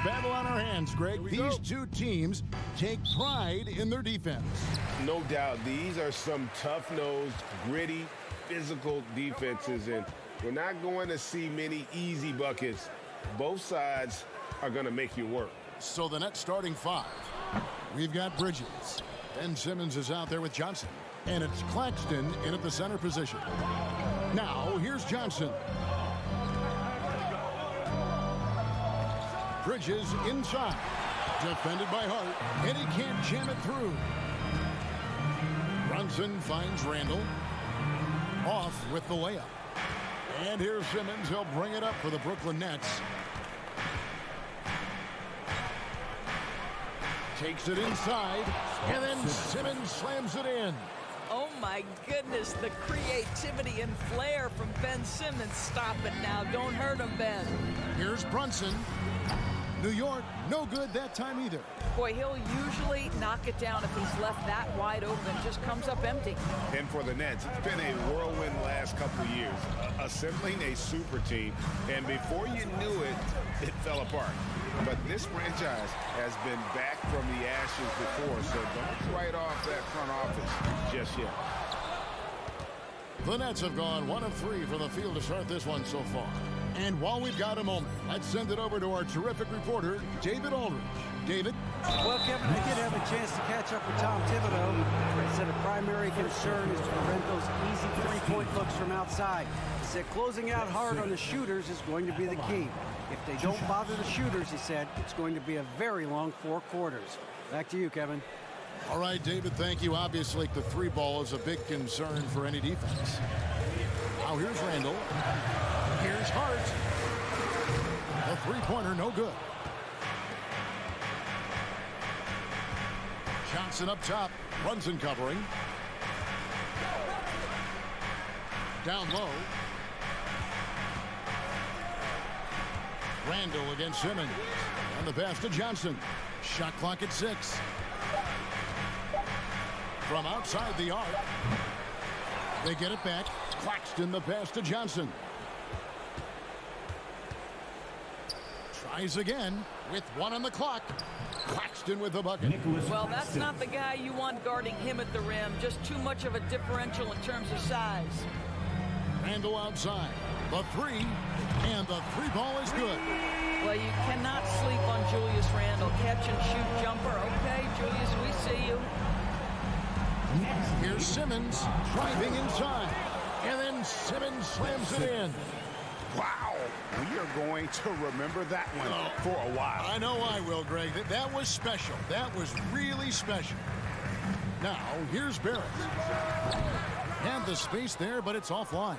battle on our hands, Greg. These two teams take pride in their defense. No doubt. These are some tough-nosed, gritty, physical defenses, and we're not going to see many easy buckets. Both sides are going to make you work. So the Nets starting five. We've got Bridges. Ben Simmons is out there with Johnson. And it's Claxton in at the center position. Now, here's Johnson. Bridges inside. Defended by Hart. And he can't jam it through. Brunson finds Randall. Off with the layup. And here's Simmons. He'll bring it up for the Brooklyn Nets. Takes it inside. And then Simmons slams it in. Oh, my goodness, the creativity and flair from Ben Simmons. Stop it now. Don't hurt him, Ben. Here's Brunson. New York, no good that time either. Boy, he'll usually knock it down if he's left that wide open. Just comes up empty. And for the Nets, it's been a whirlwind last couple of years. Assembling a super team, and before you knew it, it fell apart. But this franchise has been back from the ashes before, so don't write off that front office just yet. The Nets have gone 1 of 3 from the field to start this one so far. And while we've got a moment, let's send it over to our terrific reporter, David Aldridge. David? Well, Kevin, I did have a chance to catch up with Tom Thibodeau. He said a primary concern is to prevent those easy three-point looks from outside. He said closing out hard on the shooters is going to be the key. If they don't bother the shooters, he said, it's going to be a very long 4 quarters. Back to you, Kevin. All right, David, thank you. Obviously, the 3 ball is a big concern for any defense. Now here's Randall. Here's Hart. The three-pointer, no good. Johnson up top. Brunson covering. Down low. Randall against Simmons. And the pass to Johnson. Shot clock at 6. From outside the arc. They get it back. Claxton the pass to Johnson. Tries again with 1 on the clock. Claxton with the bucket. Well, that's not the guy you want guarding him at the rim. Just too much of a differential in terms of size. Randall outside. The 3. And the 3 ball is good. Well, you cannot sleep on Julius Randle. Catch and shoot jumper. Okay, Julius, we see you. Here's Simmons driving inside. And then Simmons slams it in. Wow, we are going to remember that one for a while. I know I will, Greg. That was special. That was really special. Now, here's Barrett. And the space there, but it's offline.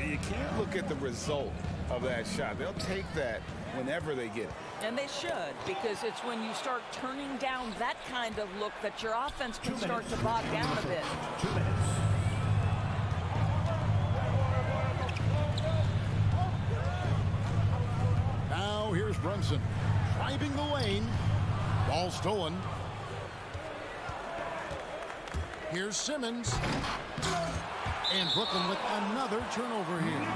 You can't look at the result of that shot. They'll take that whenever they get it. And they should, because it's when you start turning down that kind of look that your offense can start to bog down a bit. 2 minutes. Now here's Brunson driving the lane. Ball stolen. Here's Simmons. And Brooklyn with another turnover here.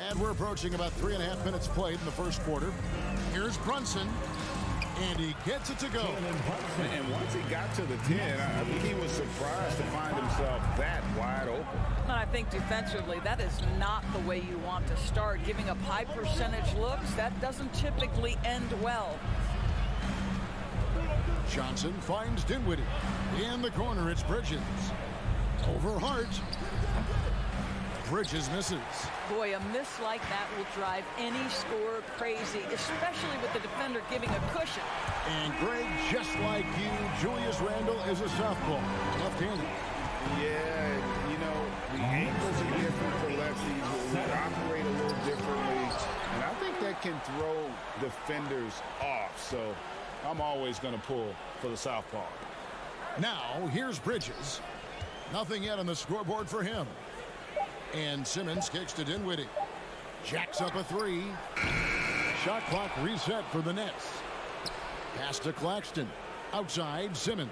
And we're approaching about 3.5 minutes played in the first quarter. Here's Brunson. And he gets it to go. And once he got to the 10, I think he was surprised to find himself that wide open. And I think defensively, that is not the way you want to start. Giving up high percentage looks, that doesn't typically end well. Johnson finds Dinwiddie. In the corner, it's Bridges. Over Hart. Bridges misses. Boy, a miss like that will drive any scorer crazy, especially with the defender giving a cushion. And Greg, just like you, Julius Randle is a southpaw, left-handed. Yeah, you know, the angles are different for lefties. We operate a little differently. And I think that can throw defenders off. So I'm always going to pull for the southpaw. Now, here's Bridges. Nothing yet on the scoreboard for him. And Simmons kicks to Dinwiddie. Jacks up a 3. Shot clock reset for the Nets. Pass to Claxton. Outside, Simmons.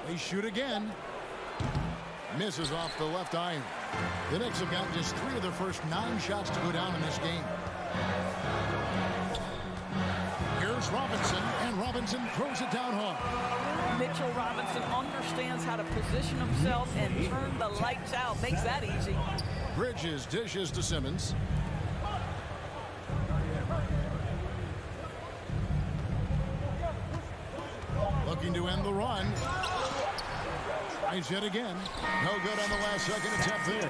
They shoot again. Misses off the left iron. The Knicks have gotten just 3 of their first 9 shots to go down in this game. Here's Robinson, and Robinson throws it down hard. Mitchell Robinson understands how to position himself and turn the lights out. Makes that easy. Bridges dishes to Simmons. Looking to end the run. Tries yet again. No good on the last second attempt there.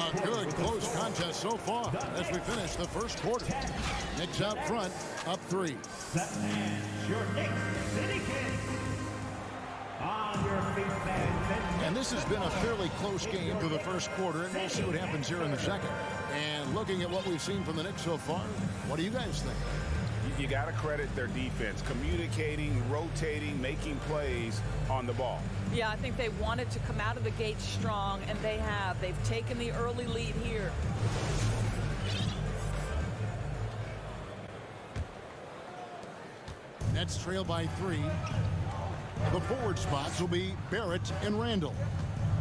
A good close contest so far as we finish the first quarter. Knicks out front, up 3. Your Knicks City Kings. On your feet, And this has been a fairly close game through the first quarter, and we'll see what happens here in the second. And looking at what we've seen from the Knicks so far, what do you guys think? You got to credit their defense, communicating, rotating, making plays on the ball. Yeah, I think they wanted to come out of the gate strong, and they have. They've taken the early lead here. Nets trail by 3. The forward spots will be Barrett and Randall.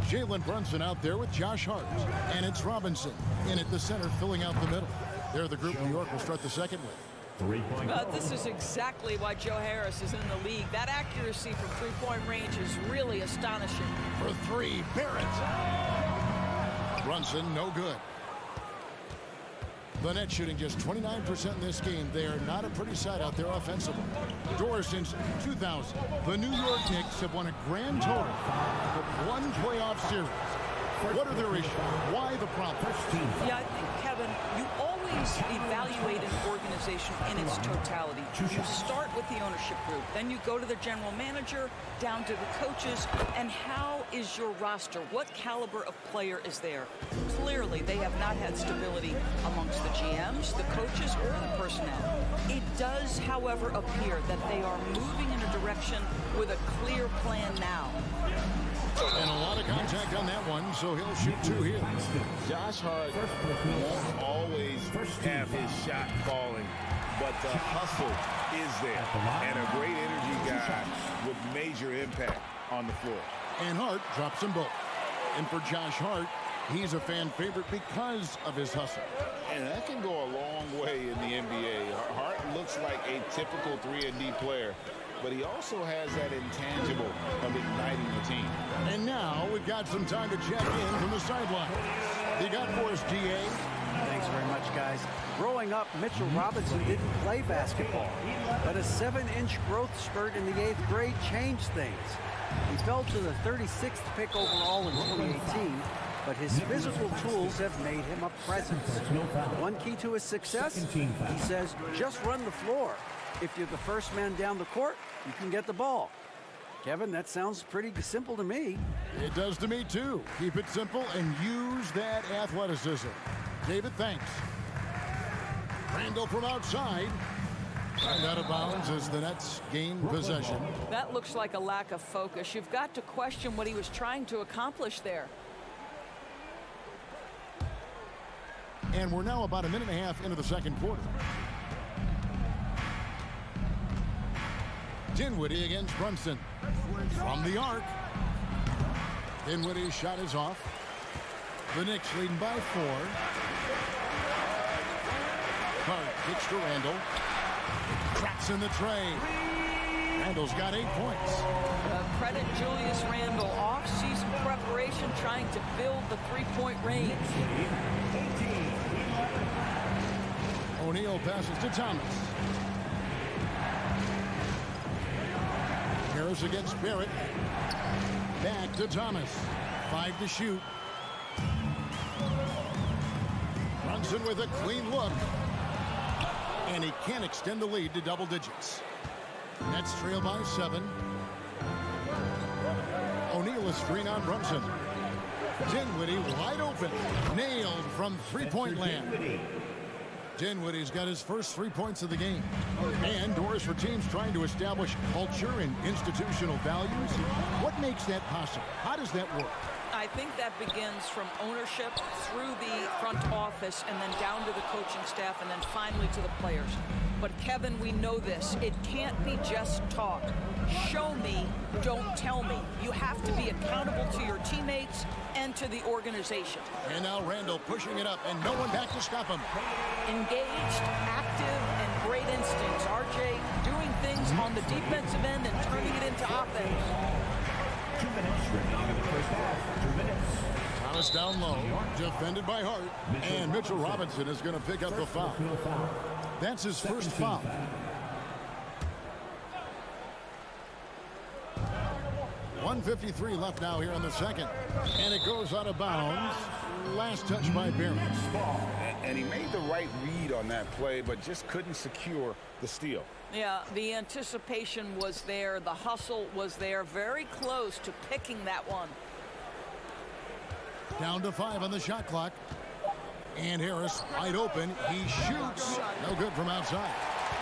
Jalen Brunson out there with Josh Hart. And it's Robinson in at the center, filling out the middle. They're the group New York will start the second with. This is exactly why Joe Harris is in the league. That accuracy from three-point range is really astonishing. For 3, Barrett. Brunson, no good. The Nets shooting just 29% in this game. They are not a pretty sight out there offensively. Doors since 2000. The New York Knicks have won a grand total of 1 playoff series. What are their issues? Why the problem? Yeah, I think, Kevin, you always evaluate an organization in its totality. You start with the ownership group, then you go to the general manager, down to the coaches, and how is your roster? What caliber of player is there? Clearly, they have not had stability amongst the GMs, the coaches, or the personnel. It does, however, appear that they are moving in a direction with a clear plan now. And a lot of contact on that one, so he'll shoot 2 here. Josh Hart won't always have his shot falling, but the hustle is there. And a great energy guy with major impact on the floor. And Hart drops them both. And for Josh Hart, he's a fan favorite because of his hustle. And that can go a long way in the NBA. Hart looks like a typical 3-and-D player, but he also has that intangible of igniting the team. And now we've got some time to check in from the sideline. You got for us, DA? Thanks very much, guys. Growing up, Mitchell Robinson didn't play basketball, but a 7-inch growth spurt in the 8th grade changed things. He fell to the 36th pick overall in 2018, but his physical tools have made him a presence. One key to his success, he says, just run the floor. If you're the first man down the court, you can get the ball. Kevin, that sounds pretty simple to me. It does to me, too. Keep it simple and use that athleticism. David, thanks. Randall from outside. And out of bounds as the Nets gain possession. That looks like a lack of focus. You've got to question what he was trying to accomplish there. And we're now about a minute and a half into the second quarter. Dinwiddie against Brunson. From the arc. Dinwiddie's shot is off. The Knicks leading by 4. Hart kicks to Randall. Traps in the tray. Randall's got 8 points. Credit Julius Randle. Off-season preparation trying to build the three-point range. O'Neal passes to Thomas. Harris against Barrett. Back to Thomas. 5 to shoot. Brunson with a clean look. And he can't extend the lead to double digits. Nets trail by 7. O'Neal a screen on Brunson. Dinwiddie wide open. Nailed from three-point land. Dinwiddie's got his first 3 points of the game. And doors for teams trying to establish culture and institutional values. What makes that possible? How does that work? I think that begins from ownership through the front office and then down to the coaching staff and then finally to the players. But Kevin, we know this. It can't be just talk. Show me, don't tell me. You have to be accountable to your teammates and to the organization. And now Randall pushing it up, and no one back to stop him. Engaged, active, and great instincts. RJ doing things on the defensive end and turning it into offense. 2 minutes remaining in the first half. 2 minutes. Thomas down low, defended by Hart, and Mitchell Robinson is going to pick up the foul. That's his first foul. .153 left now here in the second. And it goes out of bounds. Last touch by Barron. And he made the right read on that play, but just couldn't secure the steal. Yeah, the anticipation was there. The hustle was there. Very close to picking that one. Down to 5 on the shot clock. And Harris wide open. He shoots. No good from outside.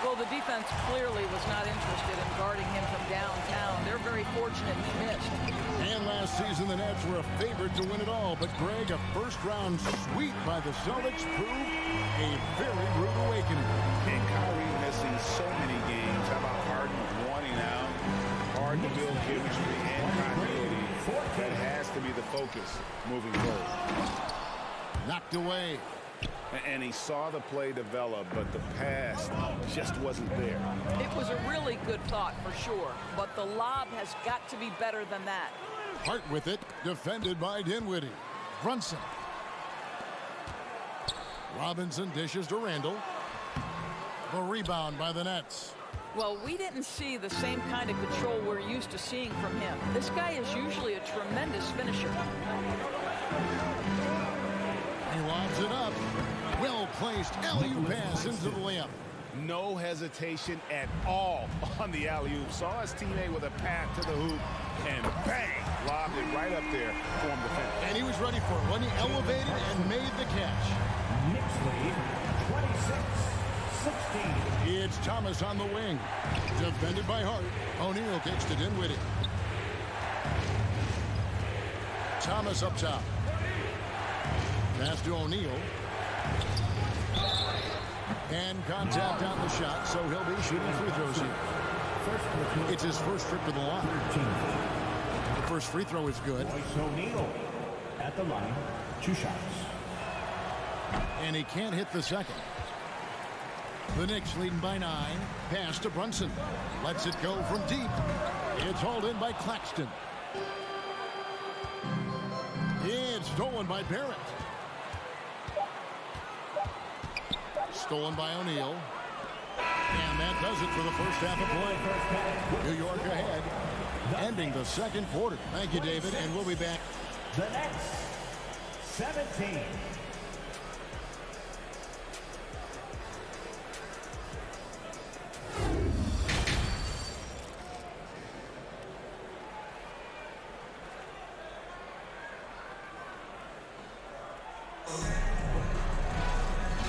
Well, the defense clearly was not interested in guarding him from downtown. They're very fortunate he missed. And last season, the Nets were a favorite to win it all. But, Greg, a first-round sweep by the Celtics proved a very rude awakening. And Kyrie missing so many games. How about Harden wanting out? Hard to build chemistry and continuity. That has to be the focus moving forward. Knocked away. And he saw the play develop, but the pass just wasn't there. It was a really good thought for sure, but the lob has got to be better than that. Hart with it, defended by Dinwiddie. Brunson. Robinson dishes to Randall. The rebound by the Nets. Well, we didn't see the same kind of control we're used to seeing from him. This guy is usually a tremendous finisher. He lobs it up. Well-placed alley-oop pass into the layup. No hesitation at all on the alley-oop. Saw his teammate with a path to the hoop, and bang, lobbed it right up there for him to finish. And he was ready for it when he elevated and made the catch. Knicks lead 26-16. It's Thomas on the wing. Defended by Hart. O'Neal kicks to Dinwiddie. Thomas up top. Pass to O'Neal. And contact on the shot, so he'll be shooting free throws here. It's his first trip to the line. The first free throw is good. O'Neal at the line. 2 shots. And he can't hit the second. The Knicks leading by 9. Pass to Brunson. Lets it go from deep. It's hauled in by Claxton. It's stolen by Barrett. Stolen by O'Neal. And that does it for the first half of play. New York ahead, ending the second quarter. Thank you, David, and we'll be back. The Nets 17.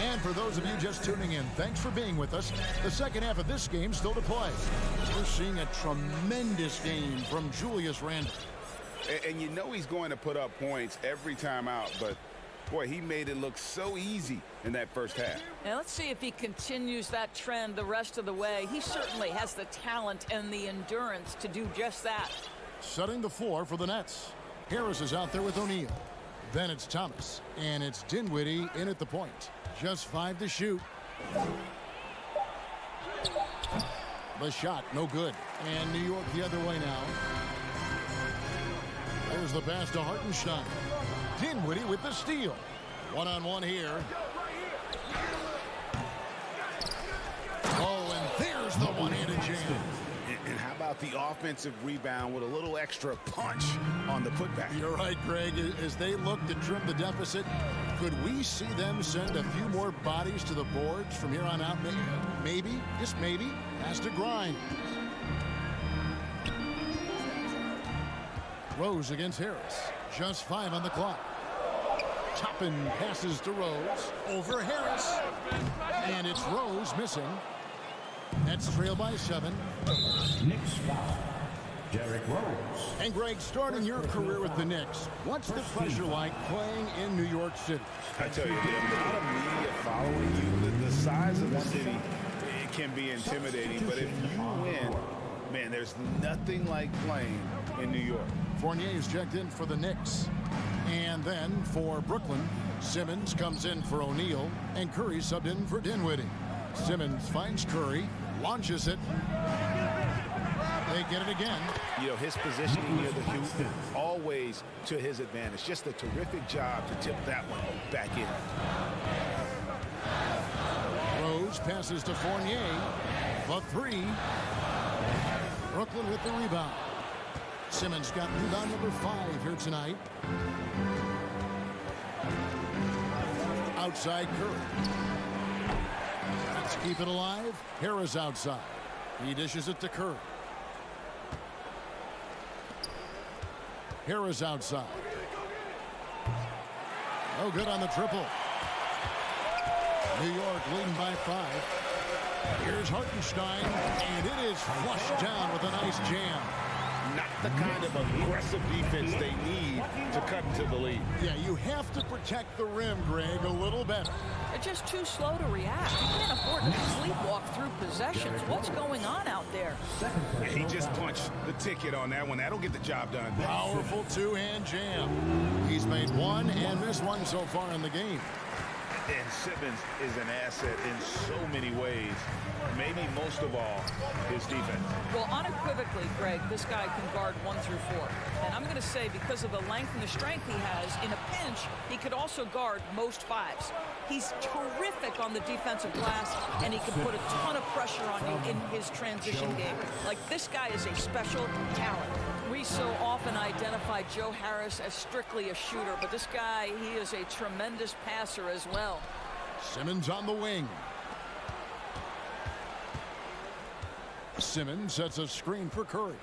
And for those of you just tuning in, thanks for being with us. The second half of this game still to play. We're seeing a tremendous game from Julius Randle. And you know he's going to put up points every time out, but boy, he made it look so easy in that first half. Now let's see if he continues that trend the rest of the way. He certainly has the talent and the endurance to do just that. Setting the floor for the Nets. Harris is out there with O'Neal. Then it's Thomas, and it's Dinwiddie in at the point. Just 5 to shoot. The shot, no good. And New York the other way now. There's the pass to Hartenstein. Dinwiddie with the steal. One-on-one here. Oh, and there's the one-handed jam. And how about the offensive rebound with a little extra punch on the putback? You're right, Greg. As they look to trim the deficit, could we see them send a few more bodies to the boards from here on out? Maybe, just maybe, has to grind. Rose against Harris. Just 5 on the clock. Toppin passes to Rose. Over Harris. And it's Rose missing. That's trailed by 7. Knicks foul. Derrick Rose. And Greg, starting your career with the Knicks, what's the pressure like playing in New York City? I tell you, the amount of media following you, the size of the city, it can be intimidating, but if you win, man, there's nothing like playing in New York. Fournier is checked in for the Knicks. And then for Brooklyn, Simmons comes in for O'Neal, and Curry subbed in for Dinwiddie. Simmons finds Curry, launches it. They get it again. You know, his positioning near the hoop, always to his advantage. Just a terrific job to tip that one back in. Rose passes to Fournier. The three. Brooklyn with the rebound. Simmons got rebound number 5 here tonight. Outside Curry. Let's keep it alive. Harris outside. He dishes it to Curry. Harris outside. No good on the triple. New York leading by 5. Here's Hartenstein, and it is flushed down with a nice jam. Not the kind of aggressive defense they need to cut into the lead. Yeah, you have to protect the rim, Greg, a little better. They're just too slow to react. You can't afford to sleepwalk through possessions. What's going on out there? He just punched the ticket on that one. That'll get the job done. Powerful two-hand jam. He's made one and missed one so far in the game. And Simmons is an asset in so many ways. Maybe most of all, his defense. Well, unequivocally, Greg, this guy can guard 1 through 4. And I'm going to say because of the length and the strength he has, in a pinch, he could also guard most 5s. He's terrific on the defensive glass, and he can put a ton of pressure on you in his transition game. Like, this guy is a special talent. We so often identify Joe Harris as strictly a shooter, but this guy, he is a tremendous passer as well. Simmons on the wing. Simmons sets a screen for Curry.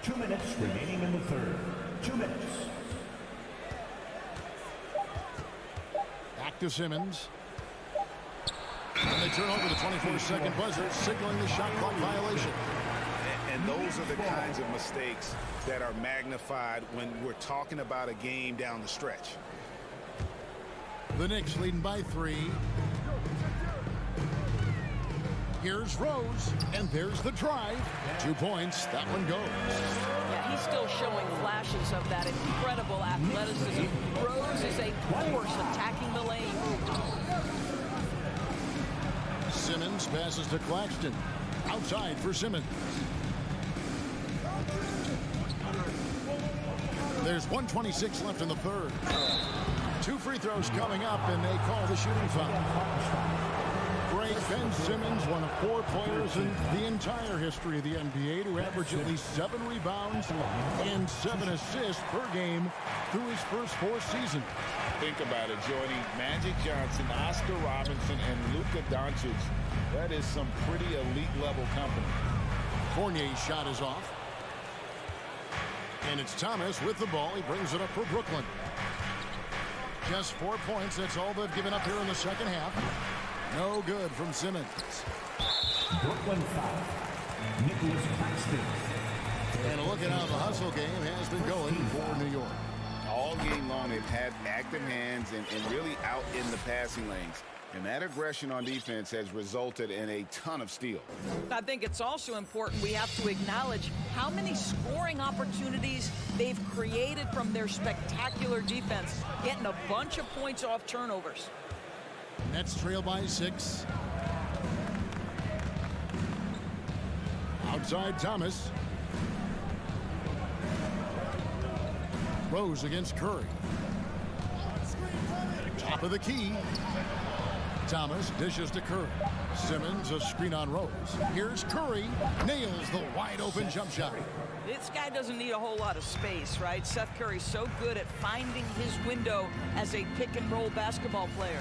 2 minutes remaining in the third. 2 minutes. Back to Simmons. And they turn over the 24-second buzzer, signaling the shot clock violation. And those are the kinds of mistakes that are magnified when we're talking about a game down the stretch. The Knicks leading by 3. Here's Rose, and there's the drive. 2 points. That one goes. Yeah, he's still showing flashes of that incredible athleticism. Rose is a force attacking the lane. Simmons passes to Claxton. Outside for Simmons. There's 1:26 left in the third. 2 free throws coming up, and they call the shooting foul. Great Ben Simmons, one of 4 players in the entire history of the NBA to average at least 7 rebounds and 7 assists per game through his first 4 seasons. Think about it, joining Magic Johnson, Oscar Robinson, and Luka Doncic. That is some pretty elite level company. Fournier's shot is off. And it's Thomas with the ball. He brings it up for Brooklyn. Just 4 points. That's all they've given up here in the second half. No good from Simmons. Brooklyn foul. Nicholas Claxton. And a look at how the hustle game has been going for New York. All game long, they've had active hands and really out in the passing lanes. And that aggression on defense has resulted in a ton of steals. I think it's also important we have to acknowledge how many scoring opportunities they've created from their spectacular defense, getting a bunch of points off turnovers. Nets trail by 6. Outside Thomas. Rose against Curry. Top of the key. Thomas dishes to Curry. Simmons a screen on Rose. Here's Curry. Nails the wide open jump shot. This guy doesn't need a whole lot of space, right? Seth Curry's so good at finding his window as a pick and roll basketball player.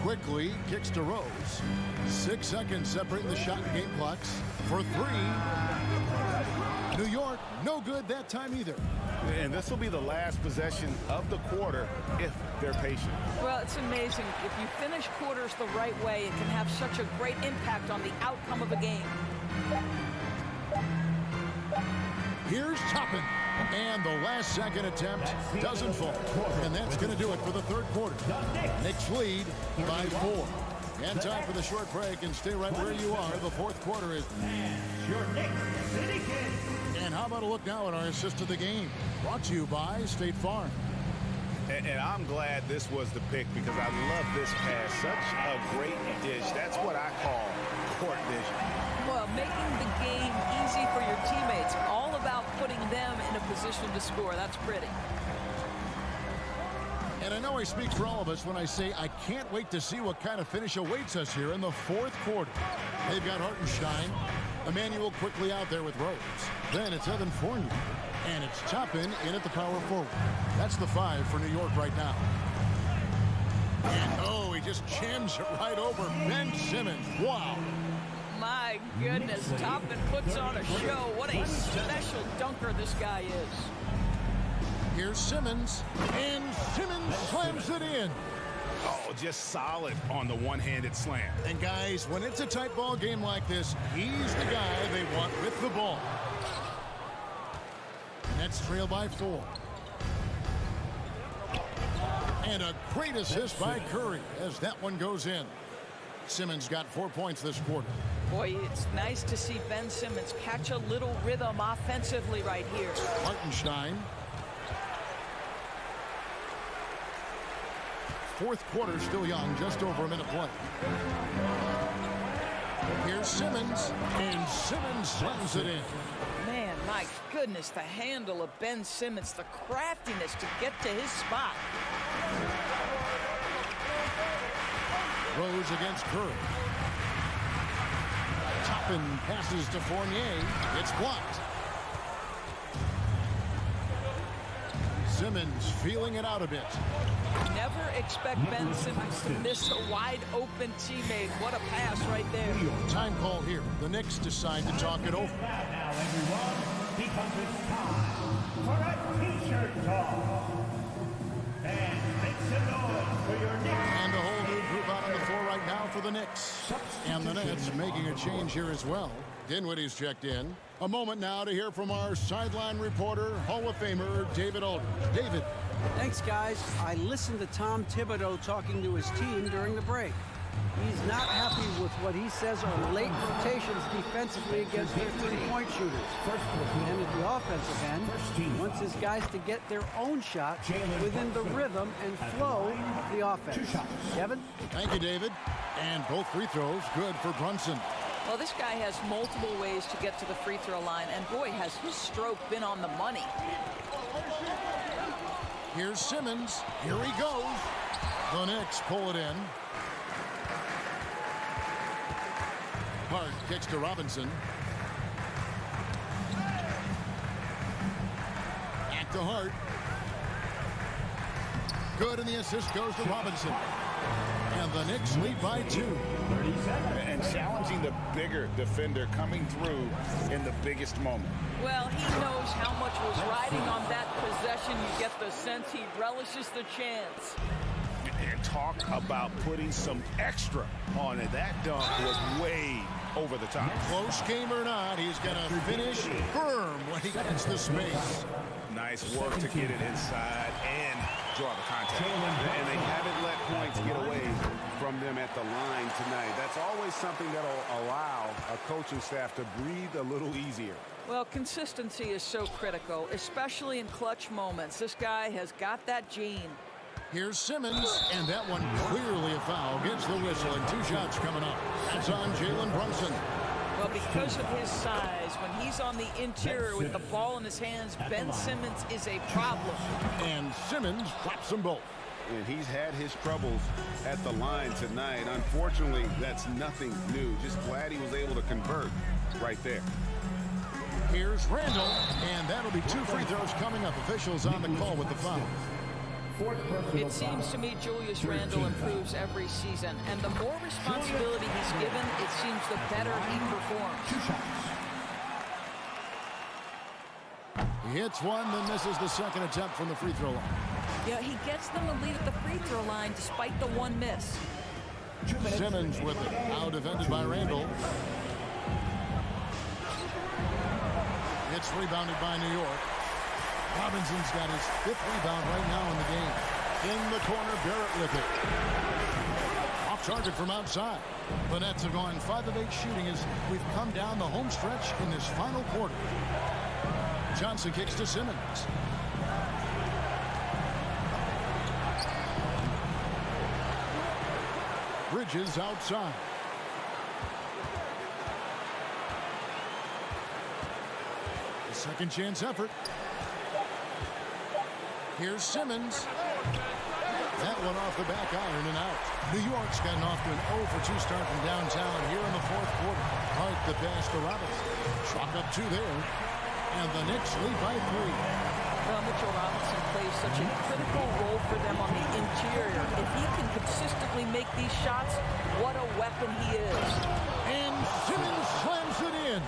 Quickly kicks to Rose. 6 seconds separating the shot and game clocks. For 3. New York, no good that time either. And this will be the last possession of the quarter if they're patient. Well, it's amazing. If you finish quarters the right way, it can have such a great impact on the outcome of a game. Here's Toppin. And the last second attempt doesn't fall. And that's going to do it for the third quarter. Knicks lead by 4. And time for the short break, and stay right where you are. The fourth quarter is... Your Knicks City Kid. And how about a look now at our assist of the game? Brought to you by State Farm. And I'm glad this was the pick because I love this pass. Such a great dish. That's what I call court vision. Well, making the game easy for your teammates. All about putting them in a position to score. That's pretty. And I know I speak for all of us when I say I can't wait to see what kind of finish awaits us here in the fourth quarter. They've got Hartenstein. Emmanuel quickly out there with Rose. Then it's Evan Fournier. And it's Toppin in at the power forward. That's the 5 for New York right now. And oh, he just jams it right over Ben Simmons. Wow. My goodness, Toppin puts on a show. What a special dunker this guy is. Here's Simmons, and Simmons slams it in. Oh, just solid on the one-handed slam. And guys, when it's a tight ball game like this, he's the guy they want with the ball. Nets trail by 4. And a great assist by Curry as that one goes in. Simmons got 4 points this quarter. Boy, it's nice to see Ben Simmons catch a little rhythm offensively right here. Hartenstein. Fourth quarter still young, just over a minute play. Here's Simmons, and Simmons slams it in. Man, my goodness, the handle of Ben Simmons, the craftiness to get to his spot. Rose against Curry. Toppin passes to Fournier. It's blocked. Simmons feeling it out a bit. Never expect Ben Simmons to miss a wide-open teammate. What a pass right there. Time call here. The Knicks decide to talk it over. Now, everyone, because it's time for a T-shirt talk. And make some noise for your Knicks. And a whole new group out on the floor right now for the Knicks. And the Nets making a change here as well. Dinwiddie's checked in. A moment now to hear from our sideline reporter, Hall of Famer David Aldridge. David. Thanks, guys. I listened to Tom Thibodeau talking to his team during the break. He's not happy with what he says are late rotations defensively against their three-point shooters. And at the offensive end, he wants his guys to get their own shots within the rhythm and flow of the offense. Kevin? Thank you, David. And both free throws good for Brunson. Well, this guy has multiple ways to get to the free throw line, and boy, has his stroke been on the money. Here's Simmons. Here he goes. The Knicks pull it in. Hart kicks to Robinson. Back to Hart. Good, and the assist goes to Robinson. And the Knicks lead by 2. And challenging the bigger defender coming through in the biggest moment. Well, he knows how much was riding on that possession. You get the sense he relishes the chance. And talk about putting some extra on it. That dunk was way over the top. Close game or not, he's going to finish firm when he gets the space. Nice work to get it inside and draw the contact. And they haven't let points get away from them at the line tonight. That's always something that'll allow a coaching staff to breathe a little easier. Well, consistency is so critical, especially in clutch moments. This guy has got that gene. Here's Simmons, and that one clearly a foul. Gets the whistle, and 2 shots coming up. That's on Jalen Brunson. Well, because of his size, when he's on the interior with the ball in his hands, Ben Simmons is a problem. And Simmons drops them both. And he's had his troubles at the line tonight. Unfortunately, that's nothing new. Just glad he was able to convert right there. Here's Randall, and that'll be 2 free throws coming up. Officials on the call with the foul. It seems to me Julius Randle improves every season, and the more responsibility he's given, it seems the better he performs. He hits one, then misses the second attempt from the free throw line. Yeah, he gets them the lead at the free throw line despite the 1 miss. Simmons with it. Now defended by Randall. It's rebounded by New York. Robinson's got his 5th rebound right now in the game. In the corner, Barrett with it. Off target from outside. The Nets have gone 5 of 8 shooting as we've come down the home stretch in this final quarter. Johnson kicks to Simmons. Bridges outside. The second chance effort. Here's Simmons. That one off the back iron and out. New York's gotten off to an 0 for 2 start from downtown here in the fourth quarter. Hart the pass to Robinson. Chalk up 2 there. And the Knicks lead by 3. Mitchell Robinson plays such a critical role for them on the interior. If he can consistently make these shots, what a weapon he is. And Simmons slams it in.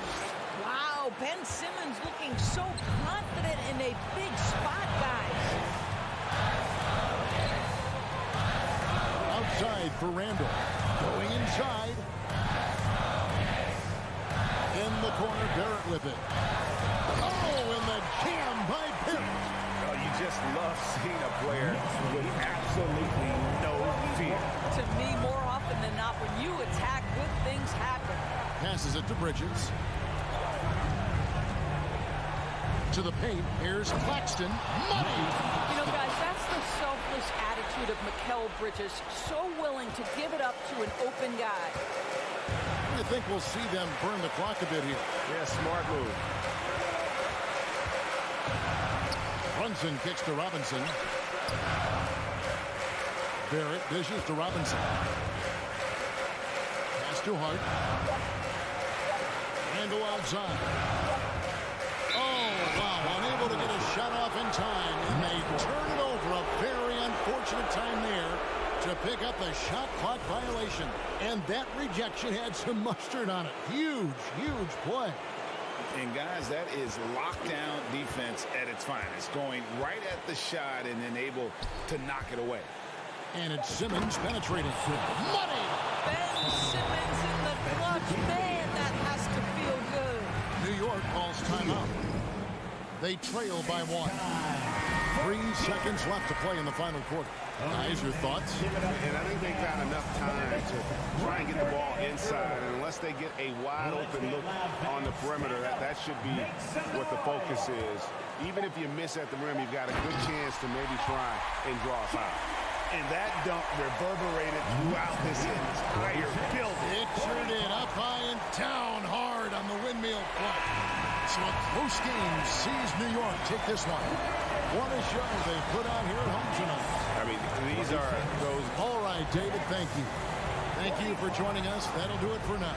Wow, Ben Simmons looking so confident in a big spot, guys. Outside for Randall. Going inside. In the corner, Barrett with it. Oh, and the jam by Barrett. Oh, you just love seeing a player with absolutely no fear. To me, more often than not, when you attack, good things happen. Passes it to Bridges. To the paint. Here's Claxton. Money. You know, guys, that's the selfless attitude of Mikal Bridges. So willing to give it up to an open guy. I think we'll see them burn the clock a bit here. Yeah, smart move. Brunson kicks to Robinson. Barrett dishes to Robinson. Pass to Hart. Randall outside. Oh, wow. Unable to get a shot off in time. And they turn it over. A very unfortunate time there to pick up the shot clock violation. And that rejection had some mustard on it. Huge, huge play. And guys, that is lockdown defense at its finest. Going right at the shot and then able to knock it away. And it's Simmons penetrating. Money! Ben Simmons in the clutch. Man, that has to feel good. New York calls timeout. They trail by 1. 3 seconds left to play in the final quarter. Guys, your thoughts? And I think they've got enough time to try and get the ball inside. And unless they get a wide open look on the perimeter, that should be what the focus is. Even if you miss at the rim, you've got a good chance to maybe try and draw a foul. And that dunk reverberated throughout this entire building. It sure did. Up high and down hard on the windmill front. So a close game sees New York take this one. What a show they put on here at home tonight. I mean, these are those. All right, David, thank you. Thank you for joining us. That'll do it for now.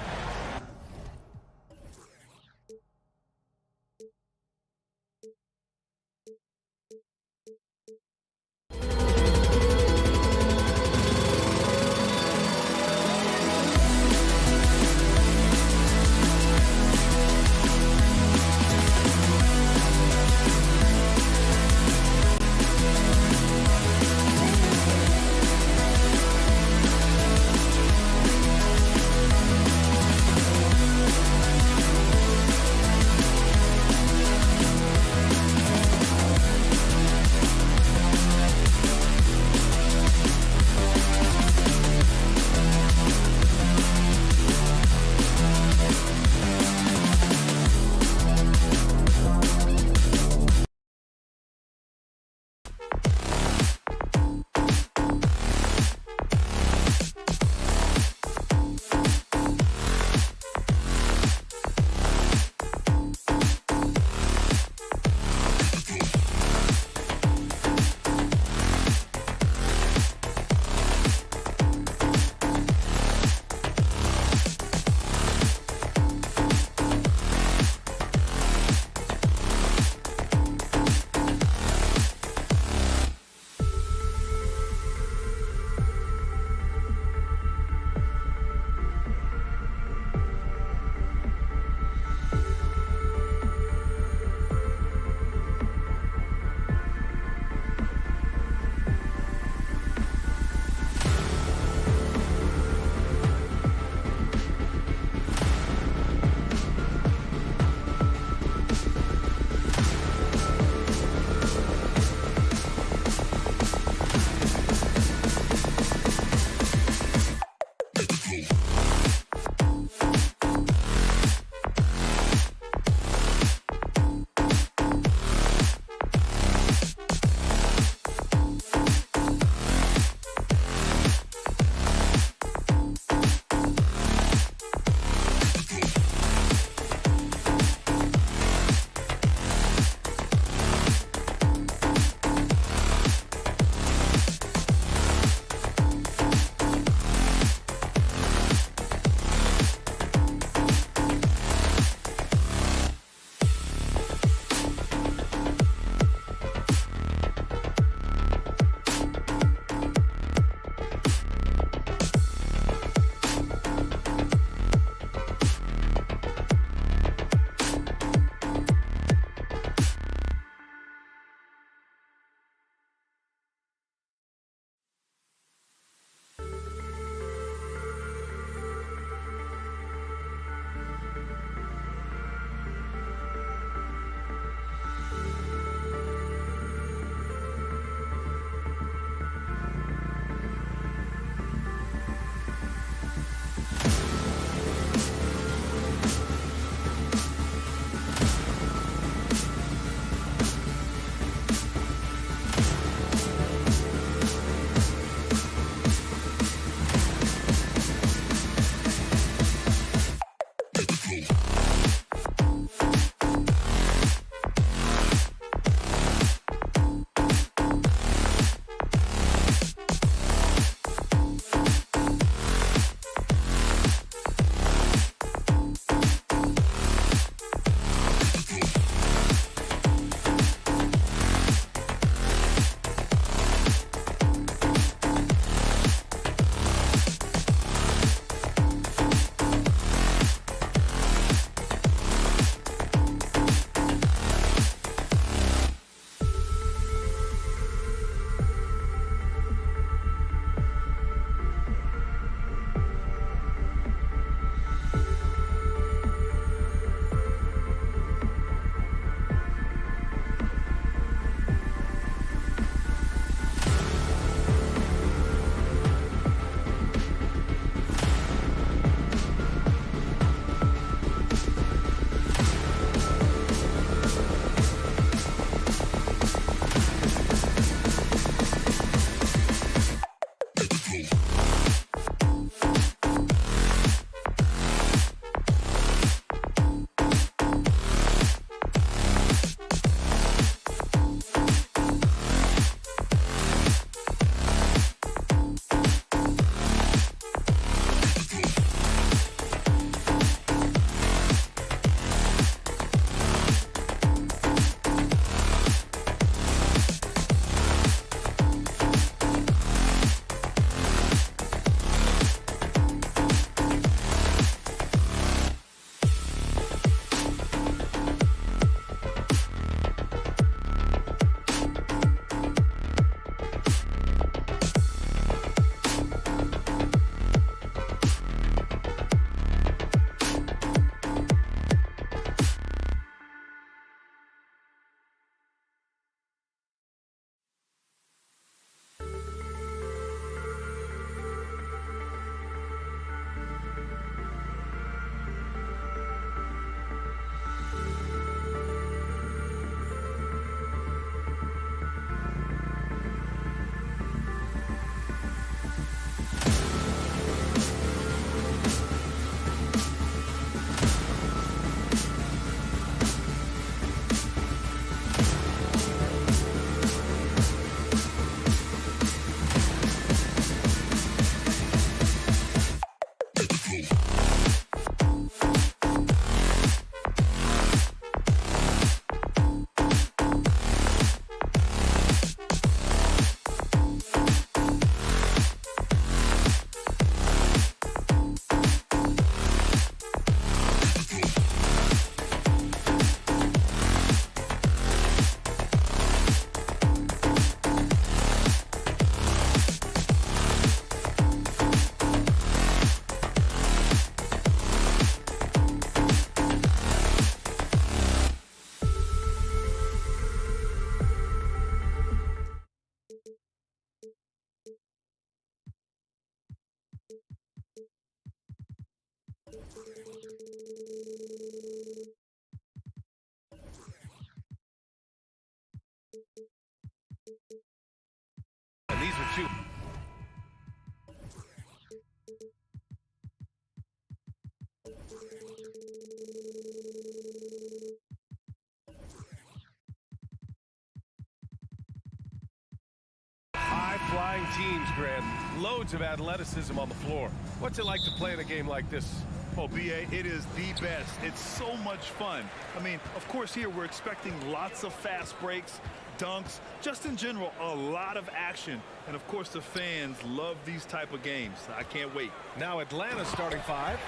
flying teams, Grant. Loads of athleticism on the floor. What's it like to play in a game like this? Oh, B.A., it is the best. It's so much fun. I mean, of course, here we're expecting lots of fast breaks, dunks, just in general, a lot of action. And, of course, the fans love these type of games. I can't wait. Now Atlanta's starting 5.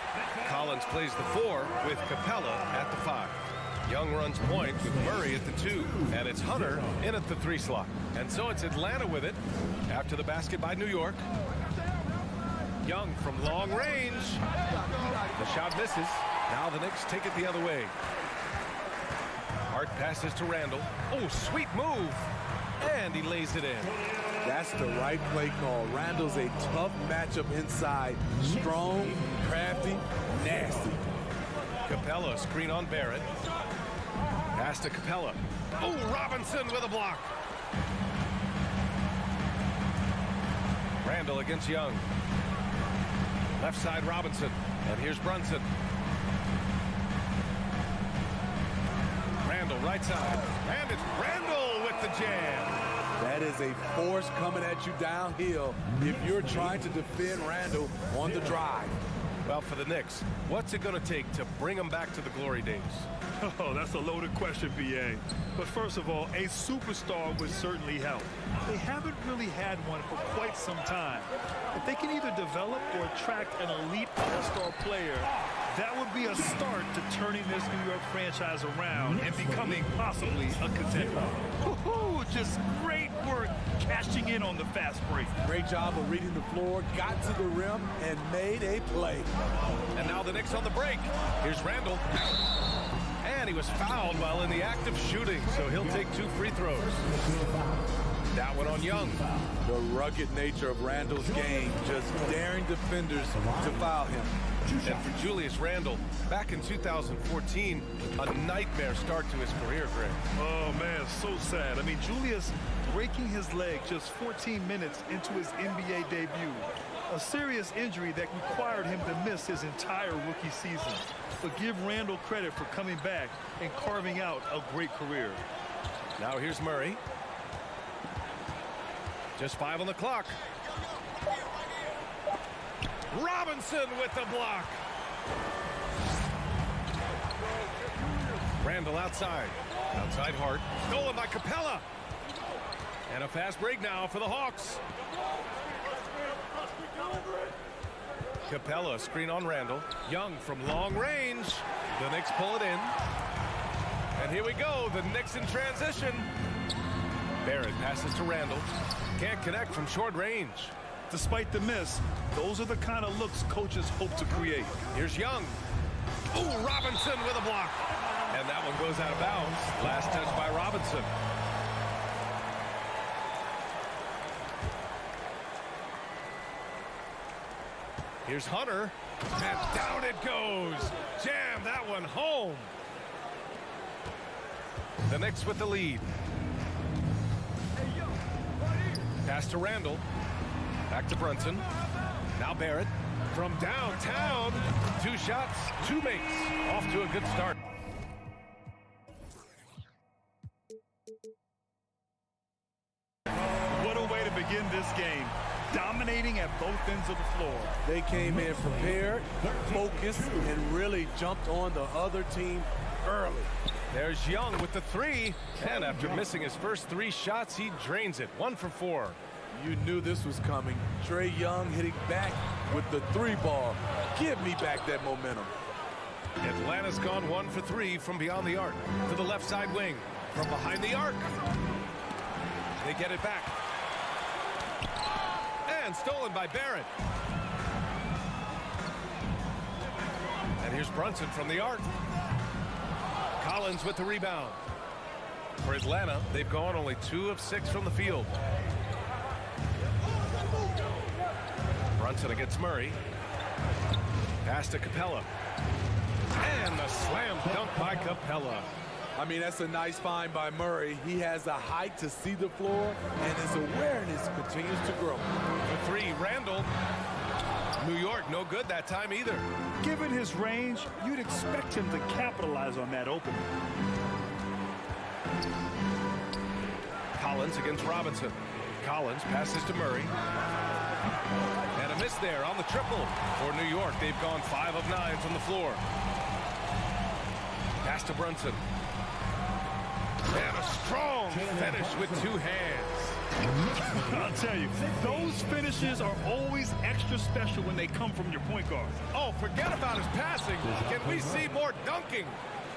Collins plays the 4 with Capella at the 5. Young runs point with Murray at the 2. And it's Hunter in at the 3 slot. And so it's Atlanta with it after the basket by New York. Young from long range. The shot misses. Now the Knicks take it the other way. Hart passes to Randall. Oh, sweet move. And he lays it in. That's the right play call. Randall's a tough matchup inside. Strong, crafty, nasty. Capella screen on Barrett. Pass to Capella. Oh, Robinson with a block. Randall against Young. Left side Robinson. And here's Brunson. Randall right side. And it's Randall with the jam. That is a force coming at you downhill if you're trying to defend Randall on the drive. Well, for the Knicks, what's it going to take to bring them back to the glory days? Oh, that's a loaded question, B.A. But first of all, a superstar would certainly help. They haven't really had one for quite some time. If they can either develop or attract an elite all-star player, that would be a start to turning this New York franchise around and becoming possibly a contender. Woohoo! Just great work cashing in on the fast break. Great job of reading the floor, got to the rim, and made a play. And now the Knicks on the break. Here's Randall. And he was fouled while in the act of shooting, so he'll take 2 free throws. That one on Young. The rugged nature of Randall's game, just daring defenders to foul him. And for Julius Randle, back in 2014, a nightmare start to his career, Greg. Oh, man, so sad. I mean, Julius breaking his leg just 14 minutes into his NBA debut. A serious injury that required him to miss his entire rookie season. But give Randall credit for coming back and carving out a great career. Now here's Murray. Just 5 on the clock. Robinson with the block. Randall outside. Outside Hart. Stolen by Capella. And a fast break now for the Hawks. Capella screen on Randall. Young from long range. The Knicks pull it in. And here we go. The Knicks in transition. Barrett passes to Randall. Can't connect from short range. Despite the miss, those are the kind of looks coaches hope to create. Here's Young. Oh, Robinson with a block. And that one goes out of bounds. Last touch by Robinson. Here's Hunter. And down it goes. Jam that one home. The Knicks with the lead. Pass to Randall. Back to Brunson. Now Barrett from downtown. 2 shots, 2 makes. Off to a good start. What a way to begin this game. Dominating at both ends of the floor. They came in prepared, focused, and really jumped on the other team early. There's Young with the 3. And after missing his first 3 shots, he drains it. 1 for 4. You knew this was coming. Trae Young hitting back with the 3 ball. Give me back that momentum. Atlanta's gone 1 for 3 from beyond the arc. To the left side wing. From behind the arc. They get it back. And stolen by Barrett. And here's Brunson from the arc. Collins with the rebound. For Atlanta, they've gone only 2 of 6 from the field. Brunson against Murray. Pass to Capella. And the slam dunk by Capella. I mean, that's a nice find by Murray. He has the height to see the floor, and his awareness continues to grow. For 3, Randall. New York, no good that time either. Given his range, you'd expect him to capitalize on that opening. Collins against Robinson. Collins passes to Murray. And a miss there on the triple. For New York, they've gone 5 of 9 from the floor. Pass to Brunson. And a strong finish with 2 hands. I'll tell you, those finishes are always extra special when they come from your point guard. Oh, forget about his passing. Can we see more dunking?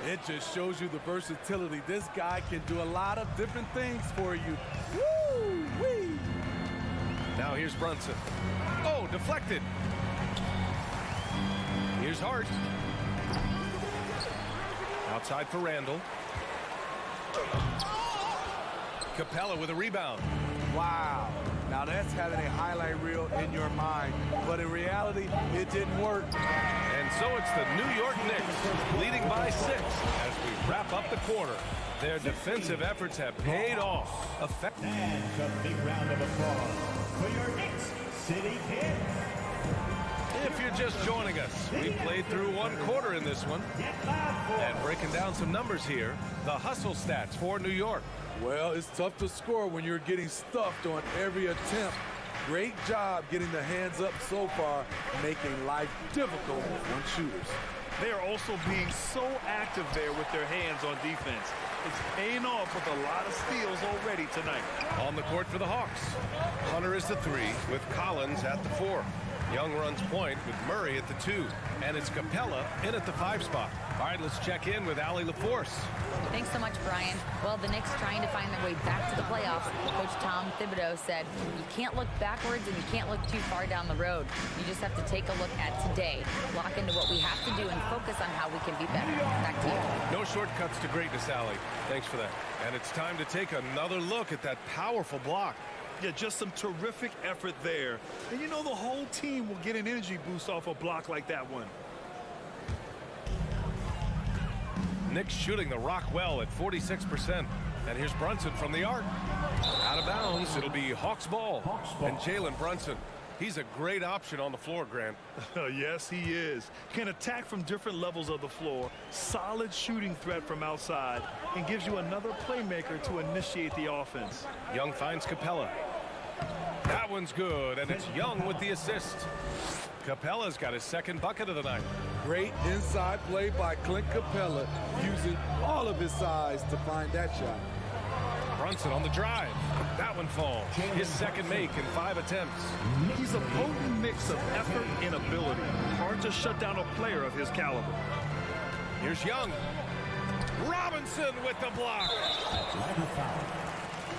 It just shows you the versatility. This guy can do a lot of different things for you. Woo-wee! Now here's Brunson. Oh, deflected. Here's Hart. Outside for Randall. Capella with a rebound. Wow. Now that's having a highlight reel in your mind. But in reality, it didn't work. And so it's the New York Knicks leading by 6 as we wrap up the quarter. Their defensive efforts have paid off. And a big round of applause for your Knicks City Kid. If you're just joining us, we played through 1 quarter in this one. And breaking down some numbers here, the hustle stats for New York. Well, it's tough to score when you're getting stuffed on every attempt. Great job getting the hands up so far, making life difficult on shooters. They are also being so active there with their hands on defense. It's paying off with a lot of steals already tonight. On the court for the Hawks. Hunter is the 3 with Collins at the 4. Young runs point with Murray at the 2. And it's Capella in at the 5 spot. All right, let's check in with Allie LaForce. Thanks so much, Brian. Well, the Knicks trying to find their way back to the playoffs. Coach Tom Thibodeau said, you can't look backwards and you can't look too far down the road. You just have to take a look at today, lock into what we have to do, and focus on how we can be better. Back to you. No shortcuts to greatness, Allie. Thanks for that. And it's time to take another look at that powerful block. Yeah, just some terrific effort there. And you know the whole team will get an energy boost off a block like that one. Knicks shooting the rock well at 46%. And here's Brunson from the arc. Out of bounds, it'll be Hawks ball. And Jalen Brunson, he's a great option on the floor, Grant. Yes, he is. Can attack from different levels of the floor. Solid shooting threat from outside. And gives you another playmaker to initiate the offense. Young finds Capella. That one's good, and it's Young with the assist. Capella's got his 2nd bucket of the night. Great inside play by Clint Capella, using all of his size to find that shot. Brunson on the drive. That one falls. His 2nd make in 5 attempts. He's a potent mix of effort and ability. Hard to shut down a player of his caliber. Here's Young. Robinson with the block. Atlanta foul.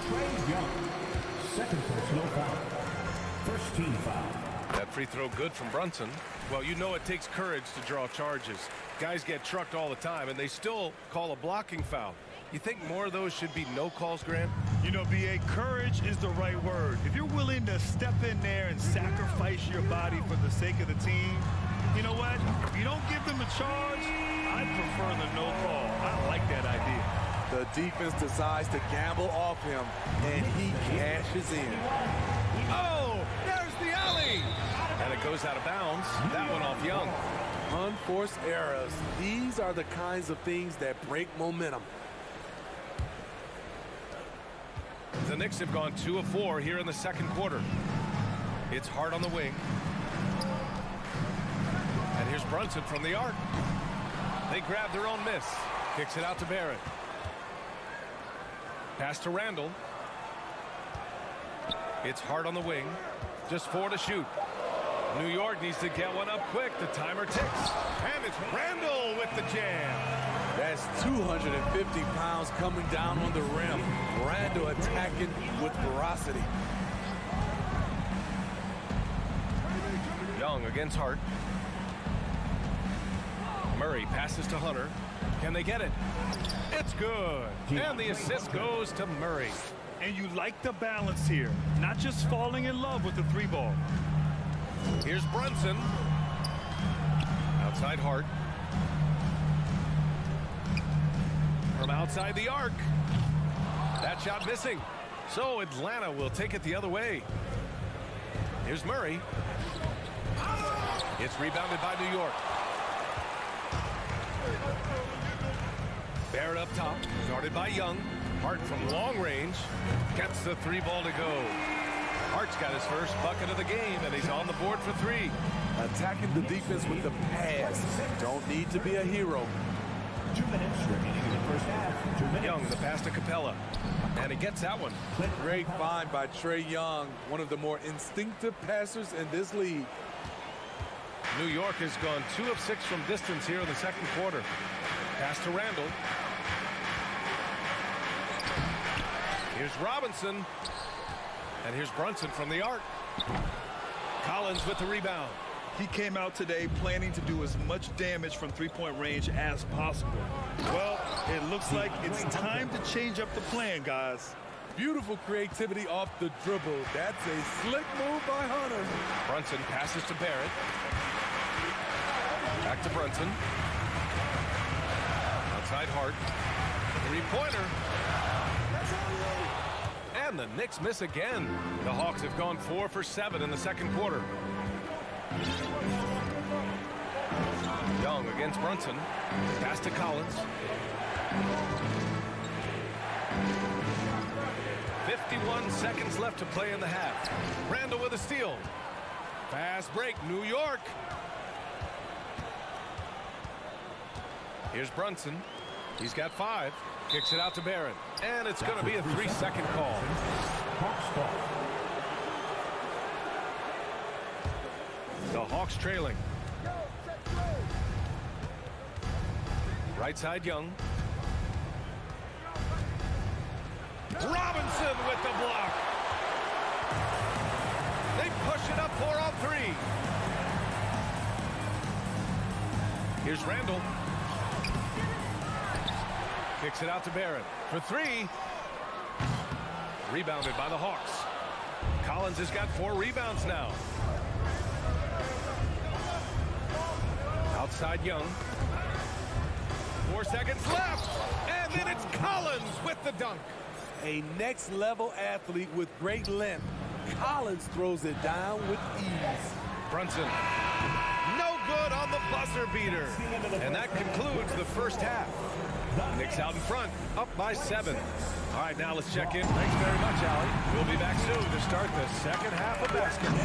Trey Young. 2nd personal foul. 1st team foul. That free throw good from Brunson. Well, you know it takes courage to draw charges. Guys get trucked all the time, and they still call a blocking foul. You think more of those should be no calls, Grant? You know, B.A., courage is the right word. If you're willing to step in there and sacrifice your body for the sake of the team, you know what? If you don't give them a charge, I prefer the no call. I like that idea. The defense decides to gamble off him, and he cashes in. Oh, there's the alley. And it goes out of bounds. That one off Young. Unforced errors. These are the kinds of things that break momentum. The Knicks have gone 2 of 4 here in the 2nd quarter. It's Hart on the wing. And here's Brunson from the arc. They grab their own miss. Kicks it out to Barrett. Pass to Randall. It's Hart on the wing. Just 4 to shoot. New York needs to get one up quick. The timer ticks. And it's Randall with the jam. That's 250 pounds coming down on the rim. Randall attacking with ferocity. Young against Hart. Murray passes to Hunter. Can they get it? It's good. And the assist goes to Murray. And you like the balance here. Not just falling in love with the 3 ball. Here's Brunson. Outside Hart. From outside the arc. That shot missing. So Atlanta will take it the other way. Here's Murray. It's rebounded by New York. Barrett up top. Guarded by Young. Hart from long range. Gets the 3 ball to go. Hart's got his first bucket of the game, and he's on the board for 3. Attacking the defense with the pass. Don't need to be a hero. 2 minutes remaining in the first half. 2 minutes. Young, the pass to Capella. And he gets that one. Great find by Trae Young, one of the more instinctive passers in this league. New York has gone 2 of 6 from distance here in the second quarter. Pass to Randall. Here's Robinson. And here's Brunson from the arc. Collins with the rebound. He came out today planning to do as much damage from three-point range as possible. Well, it looks like it's time to change up the plan, guys. Beautiful creativity off the dribble. That's a slick move by Hunter. Brunson passes to Barrett. Back to Brunson. Outside Hart. Three-pointer. And the Knicks miss again. The Hawks have gone 4 for 7 in the second quarter. Young against Brunson. Pass to Collins. 51 seconds left to play in the half. Randall with a steal. Fast break, New York. Here's Brunson. He's got 5. Kicks it out to Barrett. And it's going to be a 3-second call. The Hawks trailing. Right side, Young. Robinson with the block. They push it up 4 on 3. Here's Randall. Kicks it out to Barrett for 3. Rebounded by the Hawks. Collins has got 4 rebounds now. Outside Young. 4 seconds left. And then it's Collins with the dunk. A next-level athlete with great length. Collins throws it down with ease. Brunson. No good on the buzzer beater. And that concludes the first half. Knicks out in front, up by 7. All right, now let's check in. Thanks very much, Allie. We'll be back soon to start the second half of basketball.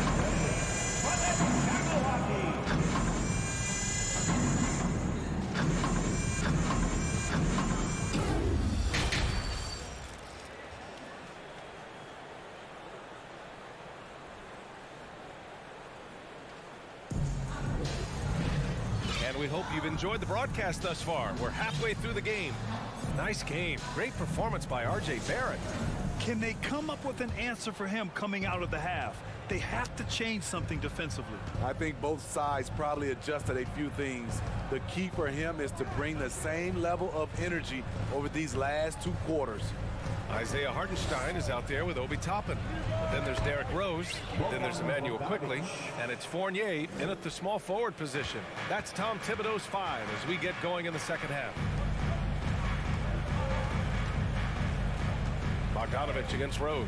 We hope you've enjoyed the broadcast thus far. We're halfway through the game. Nice game. Great performance by R.J. Barrett. Can they come up with an answer for him coming out of the half? They have to change something defensively. I think both sides probably adjusted a few things. The key for him is to bring the same level of energy over these last 2 quarters. Isaiah Hartenstein is out there with Obi Toppin. Then there's Derrick Rose. Then there's Emmanuel Quickly. And it's Fournier in at the small forward position. That's Tom Thibodeau's 5 as we get going in the second half. Bogdanovich against Rose.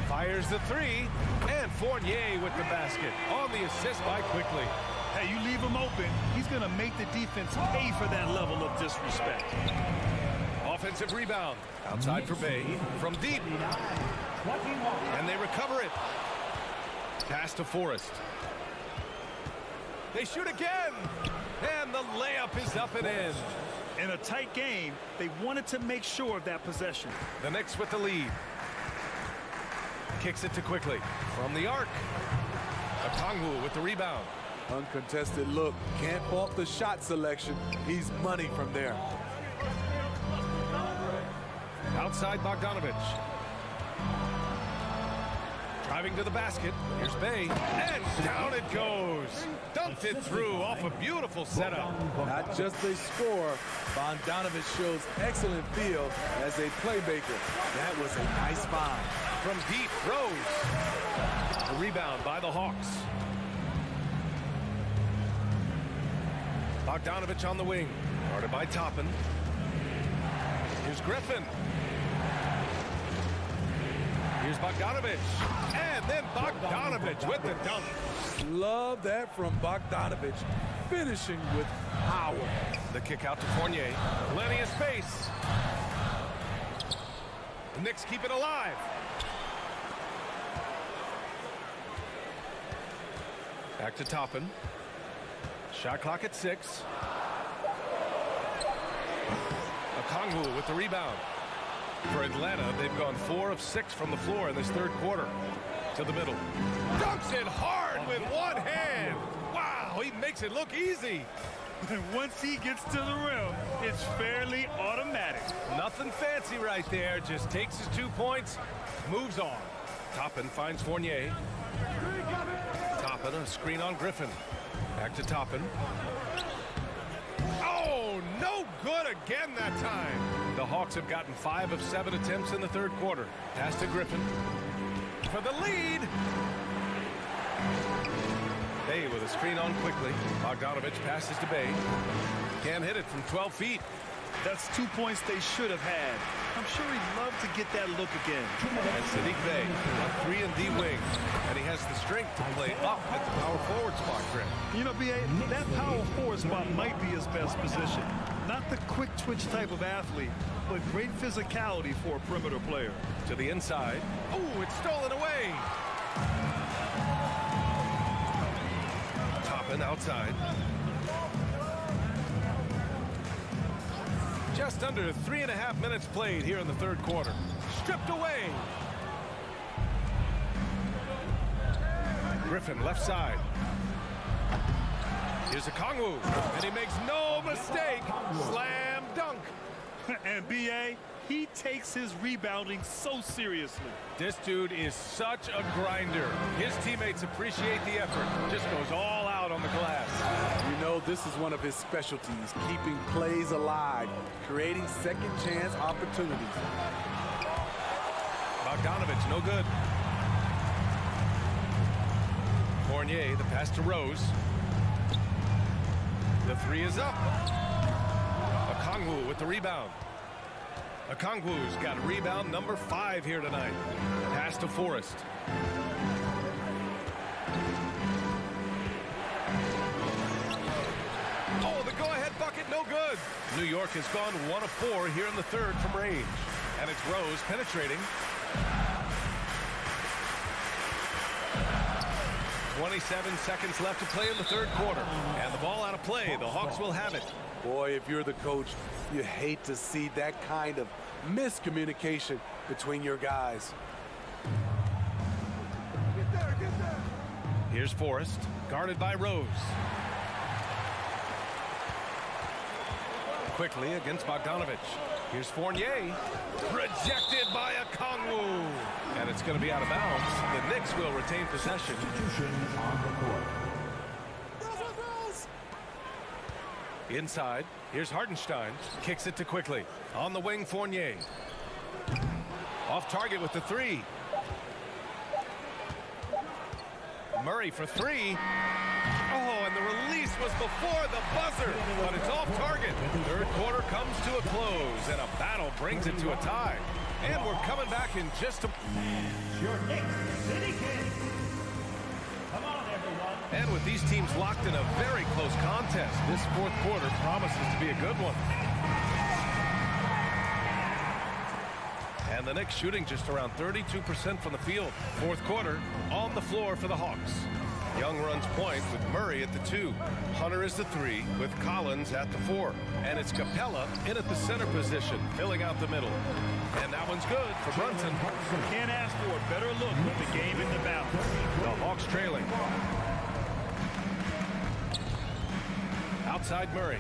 Fires the 3. And Fournier with the basket on the assist by Quickly. Hey, you leave him open, he's going to make the defense pay for that level of disrespect. Offensive rebound. Outside for Bay. From deep. And they recover it. Pass to Forrest. They shoot again. And the layup is up and in. In a tight game, they wanted to make sure of that possession. The Knicks with the lead. Kicks it to Quickly. From the arc. Okongwu with the rebound. Uncontested look. Can't fault the shot selection. He's money from there. Outside Bogdanovich. Driving to the basket. Here's Bay. And down it goes. Dumped it through off a beautiful setup. Not just a scorer, Bogdanovich shows excellent feel as a playmaker. That was a nice find. From deep, Rose. The rebound by the Hawks. Bogdanovich on the wing. Guarded by Toppin. Here's Griffin. Here's Bogdanovich. And then Bogdanovich with the dunk. Love that from Bogdanovich. Finishing with power. The kick out to Fournier. Plenty of space. The Knicks keep it alive. Back to Toppin. Shot clock at 6. Okongwu with the rebound. For Atlanta, they've gone 4 of 6 from the floor in this third quarter. To the middle. Dunks it hard with one hand. Wow, he makes it look easy. And once he gets to the rim, it's fairly automatic. Nothing fancy right there. Just takes his 2 points, moves on. Toppin finds Fournier. Toppin, a screen on Griffin. Back to Toppin. Oh, no good again that time. The Hawks have gotten 5 of 7 attempts in the third quarter. Pass to Griffin. For the lead. Bay with a screen on quickly. Bogdanovich passes to Bay. Can't hit it from 12 feet. That's 2 points they should have had. I'm sure he'd love to get that look again. And Sadiq Bey, a 3-and-D wing. And he has the strength to play up at the power forward spot, Grant. You know, B.A., that power forward spot might be his best position. Not the quick twitch type of athlete, but great physicality for a perimeter player. To the inside. Oh, it's stolen away. Toppin outside. Just under 3.5 minutes played here in the third quarter. Stripped away. Griffin left side. Here's Okongwu, and he makes no mistake. Slam dunk. And B.A., he takes his rebounding so seriously. This dude is such a grinder. His teammates appreciate the effort. Just goes all out on the glass. You know, this is one of his specialties, keeping plays alive, creating second chance opportunities. Bogdanovich, no good. Fournier, the pass to Rose. The 3 is up. Okongwu with the rebound. Okongwu's got rebound number 5 here tonight. Pass to Forrest. Oh, the go-ahead bucket, no good. New York has gone 1 of 4 here in the third from range. And it's Rose penetrating. 27 seconds left to play in the third quarter. And the ball out of play. The Hawks will have it. Boy, if you're the coach, you hate to see that kind of miscommunication between your guys. Here's Forrest, guarded by Rose. Quickly against Bogdanovich. Here's Fournier. Rejected by Okongwu. And it's going to be out of bounds. The Knicks will retain possession. Inside. Here's Hartenstein. Kicks it to Quickly. On the wing, Fournier. Off target with the 3. Murray for 3. Oh, and the release was before the buzzer, but it's off target. Third quarter comes to a close, and a battle brings it to a tie. And we're coming back in just a... Your Knicks City Kings. Come on, everyone. And with these teams locked in a very close contest, this fourth quarter promises to be a good one. And the Knicks shooting just around 32% from the field. Fourth quarter on the floor for the Hawks. Young runs point with Murray at the 2. Hunter is the 3 with Collins at the 4. And it's Capella in at the center position, filling out the middle. And that one's good for Brunson. Can't ask for a better look with the game in the balance. The Hawks trailing. Outside Murray.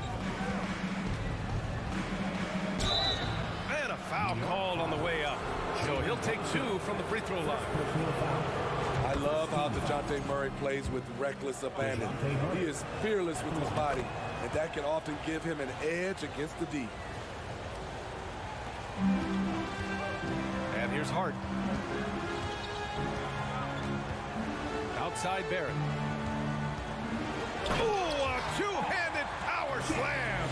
And a foul called on the way up. So he'll take 2 from the free throw line. I love how DeJounte Murray plays with reckless abandon. He is fearless with his body, and that can often give him an edge against the D. And here's Hart. Outside Barrett. Oh, a two-handed power slam.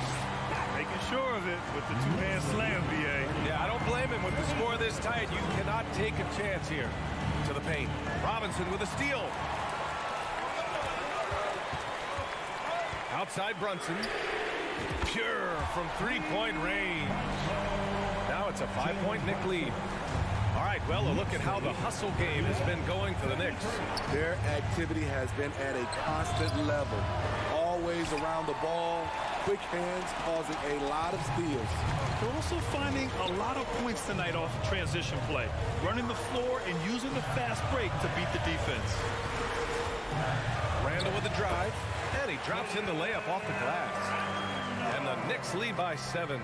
Making sure of it with the 2-hand slam, B.A. Yeah, I don't blame him with the score this tight. You cannot take a chance here. To the paint. Robinson with a steal. Outside Brunson. Pure from 3-point range. Now it's a 5-point Knick lead. All right, well, a look at how the hustle game has been going for the Knicks. Their activity has been at a constant level. Always around the ball, quick hands causing a lot of steals. They're also finding a lot of points tonight off the transition play, running the floor and using the fast break to beat the defense. Randall with the drive, and he drops in the layup off the glass. And the Knicks lead by 7.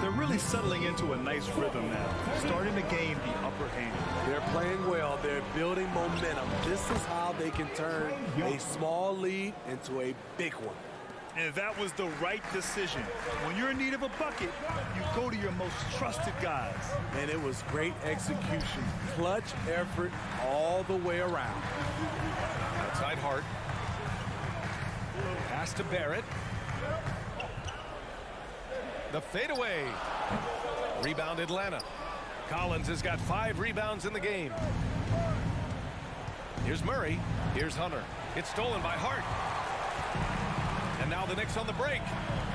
They're really settling into a nice rhythm now, starting to gain the upper hand. They're playing well. They're building momentum. This is how they can turn a small lead into a big one. And that was the right decision. When you're in need of a bucket, you go to your most trusted guys. And it was great execution. Clutch effort all the way around. Outside Hart. Pass to Barrett. The fadeaway. Rebound Atlanta. Collins has got 5 rebounds in the game. Here's Murray. Here's Hunter. It's stolen by Hart. And now the Knicks on the break.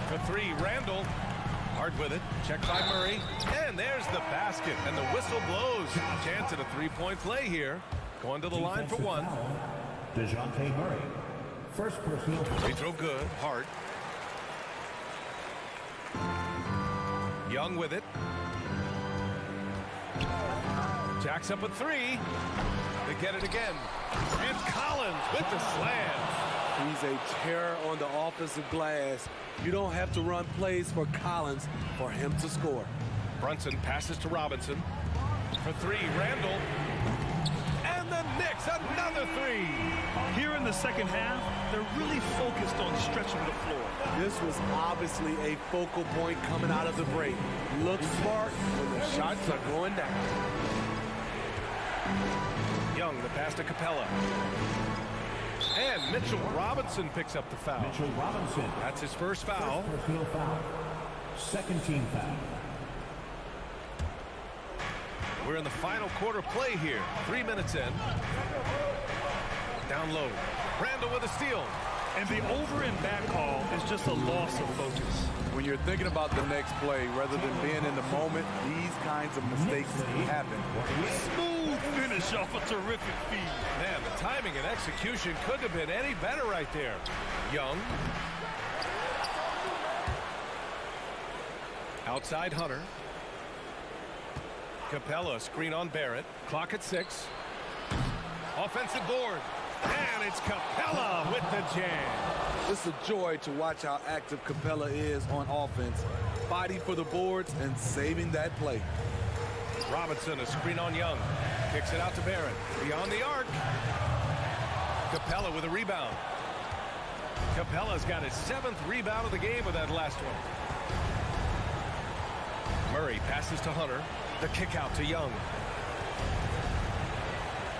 For 3, Randall. Hart with it. Checked by Murray. And there's the basket. And the whistle blows. Chance at a 3-point play here. Going to the line for 1. DeJounte Murray. First personal. Free throw good. Hart. Young with it. Jacks up a 3. They get it again. And Collins with the slam. He's a terror on the offensive glass. You don't have to run plays for Collins for him to score. Brunson passes to Robinson. For 3, Randall. And the Knicks, another 3. Here in the second half, they're really focused on stretching the floor. This was obviously a focal point coming out of the break. Look smart when the shots are going down. Young, the pass to Capella. And Mitchell Robinson picks up the foul. Mitchell Robinson. That's his first foul. First personal foul. Second team foul. We're in the final quarter play here. 3 minutes in. Down low. Randall with a steal. And the over and back call is just a loss of focus. When you're thinking about the next play, rather than being in the moment, these kinds of mistakes happen. Smooth finish off a terrific feed. Man, the timing and execution couldn't have been any better right there. Young. Outside Hunter. Capella, screen on Barrett. Clock at 6. Offensive board. And it's Capella with the jam. It's a joy to watch how active Capella is on offense, fighting for the boards and saving that play. Robinson, a screen on Young. Kicks it out to Barrett. Beyond the arc. Capella with a rebound. Capella's got his 7th rebound of the game with that last one. Murray passes to Hunter. The kick out to Young.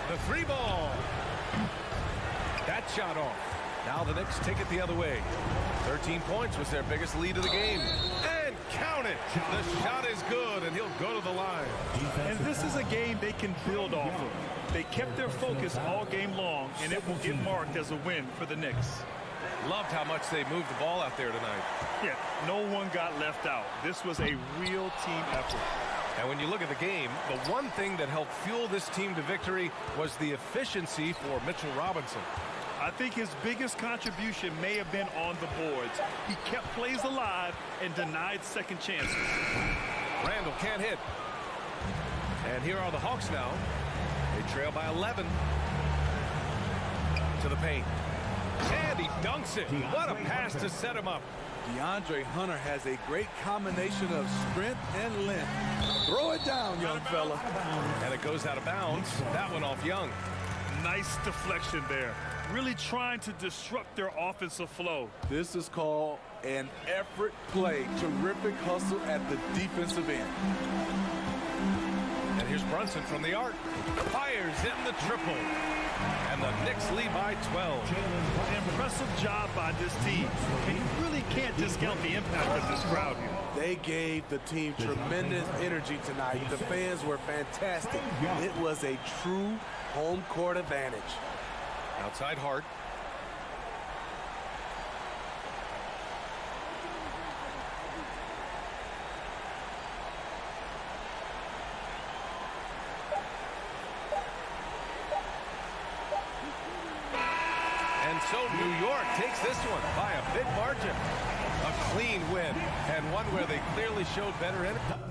The 3 ball. That shot off. Now the Knicks take it the other way. 13 points was their biggest lead of the game. And count it. The shot is good, and he'll go to the line. And this is a game they can build off of. They kept their focus all game long, and it will get marked as a win for the Knicks. Loved how much they moved the ball out there tonight. Yeah, no one got left out. This was a real team effort. And when you look at the game, the one thing that helped fuel this team to victory was the efficiency for Mitchell Robinson. I think his biggest contribution may have been on the boards. He kept plays alive and denied second chances. Randall can't hit. And here are the Hawks now. They trail by 11. To the paint. And he dunks it. What a pass to set him up. DeAndre Hunter has a great combination of strength and length. Throw it down, young fella. And it goes out of bounds. That one off Young. Nice deflection there. Really trying to disrupt their offensive flow. This is called an effort play. Terrific hustle at the defensive end. And here's Brunson from the arc. Fires in the triple. And the Knicks lead by 12. An impressive job by this team. And you really can't discount the impact of this crowd here. They gave the team tremendous energy tonight. The fans were fantastic. It was a true home court advantage. Outside Hart. New York takes this one by a big margin. A clean win, and one where they clearly showed better energy.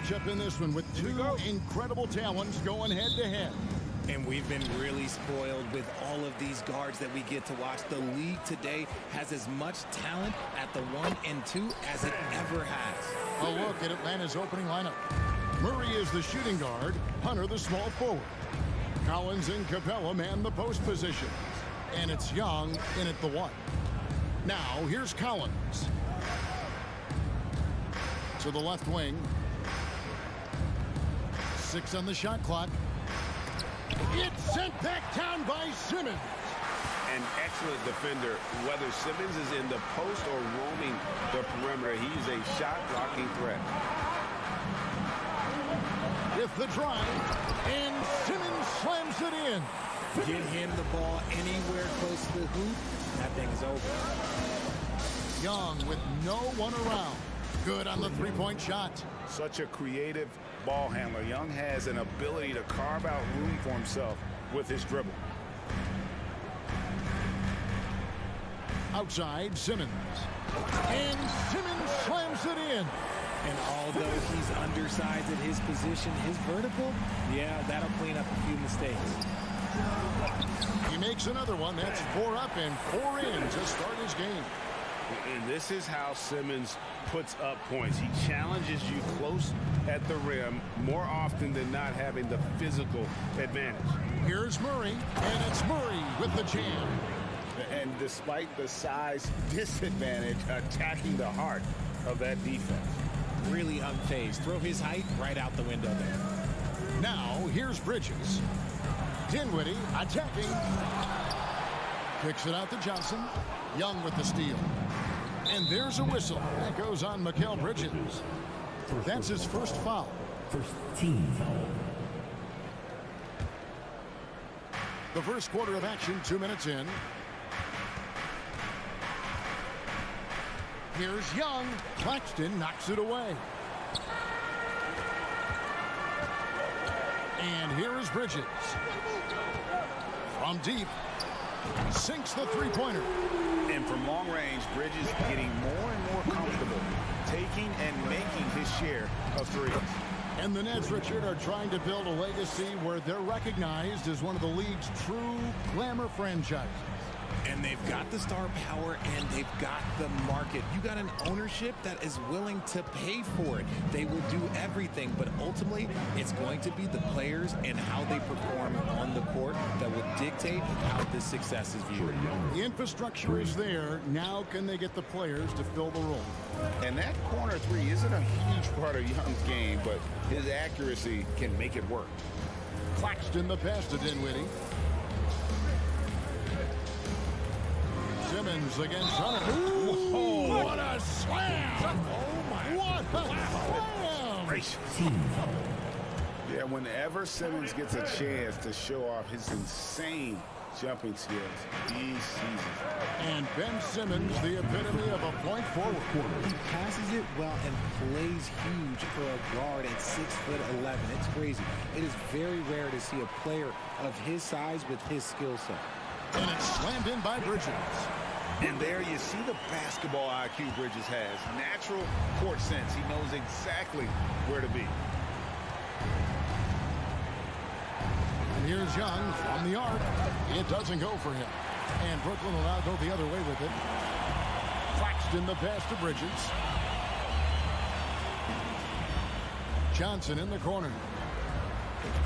Matchup in this one with two incredible talents going head-to-head. And we've been really spoiled with all of these guards that we get to watch. The league today has as much talent at the 1 and 2 as it ever has. A look at Atlanta's opening lineup. Murray is the shooting guard, Hunter the small forward. Collins and Capella man the post positions. And it's Young in at the 1. Now here's Collins. To the left wing. 6 on the shot clock. It's sent back down by Simmons. An excellent defender, whether Simmons is in the post or roaming the perimeter. He's a shot-blocking threat. With the drive, and Simmons slams it in. Get him the ball anywhere close to the hoop, that thing's over. Young with no one around. Good on the three-point shot. Such a creative ball handler. Young has an ability to carve out room for himself with his dribble. Outside, Simmons. And Simmons slams it in. And although he's undersized at his position, his vertical, yeah, that'll clean up a few mistakes. He makes another one. That's 4 up and 4 in to start his game. And this is how Simmons puts up points. He challenges you close at the rim more often than not, having the physical advantage. Here's Murray, and it's Murray with the jam. And despite the size disadvantage, attacking the heart of that defense. Really unfazed. Throw his height right out the window there. Now, here's Bridges. Dinwiddie attacking. Kicks it out to Johnson. Young with the steal. And there's a whistle. That goes on Mikal Bridges. That's his first foul. First team foul. The first quarter of action, 2 minutes in. Here's Young. Claxton knocks it away. And here is Bridges. From deep. Sinks the three-pointer. And from long range, Bridges getting more and more comfortable taking and making his share of threes. And the Nets, Richard, are trying to build a legacy where they're recognized as one of the league's true glamour franchises. And they've got the star power and they've got the market. You got an ownership that is willing to pay for it. They will do everything, but ultimately it's going to be the players and how they perform on the court that will dictate how this success is viewed. The infrastructure is there. Now can they get the players to fill the role? And that corner three isn't a huge part of Young's game, but his accuracy can make it work. Claxton the pass to Dinwiddie. Simmons against Hunter. Ooh, what a slam! Oh my! What a slam! Yeah, whenever Simmons gets a chance to show off his insane jumping skills. He seasons. And Ben Simmons, the epitome of a point forward. He passes it well and plays huge for a guard at 6'11". It's crazy. It is very rare to see a player of his size with his skill set. And it's slammed in by Bridges. And there you see the basketball IQ Bridges has. Natural court sense. He knows exactly where to be. And here's Young from the arc. It doesn't go for him. And Brooklyn will now go the other way with it. Claxton the pass to Bridges. Johnson in the corner.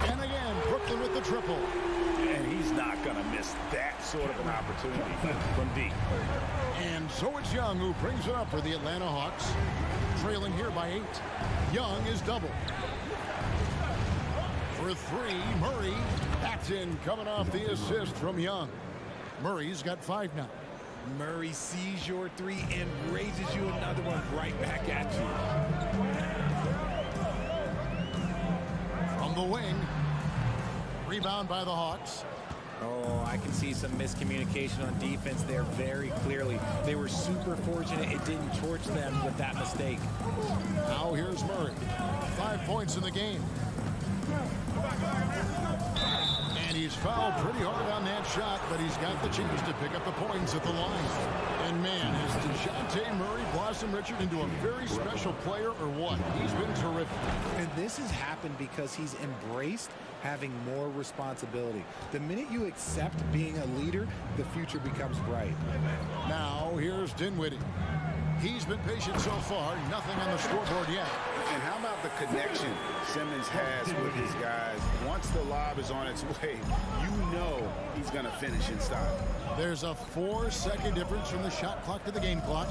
And again, Brooklyn with the triple. And he's not going to miss that sort of an opportunity from deep. And so it's Young who brings it up for the Atlanta Hawks. Trailing here by 8. Young is doubled. For 3, Murray. That's in, coming off the assist from Young. Murray's got 5 now. Murray sees your 3 and raises you another one right back at you. From the wing. Rebound by the Hawks. Oh, I can see some miscommunication on defense there very clearly. They were super fortunate it didn't torch them with that mistake. Now here's Murray. 5 points in the game. And he's fouled pretty hard on that shot, but he's got the chance to pick up the points at the line. And man, has DeJounte Murray blossomed, Richard, into a very special player or what? He's been terrific. And this has happened because he's embraced having more responsibility. The minute you accept being a leader, the future becomes bright. Now here's Dinwiddie. He's been patient so far. Nothing on the scoreboard yet. And how about the connection Simmons has with his guys? Once the lob is on its way, you know he's going to finish in style. There's a 4-second difference from the shot clock to the game clock.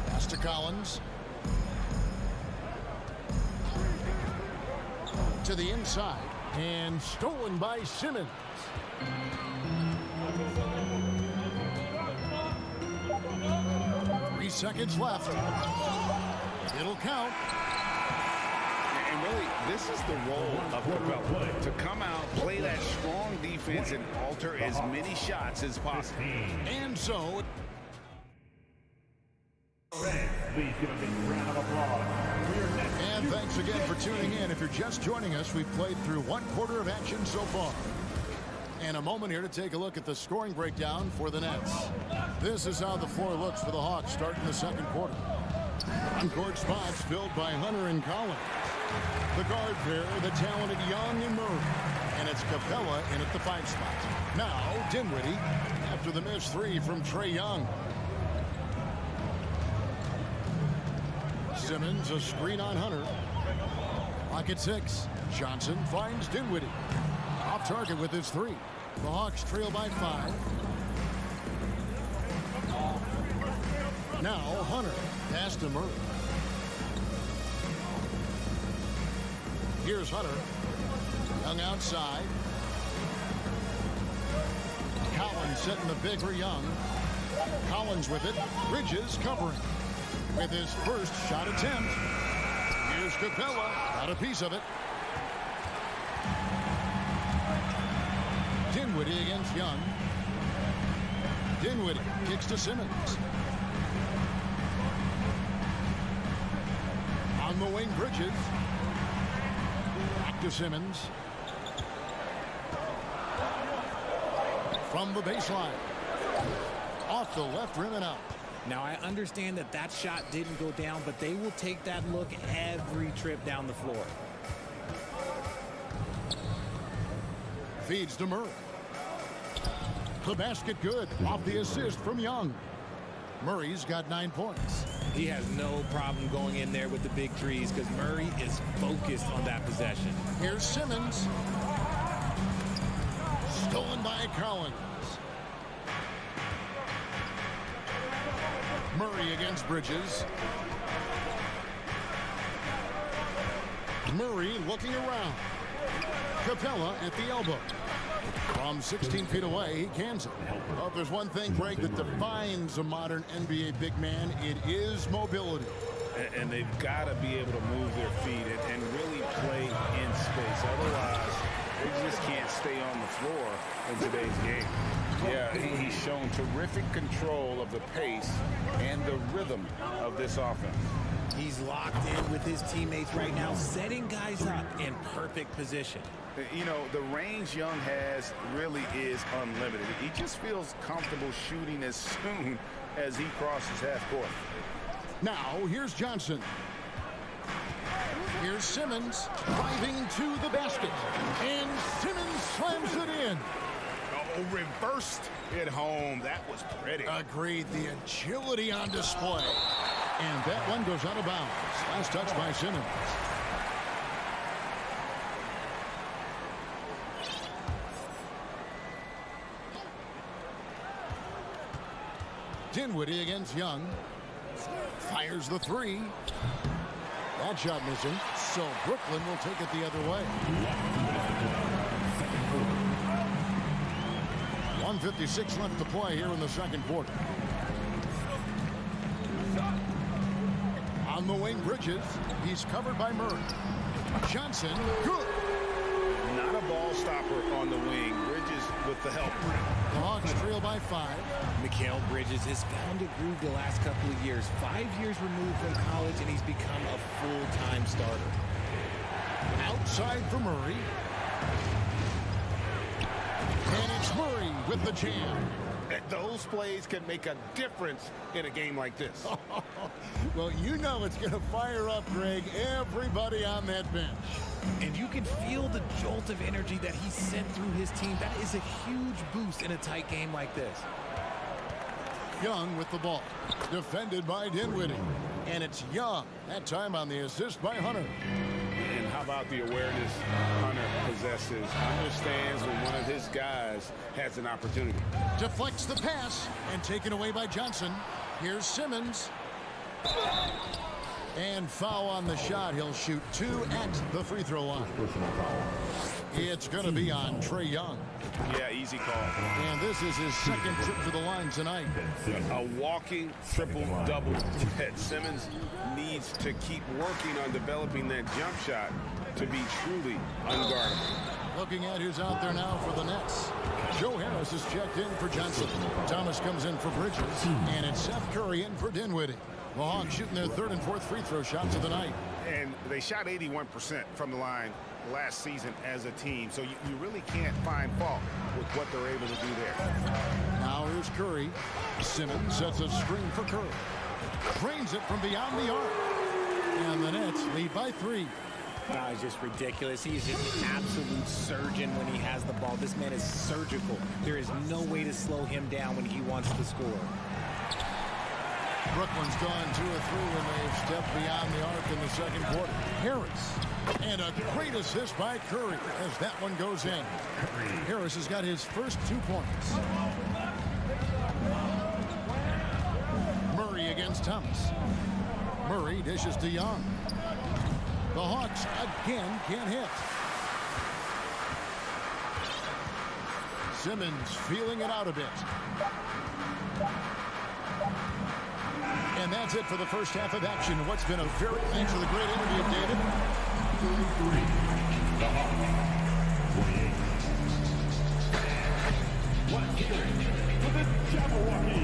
Pass to Collins. To the inside. And stolen by Simmons. Three seconds left. It'll count. And really, this is the role of Capella. To come out, play that strong defense, and alter as many shots as possible. And so... Please give a big round of applause. And thanks again for tuning in. If you're just joining us, we've played through 1 quarter of action so far. And a moment here to take a look at the scoring breakdown for the Nets. This is how the floor looks for the Hawks starting the second quarter. On-court spots filled by Hunter and Collins. The guard pair, the talented Young and Murray. And it's Capella in at the 5 spot. Now, Dinwiddie after the missed 3 from Trae Young. Simmons, a screen on Hunter. Clock at 6. Johnson finds Dinwiddie. Off target with his 3. The Hawks trail by 5. Now Hunter. Pass to Murray. Here's Hunter. Young outside. Collins setting the big for Young. Collins with it. Bridges covering. With his first shot attempt. Here's Capella. Got a piece of it. Dinwiddie against Young. Dinwiddie kicks to Simmons. On the wing, Bridges. Back to Simmons. From the baseline. Off the left rim and out. Now, I understand that that shot didn't go down, but they will take that look every trip down the floor. Feeds to Murray. The basket good. Off the assist from Young. Murray's got 9 points. He has no problem going in there with the big trees because Murray is focused on that possession. Here's Simmons. Stolen by Collins. Murray against Bridges. Murray looking around. Capella at the elbow. From 16 feet away, he cans it. Well, if there's one thing, Greg, that defines a modern NBA big man, it is mobility. And they've got to be able to move their feet and really play in space. Otherwise, They just can't stay on the floor in today's game. Yeah, he's shown terrific control of the pace and the rhythm of this offense. He's locked in with his teammates right now, setting guys up in perfect position. You know, the range Young has really is unlimited. He just feels comfortable shooting as soon as he crosses half court. Now, here's Johnson. Here's Simmons driving to the basket. And Simmons slams it in. Oh, reversed it home. That was pretty. Agreed. The agility on display. And that one goes out of bounds. Last touch by Simmons. Dinwiddie against Young. Fires the three. That shot missing. So Brooklyn will take it the other way. 1:56 left to play here in the second quarter. On the wing, Bridges. He's covered by Murray. Johnson, good. Not a ball stopper on the wing. Bridges with the help. The Hawks trail by 5. Mikal Bridges has found a groove the last couple of years. 5 years removed from college, and he's become a full-time starter. Outside for Murray. And it's Murray with the jam. Those plays can make a difference in a game like this. Well, you know it's going to fire up, Greg, everybody on that bench. And you can feel the jolt of energy that he sent through his team. That is a huge boost in a tight game like this. Young with the ball. Defended by Dinwiddie. And it's Young. That time on the assist by Hunter. And how about the awareness Hunter possesses? Understands when one of his guys has an opportunity. Deflects the pass and taken away by Johnson. Here's Simmons. And foul on the shot. He'll shoot 2 at the free throw line. It's going to be on Trae Young. Yeah, easy call. And this is his second trip to the line tonight. A walking triple-double. Simmons needs to keep working on developing that jump shot to be truly unguardable. Looking at who's out there now for the Nets. Joe Harris is checked in for Johnson. Thomas comes in for Bridges. And it's Seth Curry in for Dinwiddie. The Hawks shooting their third and fourth free throw shots of the night. And they shot 81% from the line last season as a team. So you really can't find fault with what they're able to do there. Now here's Curry. Simmons sets a screen for Curry. Drains it from beyond the arc. And the Nets lead by 3. No, it's just ridiculous. He's an absolute surgeon when he has the ball. This man is surgical. There is no way to slow him down when he wants to score. Brooklyn's gone 2 of 3 when they've stepped beyond the arc in the second quarter. Harris. And a great assist by Curry as that one goes in. Harris has got his first 2 points. Murray against Thomas. Murray dishes to Young. The Hawks again can't hit. Simmons feeling it out a bit. And that's it for the first half of action. What's been a very thanks for the great interview, David. 33, the Hawks, 48. Let's hear it for the Jabberwocky.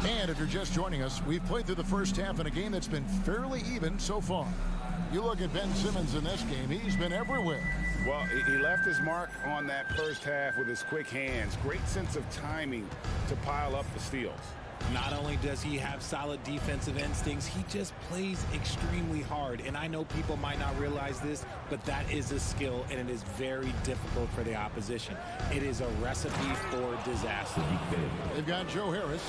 And if you're just joining us, we've played through the first half in a game that's been fairly even so far. You look at Ben Simmons in this game, he's been everywhere. Well, he left his mark on that first half with his quick hands. Great sense of timing to pile up the steals. Not only does he have solid defensive instincts, he just plays extremely hard. And I know people might not realize this, but that is a skill, and it is very difficult for the opposition. It is a recipe for disaster. They've got Joe Harris.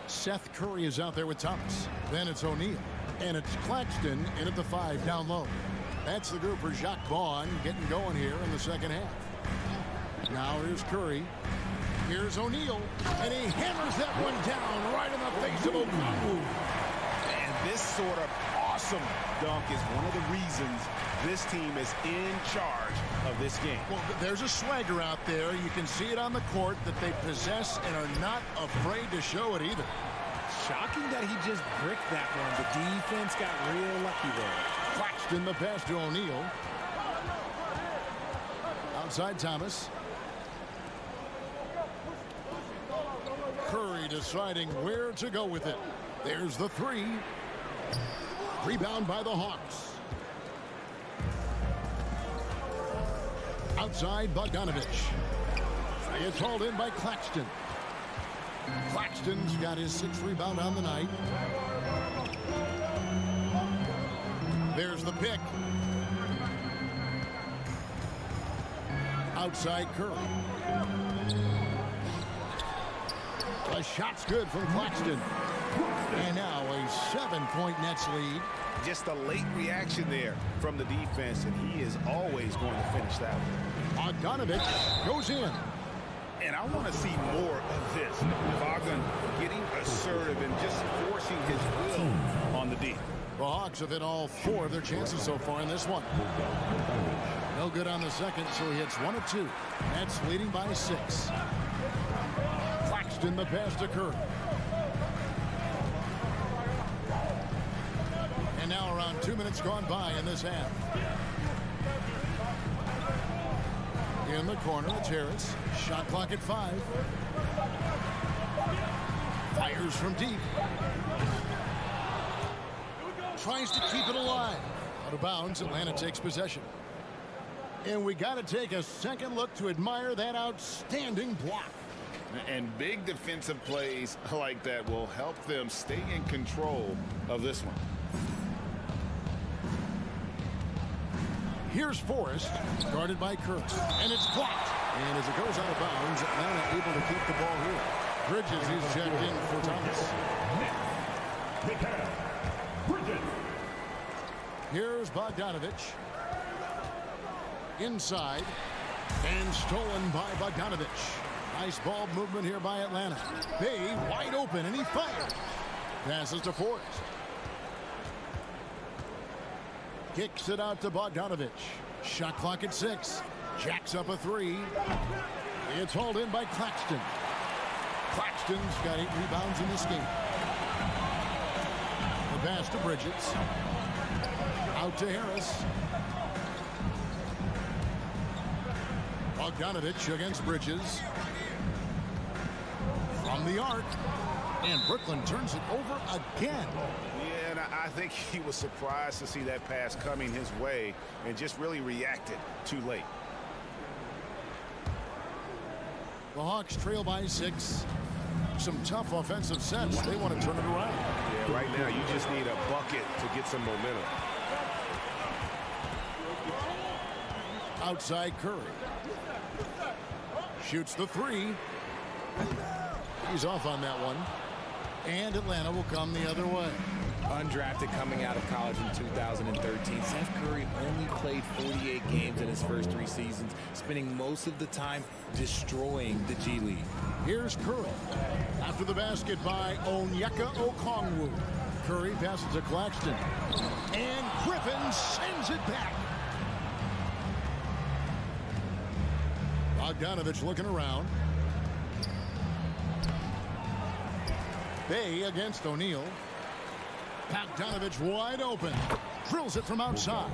Seth Curry is out there with Thomas. Then it's O'Neal. And it's Claxton in at the 5 down low. That's the group for Jacques Vaughn getting going here in the second half. Now here's Curry. Here's O'Neal. And he hammers that one down right in the face of Okongwu. And this sort of awesome dunk is one of the reasons this team is in charge of this game. Well, there's a swagger out there. You can see it on the court that they possess and are not afraid to show it either. Shocking that he just bricked that one. The defense got real lucky there. Claxton the pass to O'Neal. Outside Thomas. Curry deciding where to go with it. There's the three. Rebound by the Hawks. Outside Bogdanovich. It's hauled in by Claxton. Claxton's got his 6th rebound on the night. There's the pick. Outside Curry. The shot's good from Claxton. And now a 7-point Nets lead. Just a late reaction there from the defense, and he is always going to finish that one. Bogdanovich goes in. And I want to see more of this. Bogdan getting assertive and just forcing his will on the D. The Hawks have hit all 4 of their chances so far in this one. No good on the second, so he hits 1 of 2. Nets leading by 6. Claxton the pass to Curry. And now around 2 minutes gone by in this half. In the corner, it's Harris. Shot clock at 5. Fires from deep. Tries to keep it alive. Out of bounds, Atlanta takes possession. And we got to take a second look to admire that outstanding block. And big defensive plays like that will help them stay in control of this one. Here's Forrest, guarded by Curry. And it's blocked. And as it goes out of bounds, Atlanta able to keep the ball here. Bridges is checked in for Thomas. Bridges. Here's Bogdanovich. Inside. And stolen by Bogdanovich. Nice ball movement here by Atlanta. Bay wide open, and he fires. Passes to Forrest. Kicks it out to Bogdanovich. Shot clock at 6. Jacks up a 3. It's hauled in by Claxton. Claxton's got 8 rebounds in this game. The pass to Bridges. Out to Harris. Bogdanovich against Bridges. From the arc. And Brooklyn turns it over again. Yeah, and I think he was surprised to see that pass coming his way and just really reacted too late. The Hawks trail by 6. Some tough offensive sets. They want to turn it around. Yeah, right now you just need a bucket to get some momentum. Outside Curry. Shoots the 3. He's off on that one. And Atlanta will come the other way. Undrafted coming out of college in 2013, Seth Curry only played 48 games in his first 3 seasons, spending most of the time destroying the G League. Here's Curry. After the basket by Onyeka Okongwu. Curry passes to Claxton. And Griffin sends it back. Bogdanovich looking around. Bay against O'Neal. Bogdanovich wide open. Drills it from outside.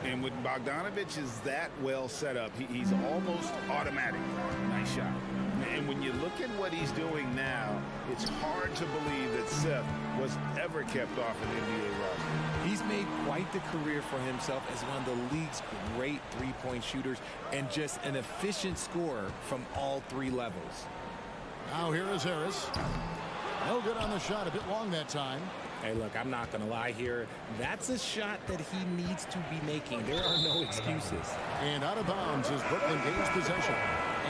And when Bogdanovich is that well set up, he's almost automatic. Nice shot. And when you look at what he's doing now, it's hard to believe that Seth was ever kept off an NBA roster. He's made quite the career for himself as one of the league's great three-point shooters and just an efficient scorer from all 3 levels. Now here is Harris. No good on the shot, a bit long that time. Hey, look, I'm not going to lie here. That's a shot that he needs to be making. There are no excuses. And out of bounds as Brooklyn gains possession.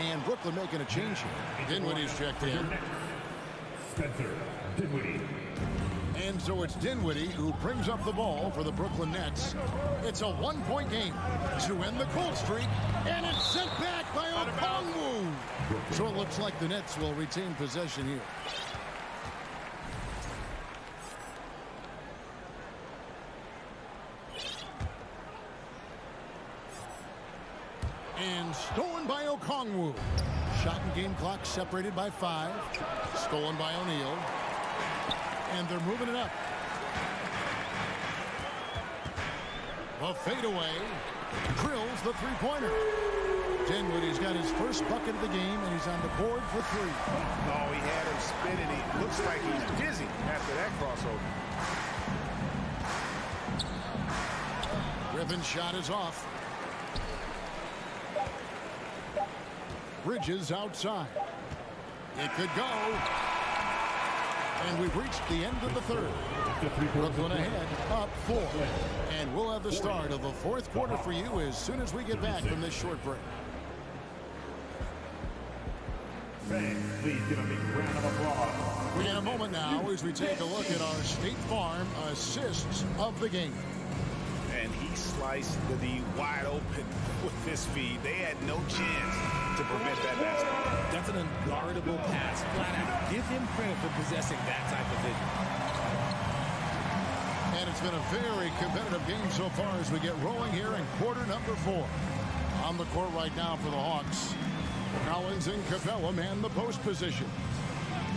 And Brooklyn making a change here. Dinwiddie's checked in. Spencer Dinwiddie. And so it's Dinwiddie who brings up the ball for the Brooklyn Nets. It's a 1-point game to end the cold streak. And it's sent back by Okongwu. So it looks like the Nets will retain possession here. And stolen by Okongwu. Shot and game clock separated by 5. Stolen by O'Neal. And they're moving it up. The fadeaway drills the three-pointer. Dinwiddie's got his first bucket of the game, and he's on the board for 3. Oh, he had him spinning. He looks like he's dizzy after that crossover. Griffin's shot is off. Bridges outside. It could go. And we've reached the end of the third. Brooklyn ahead, up 4. And we'll have the start of the fourth quarter for you as soon as we get back from this short break. Please give a big round of applause. In a moment now as we take a look at our State Farm assists of the game. And he sliced the D wide open with his feed. They had no chance to prevent that basket. That's an unguardable pass, flat out. Give him credit for possessing that type of vision. And it's been a very competitive game so far as we get rolling here in quarter number 4. On the court right now for the Hawks. Collins and Capella man the post position.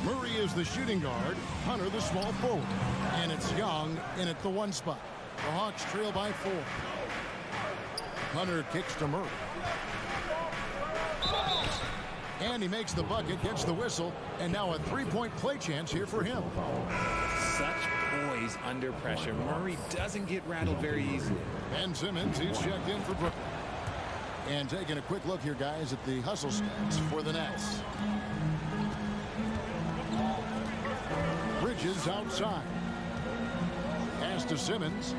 Murray is the shooting guard. Hunter the small forward. And it's Young in at the 1 spot. The Hawks trail by 4. Hunter kicks to Murray. And he makes the bucket, gets the whistle, and now a 3-point play chance here for him. Such poise under pressure. Murray doesn't get rattled very easily. Ben Simmons, he's checked in for Brooklyn. And taking a quick look here, guys, at the hustle stats for the Nets. Bridges outside. Pass to Simmons.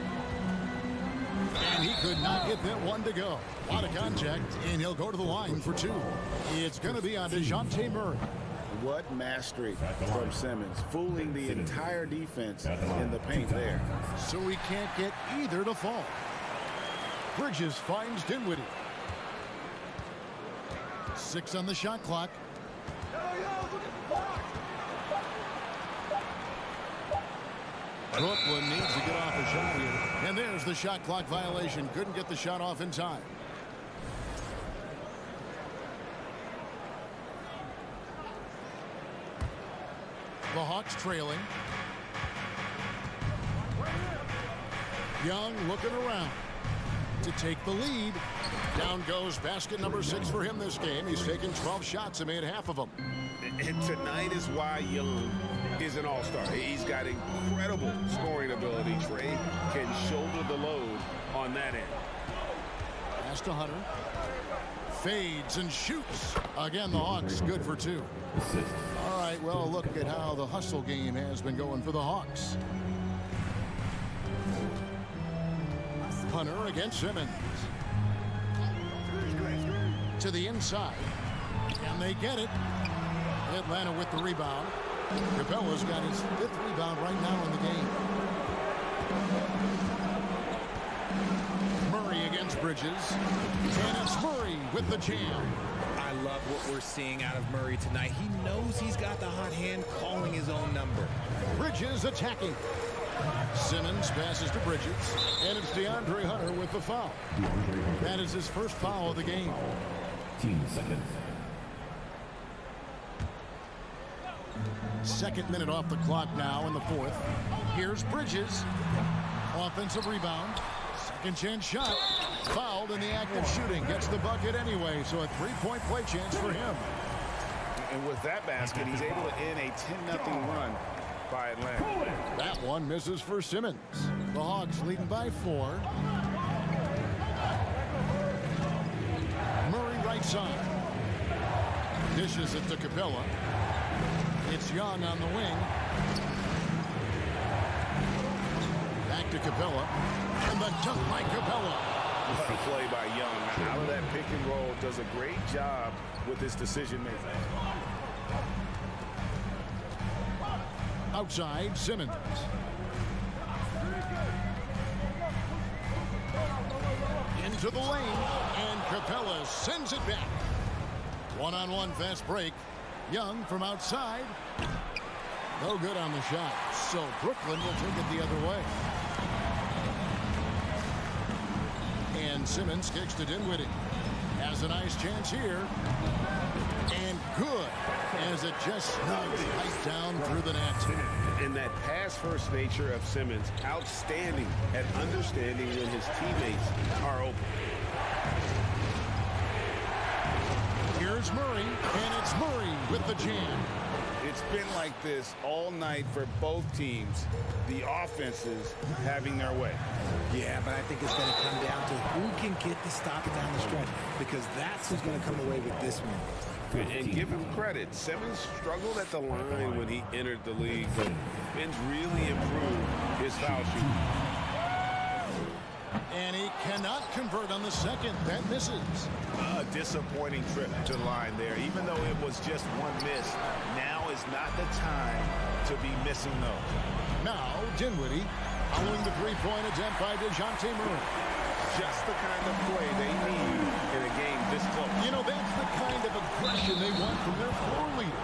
And he could not get that one to go. A lot of contact, and he'll go to the line for 2. It's going to be on DeJounte Murray. What mastery from Simmons, fooling the entire defense in the paint there. So he can't get either to fall. Bridges finds Dinwiddie. 6 on the shot clock. Brooklyn needs to get off a shot here. And there's the shot clock violation. Couldn't get the shot off in time. The Hawks trailing. Young looking around to take the lead. Down goes basket number 6 for him this game. He's taken 12 shots and made half of them. And tonight is why Young is an all-star. He's got incredible scoring ability. Trey can shoulder the load on that end. Pass to Hunter. Fades and shoots. Again, the Hawks good for 2. All right, well, look at how the hustle game has been going for the Hawks. Hunter against Simmons. To the inside. And they get it. Atlanta with the rebound. Capella's got his 5th rebound right now in the game. Murray against Bridges. And it's Murray with the jam. I love what we're seeing out of Murray tonight. He knows he's got the hot hand calling his own number. Bridges attacking. Simmons passes to Bridges. And it's DeAndre Hunter with the foul. That is his first foul of the game. 15 seconds. 2nd minute off the clock now in the 4th. Here's Bridges. Offensive rebound. Second chance shot. Fouled in the act of shooting. Gets the bucket anyway, so a 3-point play chance for him. And with that basket, he's able to end a 10-0 run by Atlanta. That one misses for Simmons. The Hawks leading by 4. Murray right side. Dishes it to Capella. It's Young on the wing. Back to Capella. And the dunk by Capella. What a play by Young. Out of that pick and roll, does a great job with his decision making. Outside, Simmons. Into the lane. And Capella sends it back. One-on-one fast break. Young from outside. No good on the shot. So Brooklyn will take it the other way. And Simmons kicks to Dinwiddie. Has Has a nice chance here. And good, as it just snugs right down through the net. And that pass-first nature of Simmons, outstanding at understanding when his teammates are open. Here's Murray, and it's Murray with the jam. It's been like this all night for both teams. The offenses having their way. Yeah, but I think it's going to come down to who can get the stop down the stretch, because that's who's going to come away with this one. And give him credit. Simmons struggled at the line when he entered the league, but Ben's really improved his foul shooting. And he cannot convert on the second. That misses. A disappointing trip to the line there. Even though it was just one miss, now is not the time to be missing those. Now, Dinwiddie following the three-point attempt by DeJounte Murray. Just the kind of play they need in a game this close. You know, that's the kind of aggression they want from their floor leader.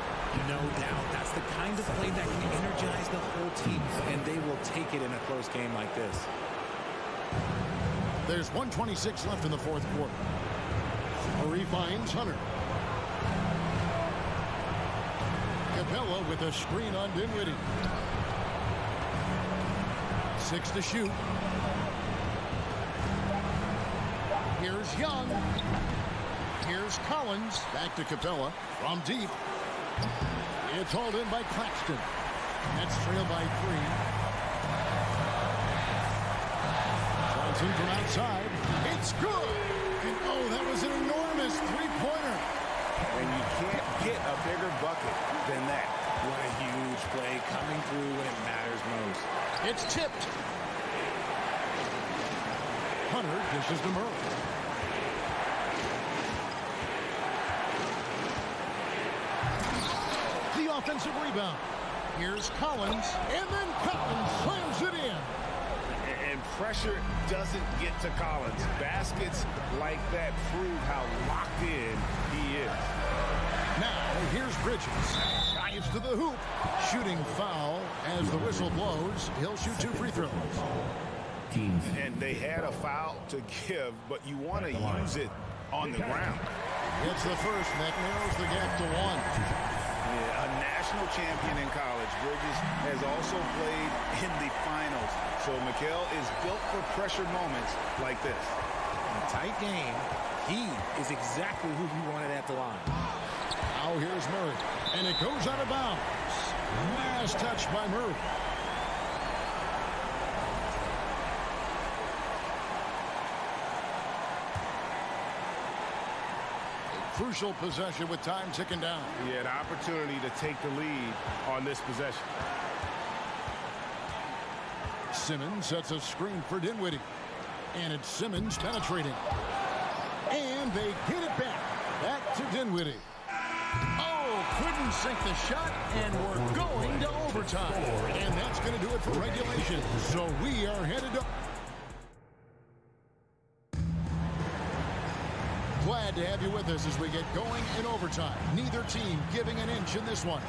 No doubt. That's the kind of play that can energize the whole team, and they will take it in a close game like this. There's 1:26 left in the fourth quarter. Murray finds Hunter. Capella with a screen on Dinwiddie. 6 to shoot. Here's Young. Here's Collins. Back to Capella from deep. It's hauled in by Claxton. That's trailed by 3. Johnson from outside. It's good. And oh, that was an enormous three-pointer. And you can't get a bigger bucket than that. What a huge play coming through when it matters most. It's tipped. Hunter dishes to Murray. The offensive rebound. Here's Collins, and then Collins slams it in. And pressure doesn't get to Collins. Baskets like that prove how locked in he is. Now, here's Bridges. Dives to the hoop. Shooting foul as the whistle blows. He'll shoot 2 free throws. And they had a foul to give, but you want to use it on the ground. It's the first, and that narrows the gap to 1. Yeah, a national champion in college, Bridges has also played in the finals. So Mikal is built for pressure moments like this. In a tight game, he is exactly who you wanted at the line. Now here's Murray, and it goes out of bounds. Last touch by Murray. Crucial possession with time ticking down. He had an opportunity to take the lead on this possession. Simmons sets a screen for Dinwiddie. And it's Simmons penetrating. And they get it back. Back to Dinwiddie. Oh, couldn't sink the shot, and we're going to overtime. And that's going to do it for regulation. So we are headed to... Glad to have you with us as we get going in overtime. Neither team giving an inch in this one.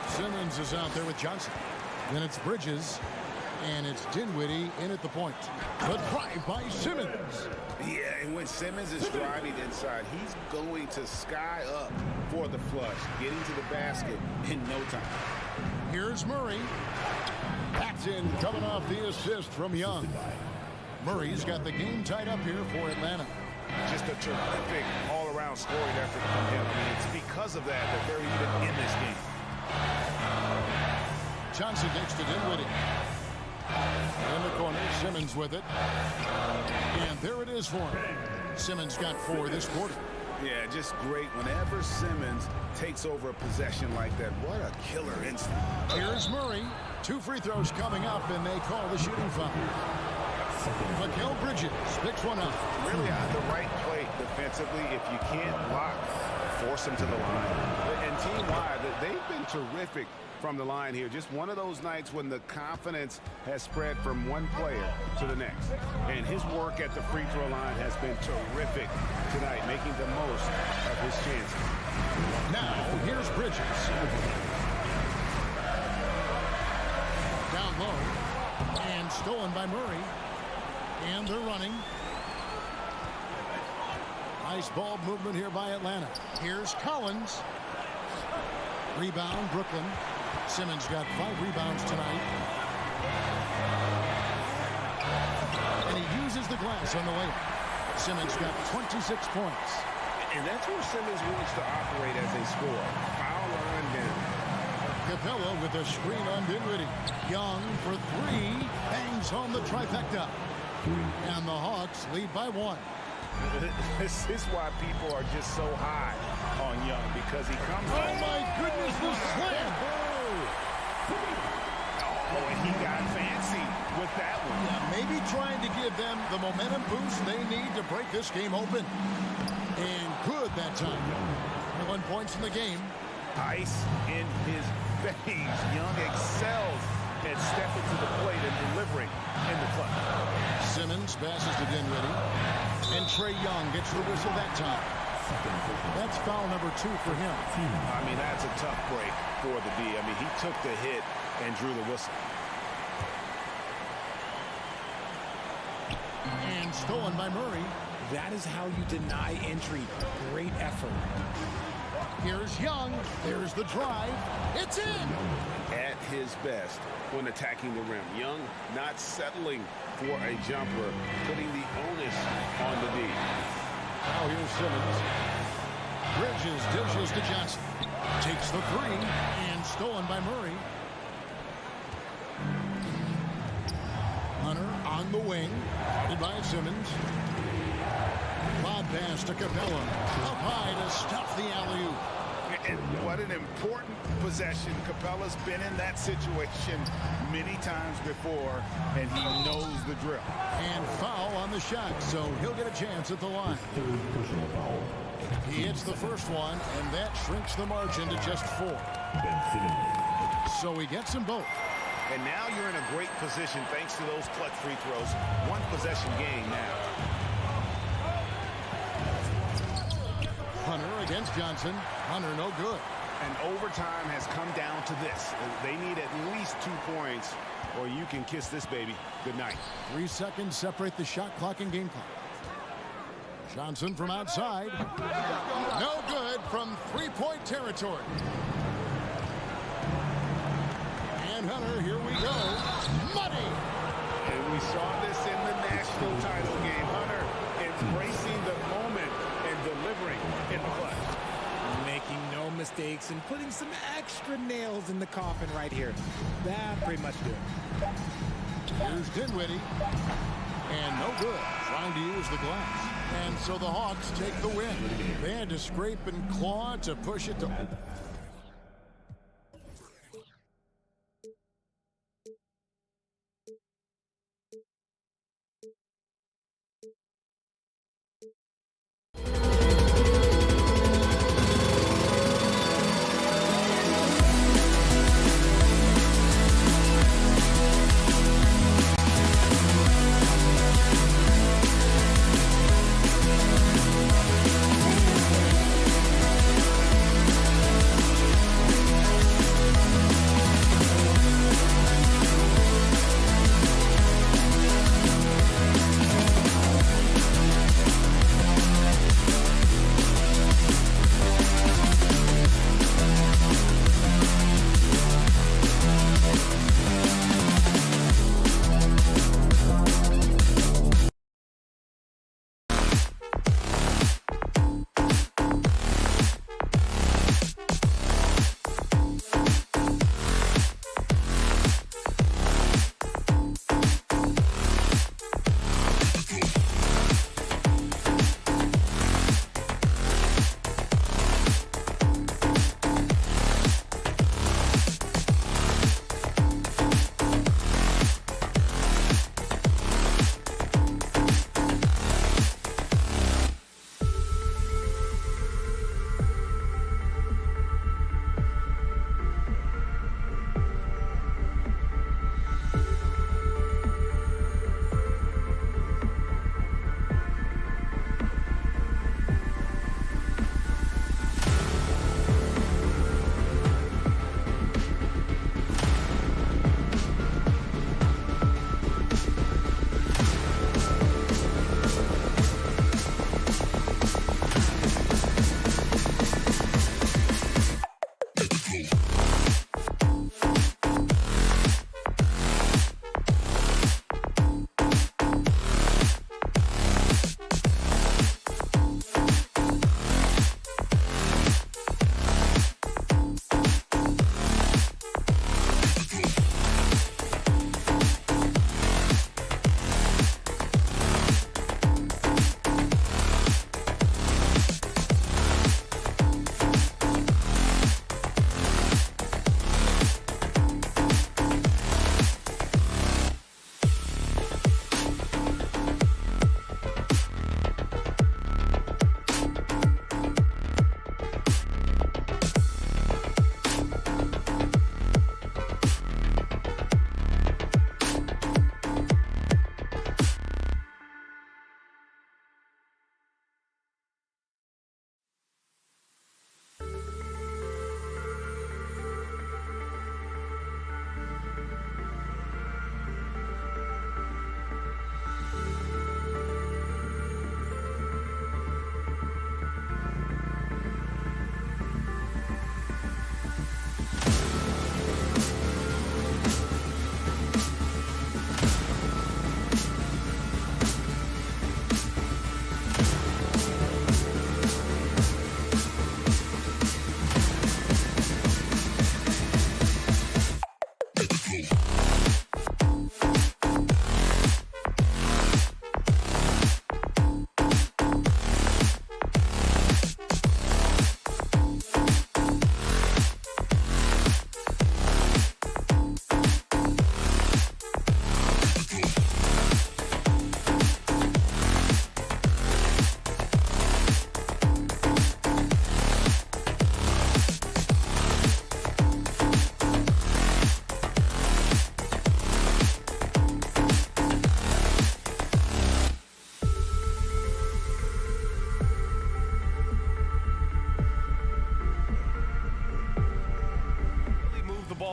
Simmons is out there with Johnson. Then it's Bridges. And it's Dinwiddie in at the point. The drive by Simmons. Yeah, and when Simmons is driving inside, he's going to sky up for the flush, getting to the basket in no time. Here's Murray. That's in, coming off the assist from Young. Murray's got the game tied up here for Atlanta. Just a terrific all-around scoring effort from him. I mean, it's because of that they're even in this game. Johnson next to Dinwiddie. In the corner, Simmons with it. And there it is for him. Simmons got 4 this quarter. Yeah, just great. Whenever Simmons takes over a possession like that, what a killer instinct. Here's Murray. 2 free throws coming up, and they call the shooting foul. Mikal Bridges picks one up. Really on the right play defensively. If you can't block, force him to the line. And team-wide, they've been terrific from the line here. Just one of those nights when the confidence has spread from one player to the next. And his work at the free throw line has been terrific tonight, making the most of his chances. Now, here's Bridges. Down low. And stolen by Murray. And they're running. Nice ball movement here by Atlanta. Here's Collins. Rebound, Brooklyn. Simmons got 5 rebounds tonight. And he uses the glass on the layup. Simmons got 26 points. And that's where Simmons wants to operate as a scorer. Foul line down. Capella with a screen on Dinwiddie. Young for 3. Bangs home the trifecta. And the Hawks lead by 1. This is why people are just so high on Young, because he comes Oh, my goodness, the slam. Oh, and he got fancy with that one. Yeah, maybe trying to give them the momentum boost they need to break this game open. And good that time. 1 points in the game. Ice in his veins. Young excels at stepping to the plate and delivering in the clutch. Simmons passes to Dinwiddie. And Trae Young gets the whistle that time. That's foul number 2 for him. I mean, that's a tough break for the D. I mean, he took the hit and drew the whistle. And stolen by Murray. That is how you deny entry. Great effort. Here's Young. There's the drive. It's in. At his best when attacking the rim. Young not settling for a jumper, putting the onus on the D. Now here's Simmons. Bridges dishes to Johnson. Takes the 3 and stolen by Murray. Hunter on the wing. Guarded by Simmons. Lob pass to Capella. Up high to stuff the alley-oop. And what an important possession. Capella's been in that situation many times before, and he knows the drill. And foul on the shot, so he'll get a chance at the line. He hits the first one, and that shrinks the margin to just 4. So he gets them both. And now you're in a great position thanks to those clutch free throws. 1 possession game now. Hunter against Johnson. Hunter no good. And overtime has come down to this. They need at least 2 points, or you can kiss this baby goodnight. 3 seconds separate the shot clock and game clock. Johnson from outside. No good from 3-point territory. And Hunter, here we go. Money! And we saw this in the national title game. Hunter embracing the moment and delivering in the clutch. Making no mistakes and putting some extra nails in the coffin right here. That pretty much do it. Here's Dinwiddie. And no good. Trying to use the glass. And so the Hawks take the win. They had to scrape and claw to push it to...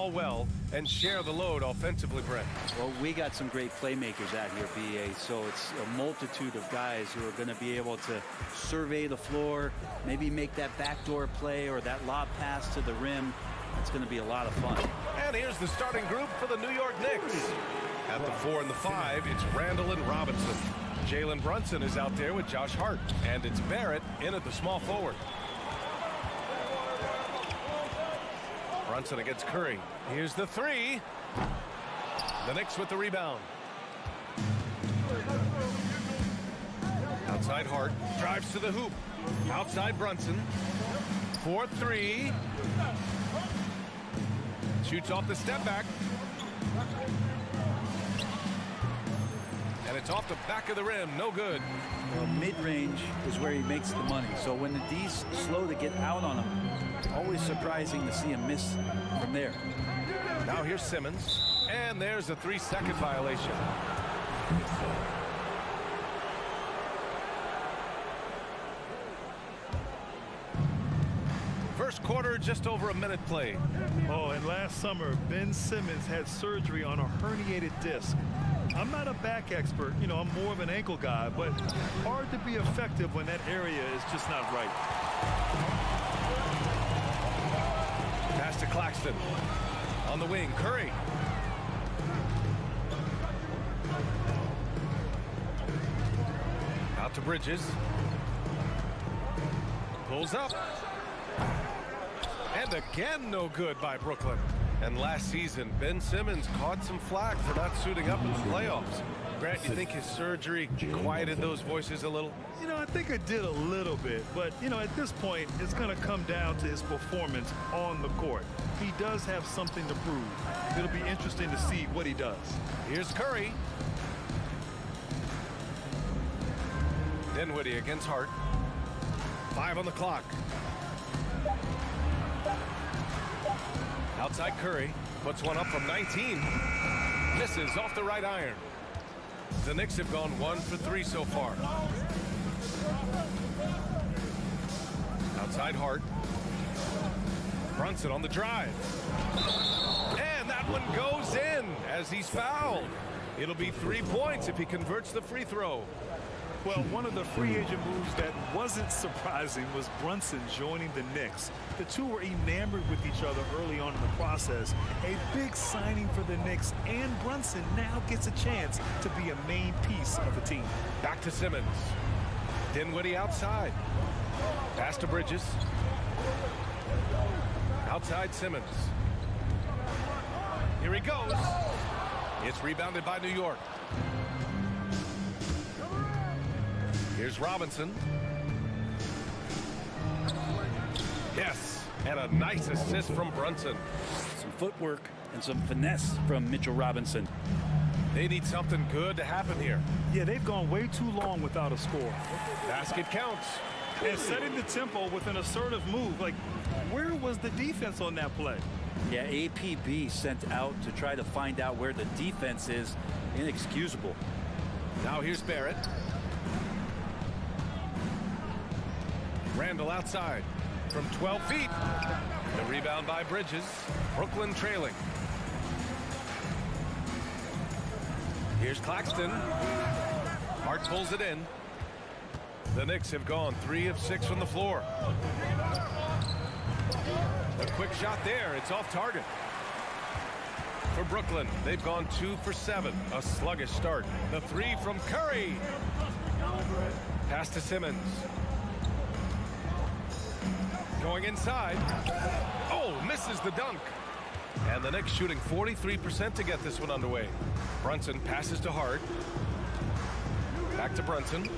ball well and share the load offensively, Brent. Well, we got some great playmakers out here, BA, so it's a multitude of guys who are going to be able to survey the floor, maybe make that backdoor play or that lob pass to the rim. It's going to be a lot of fun. And here's the starting group for the New York Knicks. At the 4 and the 5, it's Randall and Robinson. Jalen Brunson is out there with Josh Hart. And it's Barrett in at the small forward. Brunson against Curry. Here's the 3. The Knicks with the rebound. Outside Hart. Drives to the hoop. Outside Brunson. 4-3. Shoots off the step back. And it's off the back of the rim. No good. Well, mid-range is where he makes the money. So when the D's slow to get out on him, always surprising to see him miss from there. Now here's Simmons. And there's a 3-second violation. First quarter, just over a minute played. Oh, and last summer, Ben Simmons had surgery on a herniated disc. I'm not a back expert, you know, I'm more of an ankle guy, but hard to be effective when that area is just not right. Pass to Claxton. On the wing, Curry. Out to Bridges. Pulls up. And again, no good by Brooklyn. And last season, Ben Simmons caught some flack for not suiting up in the playoffs. Grant, you think his surgery quieted those voices a little? You know, I think it did a little bit, but, you know, at this point, it's going to come down to his performance on the court. He does have something to prove. It'll be interesting to see what he does. Here's Curry. Dinwiddie against Hart. 5 on the clock. Outside Curry. Puts one up from 19. Misses off the right iron. The Knicks have gone 1 for 3 so far. Outside Hart. Brunson on the drive. And that one goes in as he's fouled. It'll be 3 points if he converts the free throw. Well, one of the free agent moves that wasn't surprising was Brunson joining the Knicks. The two were enamored with each other early on in the process. A big signing for the Knicks, and Brunson now gets a chance to be a main piece of the team. Back to Simmons. Dinwiddie outside. Pass to Bridges. Outside Simmons. Here he goes. It's rebounded by New York. Here's Robinson. Yes, and a nice assist from Brunson. Some footwork and some finesse from Mitchell Robinson. They need something good to happen here. Yeah, they've gone way too long without a score. Basket counts. And setting the tempo with an assertive move. Like, where was the defense on that play? Yeah, APB sent out to try to find out where the defense is. Inexcusable. Now here's Barrett. Randall outside from 12 feet. The rebound by Bridges. Brooklyn trailing. Here's Claxton. Hart pulls it in. The Knicks have gone 3 of 6 from the floor. A quick shot there. It's off target. For Brooklyn, they've gone 2 for 7. A sluggish start. The 3 from Curry. Pass to Simmons. Going inside. Oh, misses the dunk. And the Knicks shooting 43% to get this one underway. Brunson passes to Hart. Back to Brunson.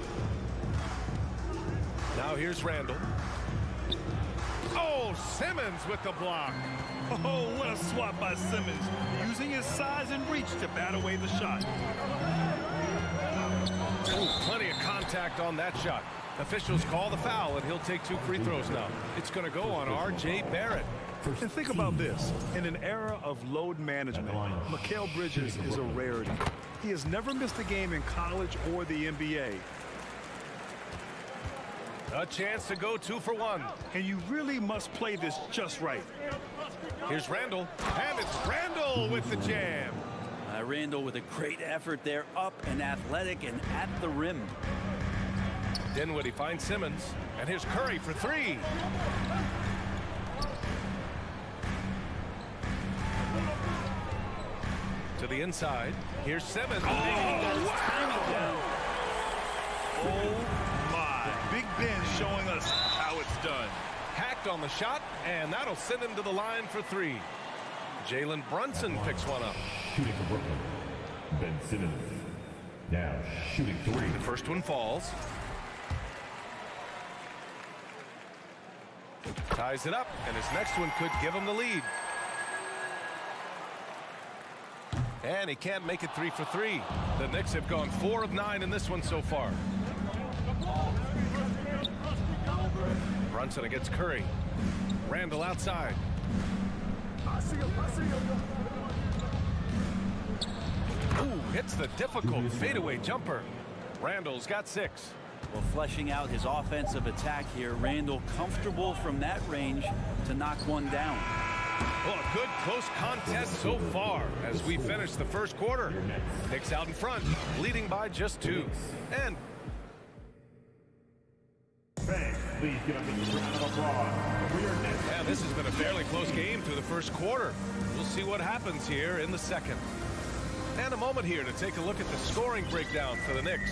Now here's Randall. Oh, Simmons with the block. Oh, what a swat by Simmons, using his size and reach to bat away the shot. Ooh, plenty of contact on that shot. Officials call the foul, and he'll take 2 free throws now. It's going to go on R.J. Barrett. And think about this. In an era of load management, Mikal Bridges is a rarity. He has never missed a game in college or the NBA. A chance to go 2 for 1. And you really must play this just right. Here's Randall, and it's Randall with the jam. Randall with a great effort there, up and athletic and at the rim. Dinwiddie finds Simmons, and here's Curry for three. To the inside, here's Simmons. Oh my, Big Ben showing us how it's done. Hacked on the shot, and that'll send him to the line for three. Jalen Brunson picks one up. Shooting for Brooklyn, Ben Simmons. Now shooting three. The first one falls. Ties it up, and his next one could give him the lead. And he can't make it 3 for 3. The Knicks have gone 4 of 9 in this one so far. Brunson against Curry. Randall outside. Ooh, hits the difficult fadeaway jumper. Randall's got 6. Well, fleshing out his offensive attack here, Randall comfortable from that range to knock one down. Well, a good close contest so far as we finish the first quarter. Knicks out in front, leading by just 2. And Fans, please give us a round of applause for your Knicks. yeah, this has been a fairly close game through the first quarter. We'll see what happens here in the second. And a moment here to take a look at the scoring breakdown for the Knicks.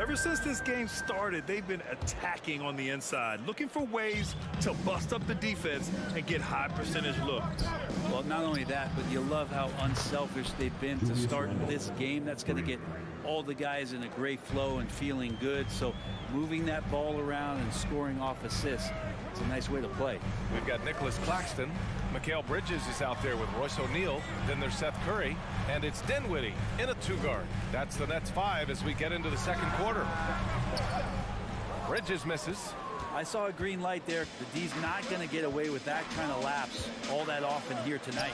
Ever since this game started, they've been attacking on the inside, looking for ways to bust up the defense and get high percentage looks. Well, not only that, but you love how unselfish they've been to start this game. That's going to get all the guys in a great flow and feeling good. So moving that ball around and scoring off assists, it's a nice way to play. We've got Nicholas Claxton. Mikal Bridges is out there with Royce O'Neal. Then there's Seth Curry. And it's Dinwiddie in a 2-guard. That's the Nets 5 as we get into the second quarter. Bridges misses. I saw a green light there. The D's not going to get away with that kind of lapse all that often here tonight.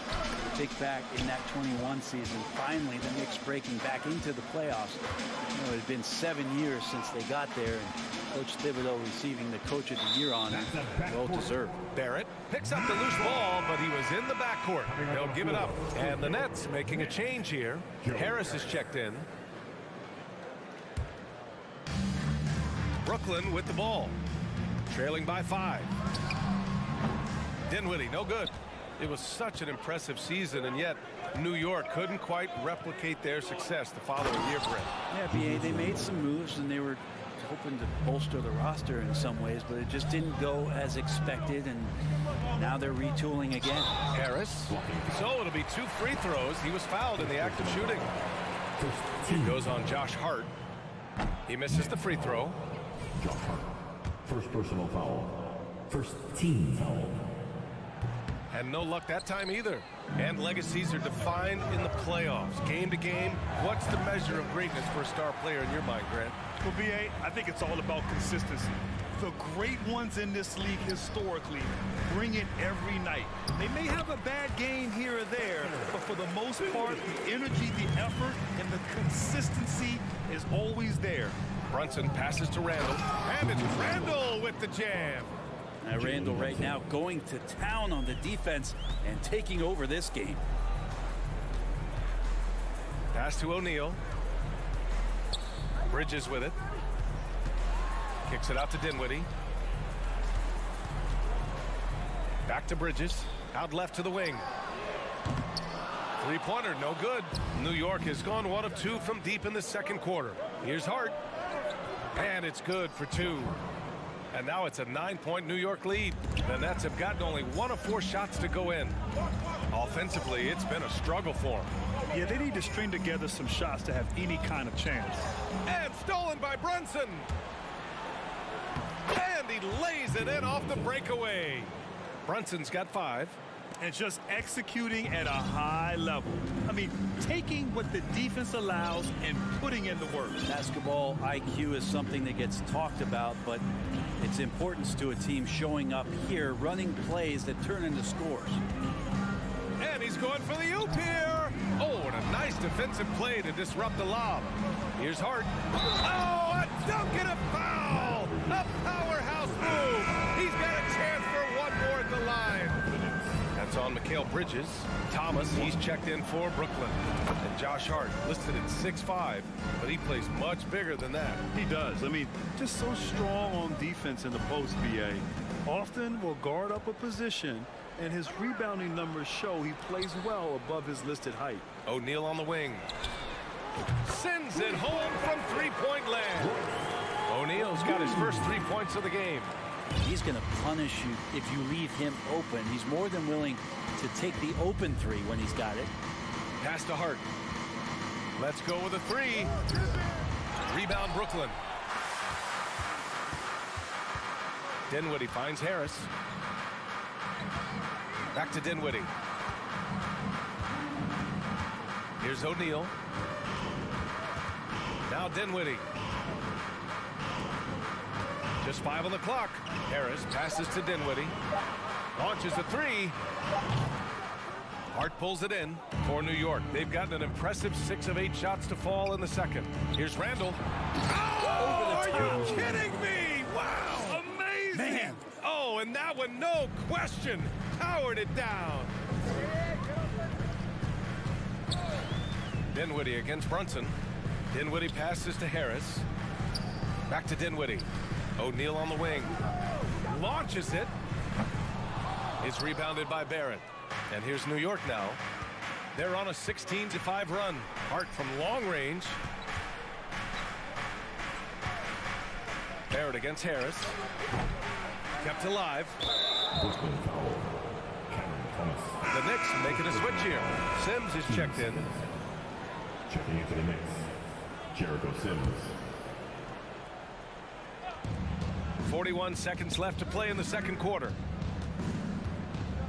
Think back in that 21 season, finally the Knicks breaking back into the playoffs. You know, it had been 7 years since they got there, and Coach Thibodeau receiving the Coach of the Year honor. Well deserved. Barrett picks up the loose ball, but he was in the backcourt. They'll give it up. And the Nets making a change here. Harris is checked in. Brooklyn with the ball. Trailing by 5. Dinwiddie, no good. It was such an impressive season, and yet New York couldn't quite replicate their success the following year, Brett. Yeah, BA, they made some moves, and they were hoping to bolster the roster in some ways, but it just didn't go as expected, and now they're retooling again. Harris. So it'll be 2 free throws. He was fouled in the act of shooting. It goes on Josh Hart. He misses the free throw. Josh Hart. First personal foul. First team foul. And no luck that time either. And legacies are defined in the playoffs. Game to game, what's the measure of greatness for a star player in your mind, Grant? Well, BA, I think it's all about consistency. The great ones in this league historically bring it every night. They may have a bad game here or there, but for the most part, the energy, the effort, and the consistency is always there. Brunson passes to Randall, and it's Randall with the jam. Randall right now going to town on the defense and taking over this game. Pass to O'Neal. Bridges with it. Kicks it out to Dinwiddie. Back to Bridges. Out left to the wing. Three-pointer, no good. New York has gone 1 of 2 from deep in the second quarter. Here's Hart. And it's good for 2. And now it's a 9-point New York lead. The Nets have gotten only 1 of 4 shots to go in. Offensively, it's been a struggle for them. Yeah, they need to string together some shots to have any kind of chance. And stolen by Brunson. And he lays it in off the breakaway. Brunson's got 5. And just executing at a high level. I mean, taking what the defense allows and putting in the work. Basketball IQ is something that gets talked about, but its importance to a team showing up here, running plays that turn into scores. And he's going for the oop here. Oh, and a nice defensive play to disrupt the lob. Here's Hart. Oh, a dunk and a foul. A powerhouse move. He's got a chance for 1 more at the line. And It's on Mikal Bridges. Thomas, he's checked in for Brooklyn. And Josh Hart, listed at 6'5", but he plays much bigger than that. He does. I mean, just so strong on defense in the post, BA. Often will guard up a position, and his rebounding numbers show he plays well above his listed height. O'Neal on the wing. Sends it home from three-point land. O'Neal's got his first 3 points of the game. He's going to punish you if you leave him open. He's more than willing to take the open three when he's got it. Pass to Hart. Let's go with a three. Rebound Brooklyn. Dinwiddie finds Harris. Back to Dinwiddie. Here's O'Neal. Now Dinwiddie. Just 5 on the clock. Harris passes to Dinwiddie. Launches a three. Hart pulls it in for New York. They've gotten an impressive 6 of 8 shots to fall in the second. Here's Randall. Oh, are you kidding me? Wow. Amazing. Man. Oh, and that one, no question, powered it down. Dinwiddie against Brunson. Dinwiddie passes to Harris. Back to Dinwiddie. O'Neal on the wing. Launches it. It's rebounded by Barrett. And here's New York now. They're on a 16-5 run. Hart from long range. Barrett against Harris. Kept alive. The Knicks making a switch here. Sims is checked in. Checking into the Knicks, Jericho Sims. 41 seconds left to play in the second quarter.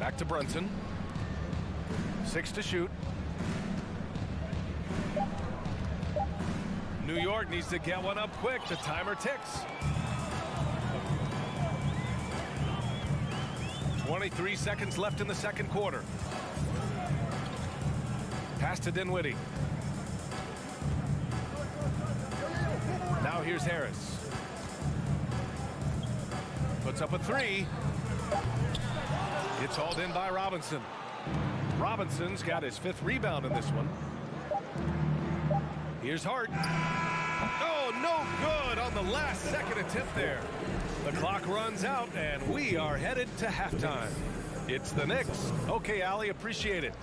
Back to Brunson. 6 to shoot. New York needs to get one up quick. The timer ticks. 23 seconds left in the second quarter. Pass to Dinwiddie. Now here's Harris. Puts up a three. It's hauled in by Robinson. Robinson's got his 5th rebound in this one. Here's Hart. Oh, no good on the last second attempt there. The clock runs out, and we are headed to halftime. It's the Knicks. Okay, Allie, appreciate it.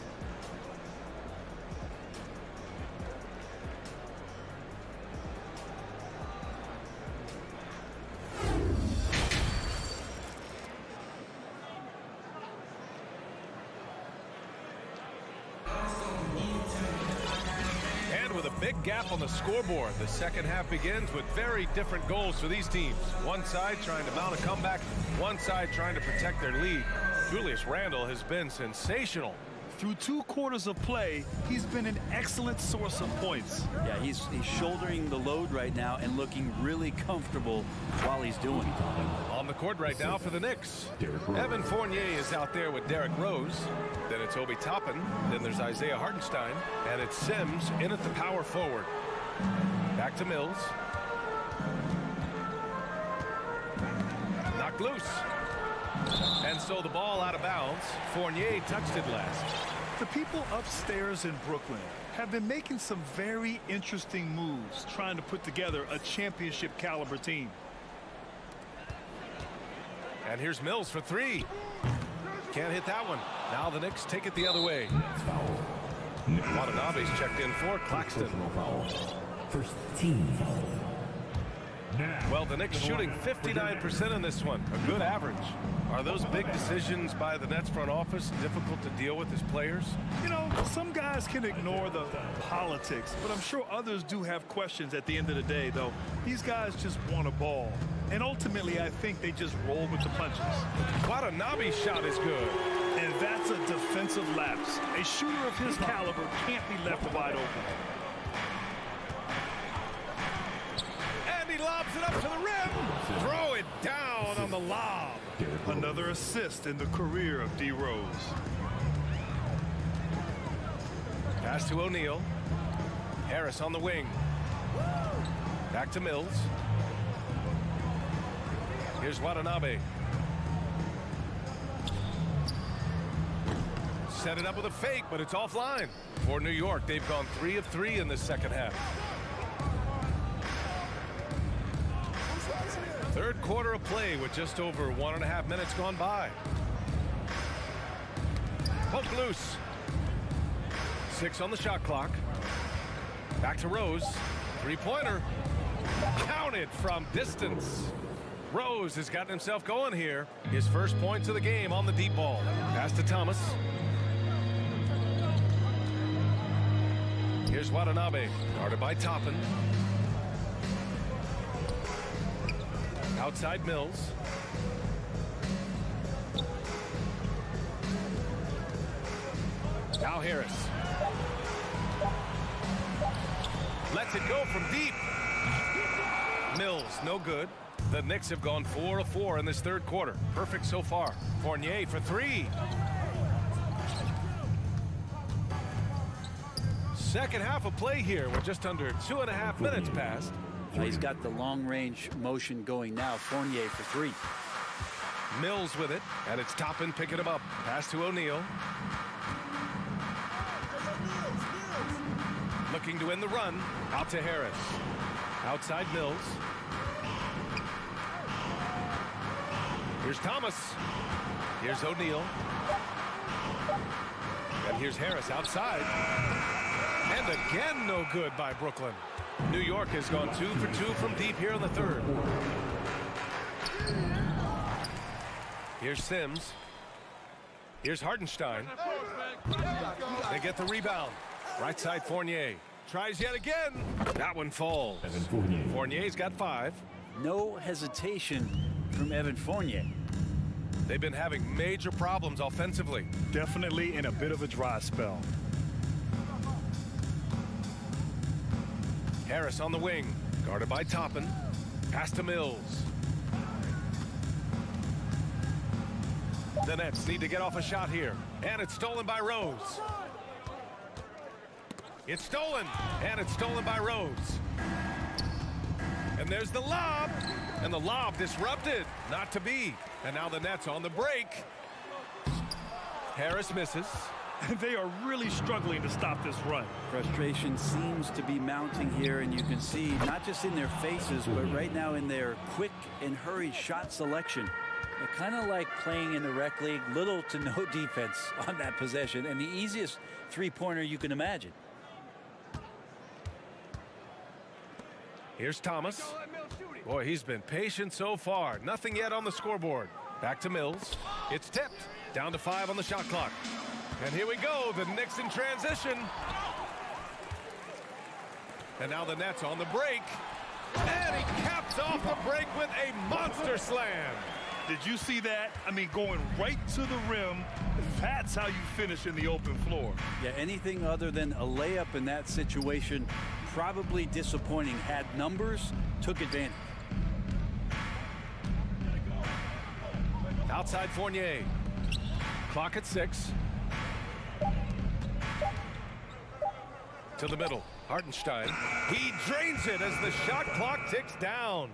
Big gap on the scoreboard. The second half begins with very different goals for these teams. One side trying to mount a comeback, one side trying to protect their lead. Julius Randle has been sensational. Through 2 quarters of play, he's been an excellent source of points. Yeah, he's shouldering the load right now and looking really comfortable while he's doing it. On the court right now for the Knicks. Evan Fournier is out there with Derrick Rose. Then it's Obi Toppin. Then there's Isaiah Hartenstein. And it's Sims in at the power forward. Back to Mills. Knocked loose. And so the ball out of bounds. Fournier touched it last. The people upstairs in Brooklyn have been making some very interesting moves trying to put together a championship caliber team. And here's Mills for 3. Can't hit that one. Now the Knicks take it the other way. Watanabe's checked in for Claxton. First team foul. Well, the Knicks shooting 59% in this one. A good average. Are those big decisions by the Nets front office difficult to deal with as players? You know, some guys can ignore the politics, but I'm sure others do have questions at the end of the day, though. These guys just want a ball. And ultimately, I think they just roll with the punches. Watanabe's shot is good. And that's a defensive lapse. A shooter of his caliber can't be left wide open. And he lobs it up to the rim. Throw it down on the lob. Another assist in the career of D. Rose. Pass to O'Neal. Harris on the wing. Back to Mills. Here's Watanabe. set it up with a fake, but it's offline. For New York, they've gone 3 of 3 in this second half. Third quarter of play with just over 1.5 minutes gone by. Poke loose. 6 on the shot clock. Back to Rose. Three-pointer. Counted from distance. Rose has gotten himself going here. His first points of the game on the deep ball. Pass to Thomas. Here's Watanabe. Guarded by Toppin. Outside Mills. Now Harris. Lets it go from deep. Mills, no good. The Knicks have gone 4 of 4 in this third quarter. Perfect so far. Fournier for 3. Second half of play here with just under 2.5 minutes passed. He's got the long-range motion going now. Fournier for 3. Mills with it, and it's Toppin picking him up. Pass to O'Neal. Looking to end the run. Out to Harris. Outside Mills. Here's Thomas. Here's O'Neal. And here's Harris outside. And again, no good by Brooklyn. New York has gone 2 for 2 from deep here in the third. Here's Sims. Here's Hartenstein. They get the rebound. Right side Fournier. Tries yet again. That one falls. Fournier's got 5. No hesitation from Evan Fournier. They've been having major problems offensively. Definitely in a bit of a dry spell. Harris on the wing. Guarded by Toppin. Pass to Mills. The Nets need to get off a shot here. And it's stolen by Rose. It's stolen. And it's stolen by Rose. And there's the lob. And the lob disrupted. Not to be. And now the Nets on the break. Harris misses. They are really struggling to stop this run. Frustration seems to be mounting here, and you can see not just in their faces, but right now in their quick and hurried shot selection. They're kind of like playing in the rec league, little to no defense on that possession, and the easiest three-pointer you can imagine. Here's Thomas. Boy, he's been patient so far. Nothing yet on the scoreboard. Back to Mills. It's tipped. Down to 5 on the shot clock. And here we go, the Knicks in transition. And now the Nets on the break. And he caps off the break with a monster slam. Did you see that? I mean, going right to the rim. That's how you finish in the open floor. Yeah, anything other than a layup in that situation, probably disappointing. Had numbers, took advantage. Outside Fournier. Clock at 6. To the middle. Hartenstein. He drains it as the shot clock ticks down.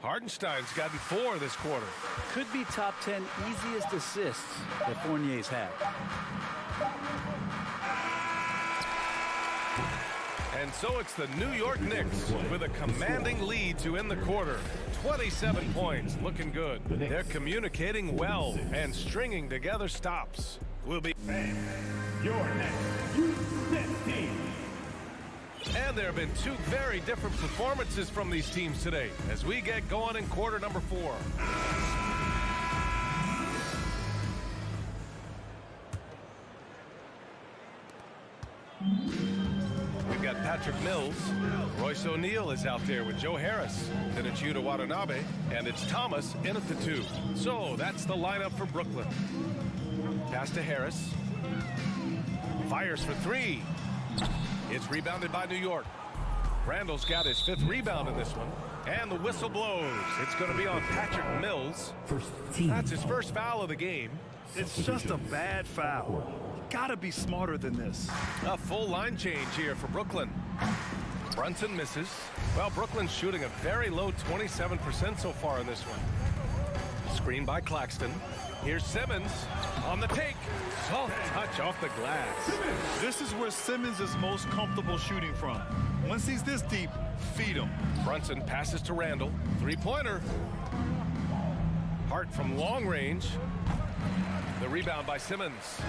Hartenstein's gotten 4 this quarter. Could be top 10 easiest assists that Fournier's had. And so it's the New York Knicks with a commanding lead to end the quarter. 27 points, looking good. They're communicating well and stringing together stops. We'll be... Your next U.S. team. And there have been 2 very different performances from these teams today as we get going in quarter number 4. We've got Patrick Mills. Royce O'Neal is out there with Joe Harris. Then it's Yuta Watanabe. And it's Thomas in at the 2. So that's the lineup for Brooklyn. Pass to Harris. Fires for 3. It's rebounded by New York. Randall's got his 5th rebound in this one. And the whistle blows. It's going to be on Patrick Mills. That's his first foul of the game. It's just a bad foul. Gotta be smarter than this. A full line change here for Brooklyn. Brunson misses. Well, Brooklyn's shooting a very low 27% so far in this one. Screen by Claxton. Here's Simmons on the take. Soft touch off the glass. This is where Simmons is most comfortable shooting from. Once he's this deep, feed him. Brunson passes to Randall. Three-pointer. Hart from long range. The rebound by Simmons.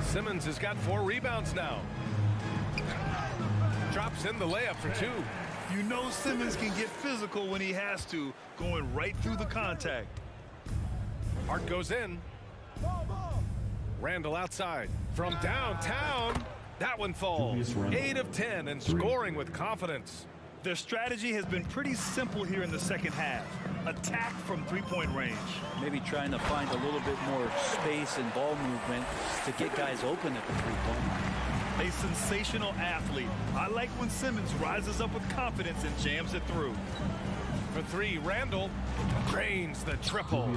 Simmons has got 4 rebounds now. Drops in the layup for 2. You know Simmons can get physical when he has to, going right through the contact. Hart goes in. Randall outside. From downtown, that one falls. 8 of 10 and scoring with confidence. Their strategy has been pretty simple here in the second half. Attack from three-point range. Maybe trying to find a little bit more space and ball movement to get guys open at the three-point line. A sensational athlete. I like when Simmons rises up with confidence and jams it through. For 3, Randall drains the triple.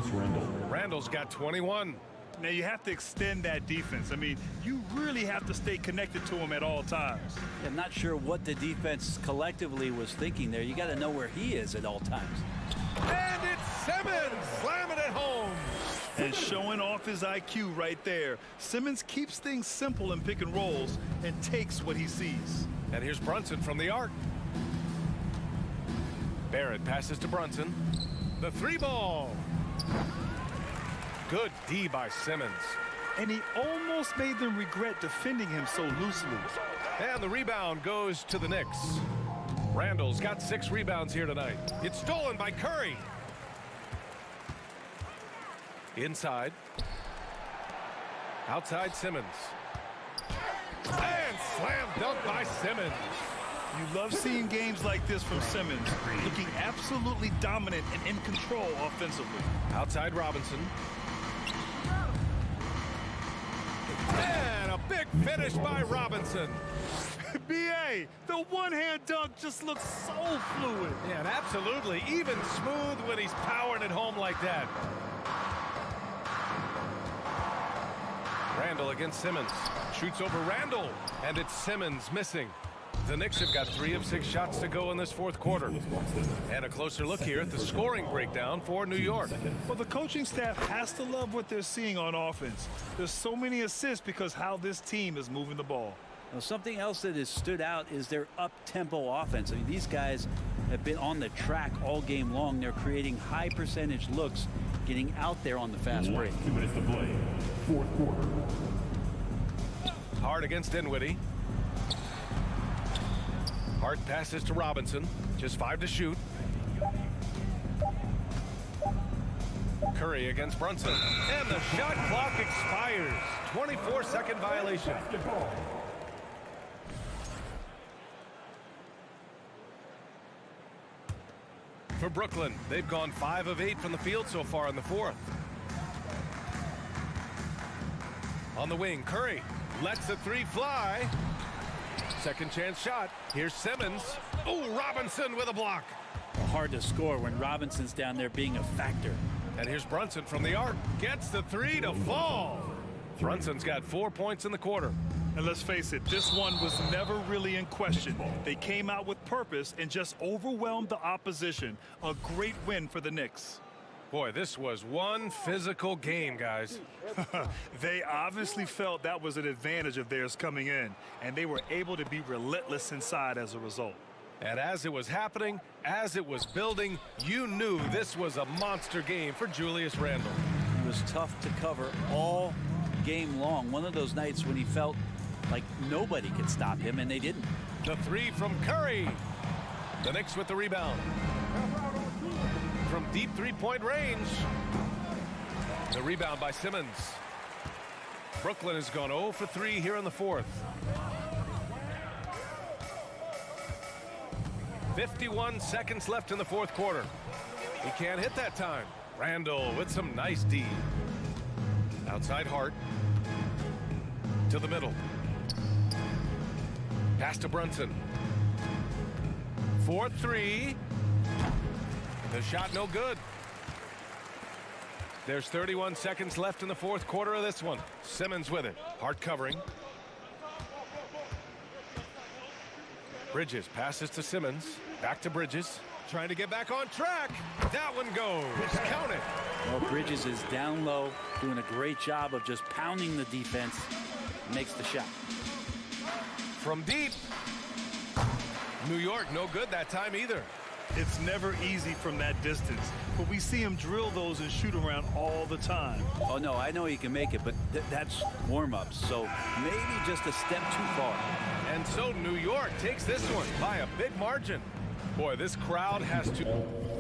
Randall's got 21. Now you have to extend that defense. I mean, you really have to stay connected to him at all times. I'm not sure what the defense collectively was thinking there. You got to know where he is at all times. And it's Simmons slamming it home. And showing off his IQ right there. Simmons keeps things simple in pick and rolls and takes what he sees. And here's Brunson from the arc. Barrett passes to Brunson. The 3-ball. Good D by Simmons. And he almost made them regret defending him so loosely. And the rebound goes to the Knicks. Randall's got 6 rebounds here tonight. It's stolen by Curry. Inside. Outside Simmons. And slam dunk by Simmons. You love seeing games like this from Simmons, looking absolutely dominant and in control offensively. Outside Robinson. And a big finish by Robinson. B.A., the one-hand dunk just looks so fluid. Yeah, and absolutely even smooth when he's powering it home like that. Randall against Simmons. Shoots over Randall, and it's Simmons missing. The Knicks have got 3 of 6 shots to go in this fourth quarter. And a closer look here at the scoring breakdown for New York. Well, the coaching staff has to love what they're seeing on offense. There's so many assists because how this team is moving the ball. Now, something else that has stood out is their up-tempo offense. I mean, these guys have been on the track all game long. They're creating high percentage looks, getting out there on the fast break. 2 minutes to play. Fourth quarter. Hart against Dinwiddie. Hart passes to Robinson. Just 5 to shoot. Curry against Brunson. And the shot clock expires. 24-second violation. For Brooklyn, they've gone 5 of 8 from the field so far in the fourth. On the wing, Curry lets the 3 fly. Second chance shot. Here's Simmons. Oh, Robinson with a block. Hard to score when Robinson's down there being a factor. And here's Brunson from the arc. Gets the 3 to fall. Brunson's got 4 points in the quarter. And let's face it, this one was never really in question. They came out with purpose and just overwhelmed the opposition. A great win for the Knicks. Boy, this was one physical game, guys. They obviously felt that was an advantage of theirs coming in, and they were able to be relentless inside as a result. And as it was happening, as it was building, you knew this was a monster game for Julius Randle. He was tough to cover all game long. One of those nights when he felt like nobody could stop him, and they didn't. The 3 from Curry. The Knicks with the rebound. From deep 3-point range. The rebound by Simmons. Brooklyn has gone 0 for 3 here in the fourth. 51 seconds left in the fourth quarter. He can't hit that time. Randall with some nice D. Outside Hart. To the middle. Pass to Brunson. 4-3. The shot no good. There's 31 seconds left in the fourth quarter of this one. Simmons with it. Hart covering. Bridges passes to Simmons. Back to Bridges. trying to get back on track. That one goes. Count it. Well, Bridges is down low, doing a great job of just pounding the defense. Makes the shot. From deep. New York, no good that time either. It's never easy from that distance, but we see him drill those and shoot around all the time. Oh, no, I know he can make it, but that's warm-ups, so maybe just a step too far. And so New York takes this one by a big margin. Boy, this crowd has to...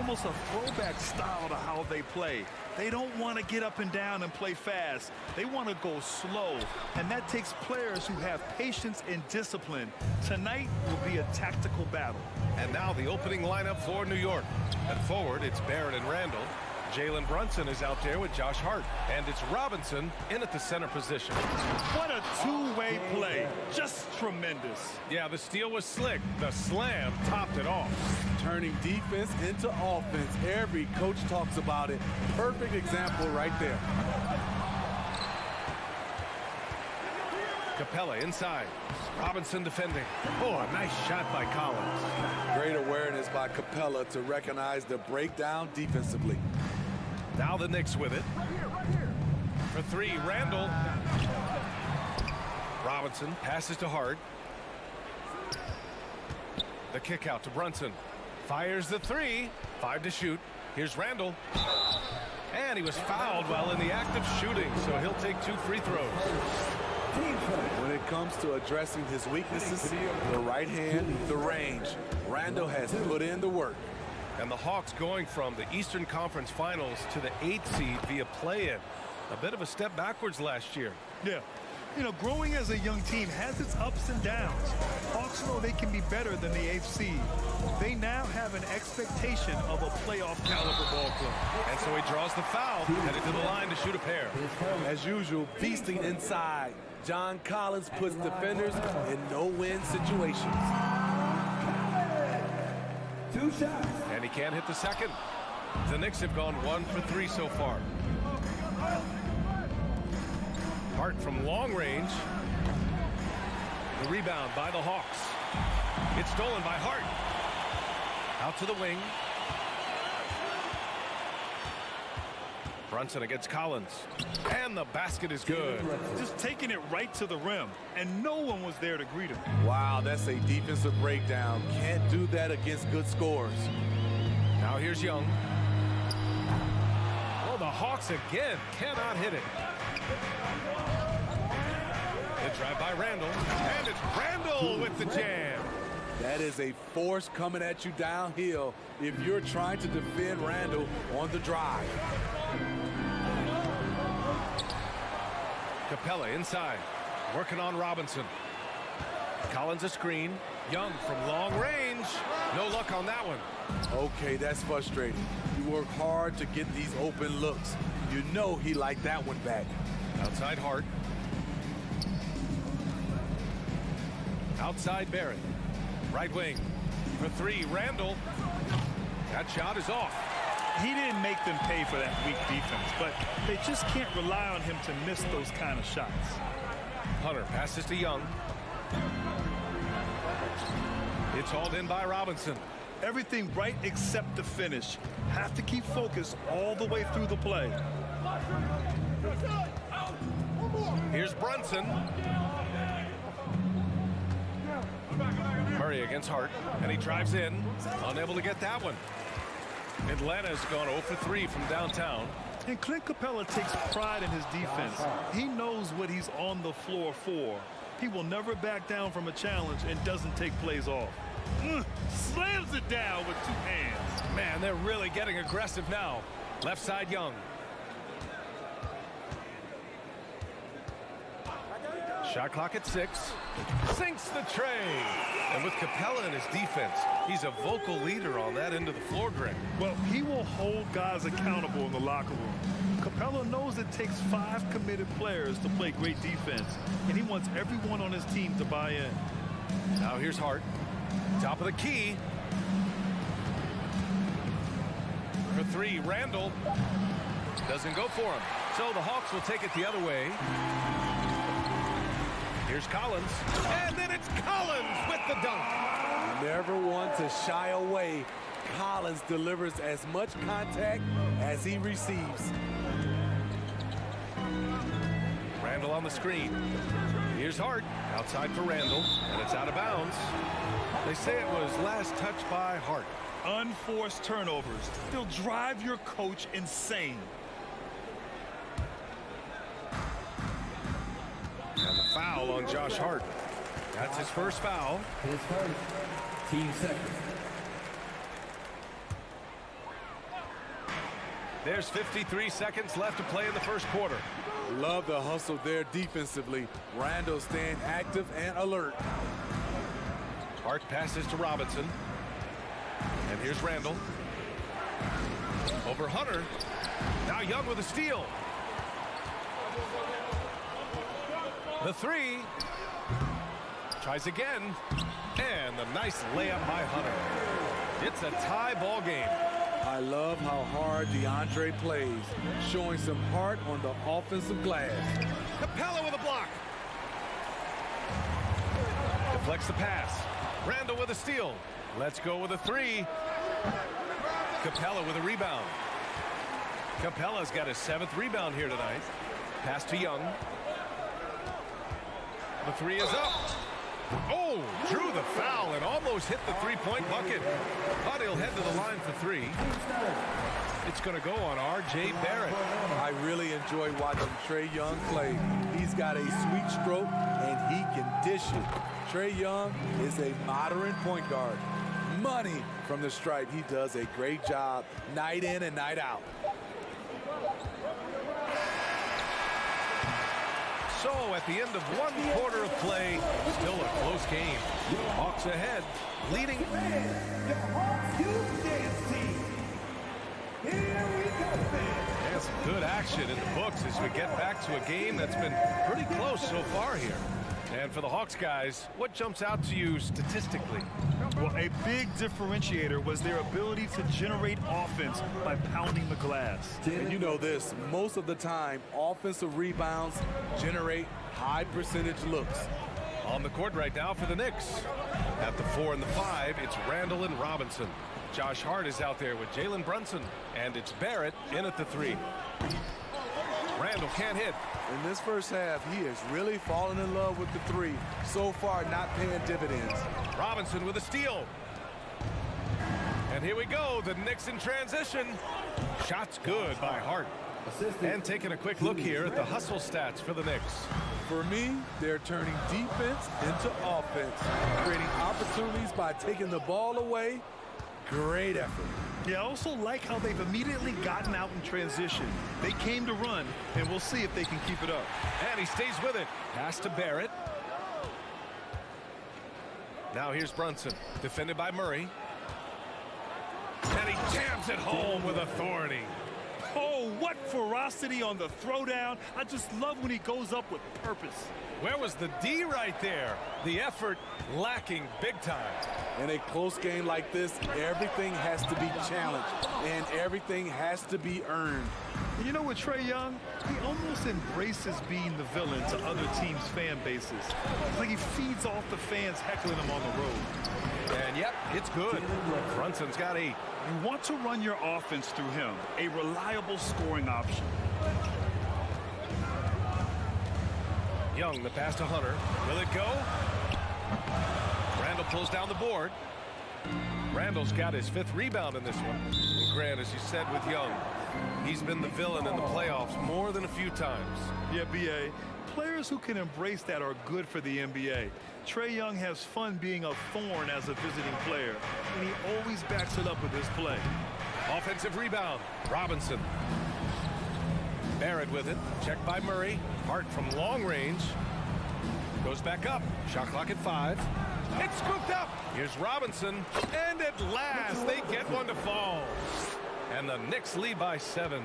almost a throwback style to how they play. They don't want to get up and down and play fast. They want to go slow, and that takes players who have patience and discipline. Tonight will be a tactical battle. And now the opening lineup for New York. At forward, it's Barrett and Randall. Jalen Brunson is out there with Josh Hart. And it's Robinson in at the center position. What a two-way play. Just tremendous. Yeah, the steal was slick. The slam topped it off. Turning defense into offense. Every coach talks about it. Perfect example right there. Capella inside. Robinson defending. Oh, a nice shot by Collins. Great awareness by Capella to recognize the breakdown defensively. Now the Knicks with it. For three, Randall. Robinson passes to Hart. The kick out to Brunson. Fires the three. 5 to shoot. Here's Randall. And he was fouled while in the act of shooting, so he'll take 2 free throws. When it comes to addressing his weaknesses, the right hand, the range, Randall has put in the work. And the Hawks going from the Eastern Conference Finals to the 8th seed via play-in. A bit of a step backwards last year. Yeah. You know, growing as a young team has its ups and downs. Hawks know they can be better than the 8th seed. They now have an expectation of a playoff caliber ball club. And so he draws the foul, headed to the line to shoot a pair. As usual, feasting inside. John Collins puts defenders in no-win situations. 2 shots. And he can't hit the second. The Knicks have gone 1 for 3 so far. Hart from long range. The rebound by the Hawks. It's stolen by Hart. Out to the wing. Brunson against Collins. And the basket is good. Just taking it right to the rim, and no one was there to greet him. Wow, that's a defensive breakdown. Can't do that against good scores. Now here's Young. Oh, the Hawks again cannot hit it. The drive by Randall, and it's Randall with the jam. That is a force coming at you downhill if you're trying to defend Randall on the drive. Capella inside, working on Robinson. Collins a screen. Young from long range. No luck on that one. Okay, that's frustrating. You work hard to get these open looks. You know he liked that one back. Outside Hart. Outside Barrett. Right wing. For 3, Randall. That shot is off. He didn't make them pay for that weak defense, but they just can't rely on him to miss those kind of shots. Hunter passes to Young. It's hauled in by Robinson. Everything right except the finish. Have to keep focused all the way through the play. Here's Brunson. Murray against Hart, and he drives in. Unable to get that one. Atlanta's gone 0 for 3 from downtown. And Clint Capella takes pride in his defense. He knows what he's on the floor for. He will never back down from a challenge and doesn't take plays off. Slams it down with 2 hands. Man, they're really getting aggressive now. Left side Young. Shot clock at 6. Sinks the tray. And with Capella in his defense, he's a vocal leader on that end of the floor, Greg. Well, he will hold guys accountable in the locker room. Capella knows it takes 5 committed players to play great defense, and he wants everyone on his team to buy in. Now here's Hart. Top of the key. For 3, Randall. Doesn't go for him. So the Hawks will take it the other way. Here's Collins. And then it's Collins with the dunk. Never one to shy away. Collins delivers as much contact as he receives. Randall on the screen. Here's Hart. Outside for Randall. And it's out of bounds. They say it was last touched by Hart. Unforced turnovers. They'll drive your coach insane. And the foul on Josh Hart. That's his first foul. His first. Team second. There's 53 seconds left to play in the first quarter. Love the hustle there defensively. Randall staying active and alert. Hart passes to Robinson. And here's Randall. Over Hunter. Now Young with a steal. The 3. Tries again. And the nice layup by Hunter. It's a tie ball game. I love how hard DeAndre plays, showing some heart on the offensive glass. Capella with a block. Deflects the pass. Randall with a steal. Let's go with a 3. Capella with a rebound. Capella's got his 7th rebound here tonight. Pass to Young. The 3 is up. Oh, drew the foul and almost hit the 3-point bucket. But he'll head to the line for 3. It's going to go on R.J. Barrett. I really enjoy watching Trae Young play. He's got a sweet stroke and he can dish it. Trae Young is a modern point guard. Money from the stripe. He does a great job night in and night out. So at the end of 1 quarter of play, still a close game. Hawks ahead, leading. And some good action in the books as we get back to a game that's been pretty close so far here. And for the Hawks guys, what jumps out to you statistically? Well, a big differentiator was their ability to generate offense by pounding the glass. And you know this, most of the time, offensive rebounds generate high percentage looks. On the court right now for the Knicks. At the 4 and the 5, it's Randall and Robinson. Josh Hart is out there with Jalen Brunson. And it's Barrett in at the 3. Randall can't hit. In this first half, he has really fallen in love with the 3. So far, not paying dividends. Robinson with a steal. And here we go, the Knicks in transition. Shots good by Hart. And taking a quick look here at the hustle stats for the Knicks. For me, they're turning defense into offense, creating opportunities by taking the ball away. Great effort. Yeah, I also like how they've immediately gotten out in transition. They came to run, and we'll see if they can keep it up. And he stays with it. Pass to Barrett. Now here's Brunson, defended by Murray. And he jams it home with authority. Oh, what ferocity on the throwdown. I just love when he goes up with purpose. Where was the D right there? The effort lacking big time. In a close game like this, everything has to be challenged, and everything has to be earned. You know what, Trae Young? He almost embraces being the villain to other teams' fan bases. It's like he feeds off the fans heckling him on the road. And yep, it's good. Brunson's got 8. You want to run your offense through him, a reliable scoring option. Young, the pass to Hunter. Will it go? Randall pulls down the board. Randall's got his 5th rebound in this one. And Grant, as you said with Young, he's been the villain in the playoffs more than a few times. Yeah, B.A. Players who can embrace that are good for the NBA. Trae Young has fun being a thorn as a visiting player, and he always backs it up with his play. Offensive rebound. Robinson. Barrett with it. Checked by Murray. Hart from long range. Goes back up. Shot clock at 5. It's scooped up. Here's Robinson. And at last, they get one to fall. And the Knicks lead by 7.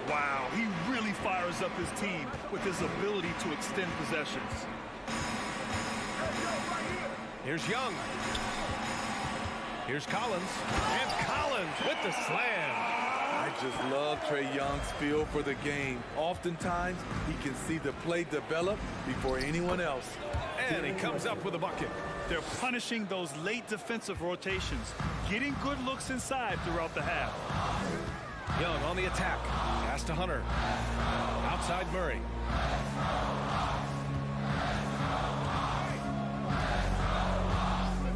Wow, he really fires up his team with his ability to extend possessions. Here's Young. Here's Collins. And Collins with the slam. I just love Trae Young's feel for the game. Oftentimes, he can see the play develop before anyone else. And he comes up with a bucket. They're punishing those late defensive rotations, getting good looks inside throughout the half. Young on the attack. Pass to Hunter. Outside Murray.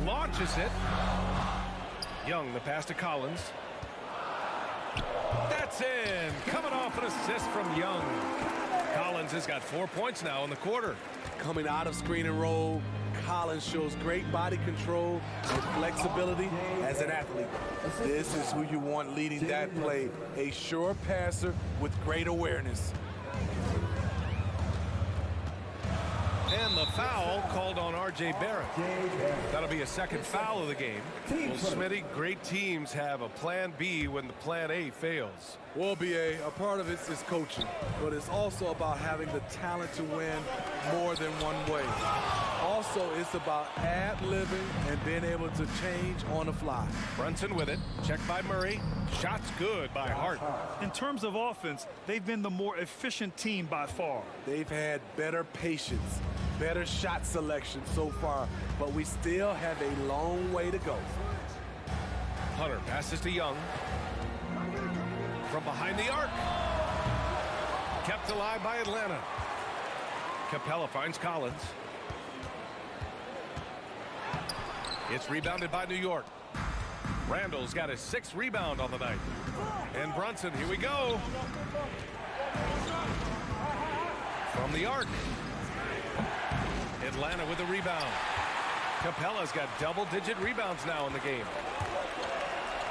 Launches it. Young, the pass to Collins. That's in. Coming off an assist from Young. Collins has got 4 points now in the quarter. Coming out of screen and roll, Collins shows great body control and flexibility as an athlete. This is who you want leading that play, a sure passer with great awareness. And the foul called on R.J. Barrett. That'll be a second foul of the game. Well, Smitty, great teams have a plan B when the plan A fails. Well, B.A., a part of it is coaching, but it's also about having the talent to win more than one way. Also, it's about ad-libbing and being able to change on the fly. Brunson with it. Checked by Murray. Shots good by Hart. In terms of offense, they've been the more efficient team by far. They've had better patience, better shot selection so far, but we still have a long way to go. Hunter passes to Young. From behind the arc. Kept alive by Atlanta. Capella finds Collins. It's rebounded by New York. Randall's got his 6th rebound on the night. And Brunson, here we go. From the arc. Atlanta with the rebound. Capella's got double-digit rebounds now in the game.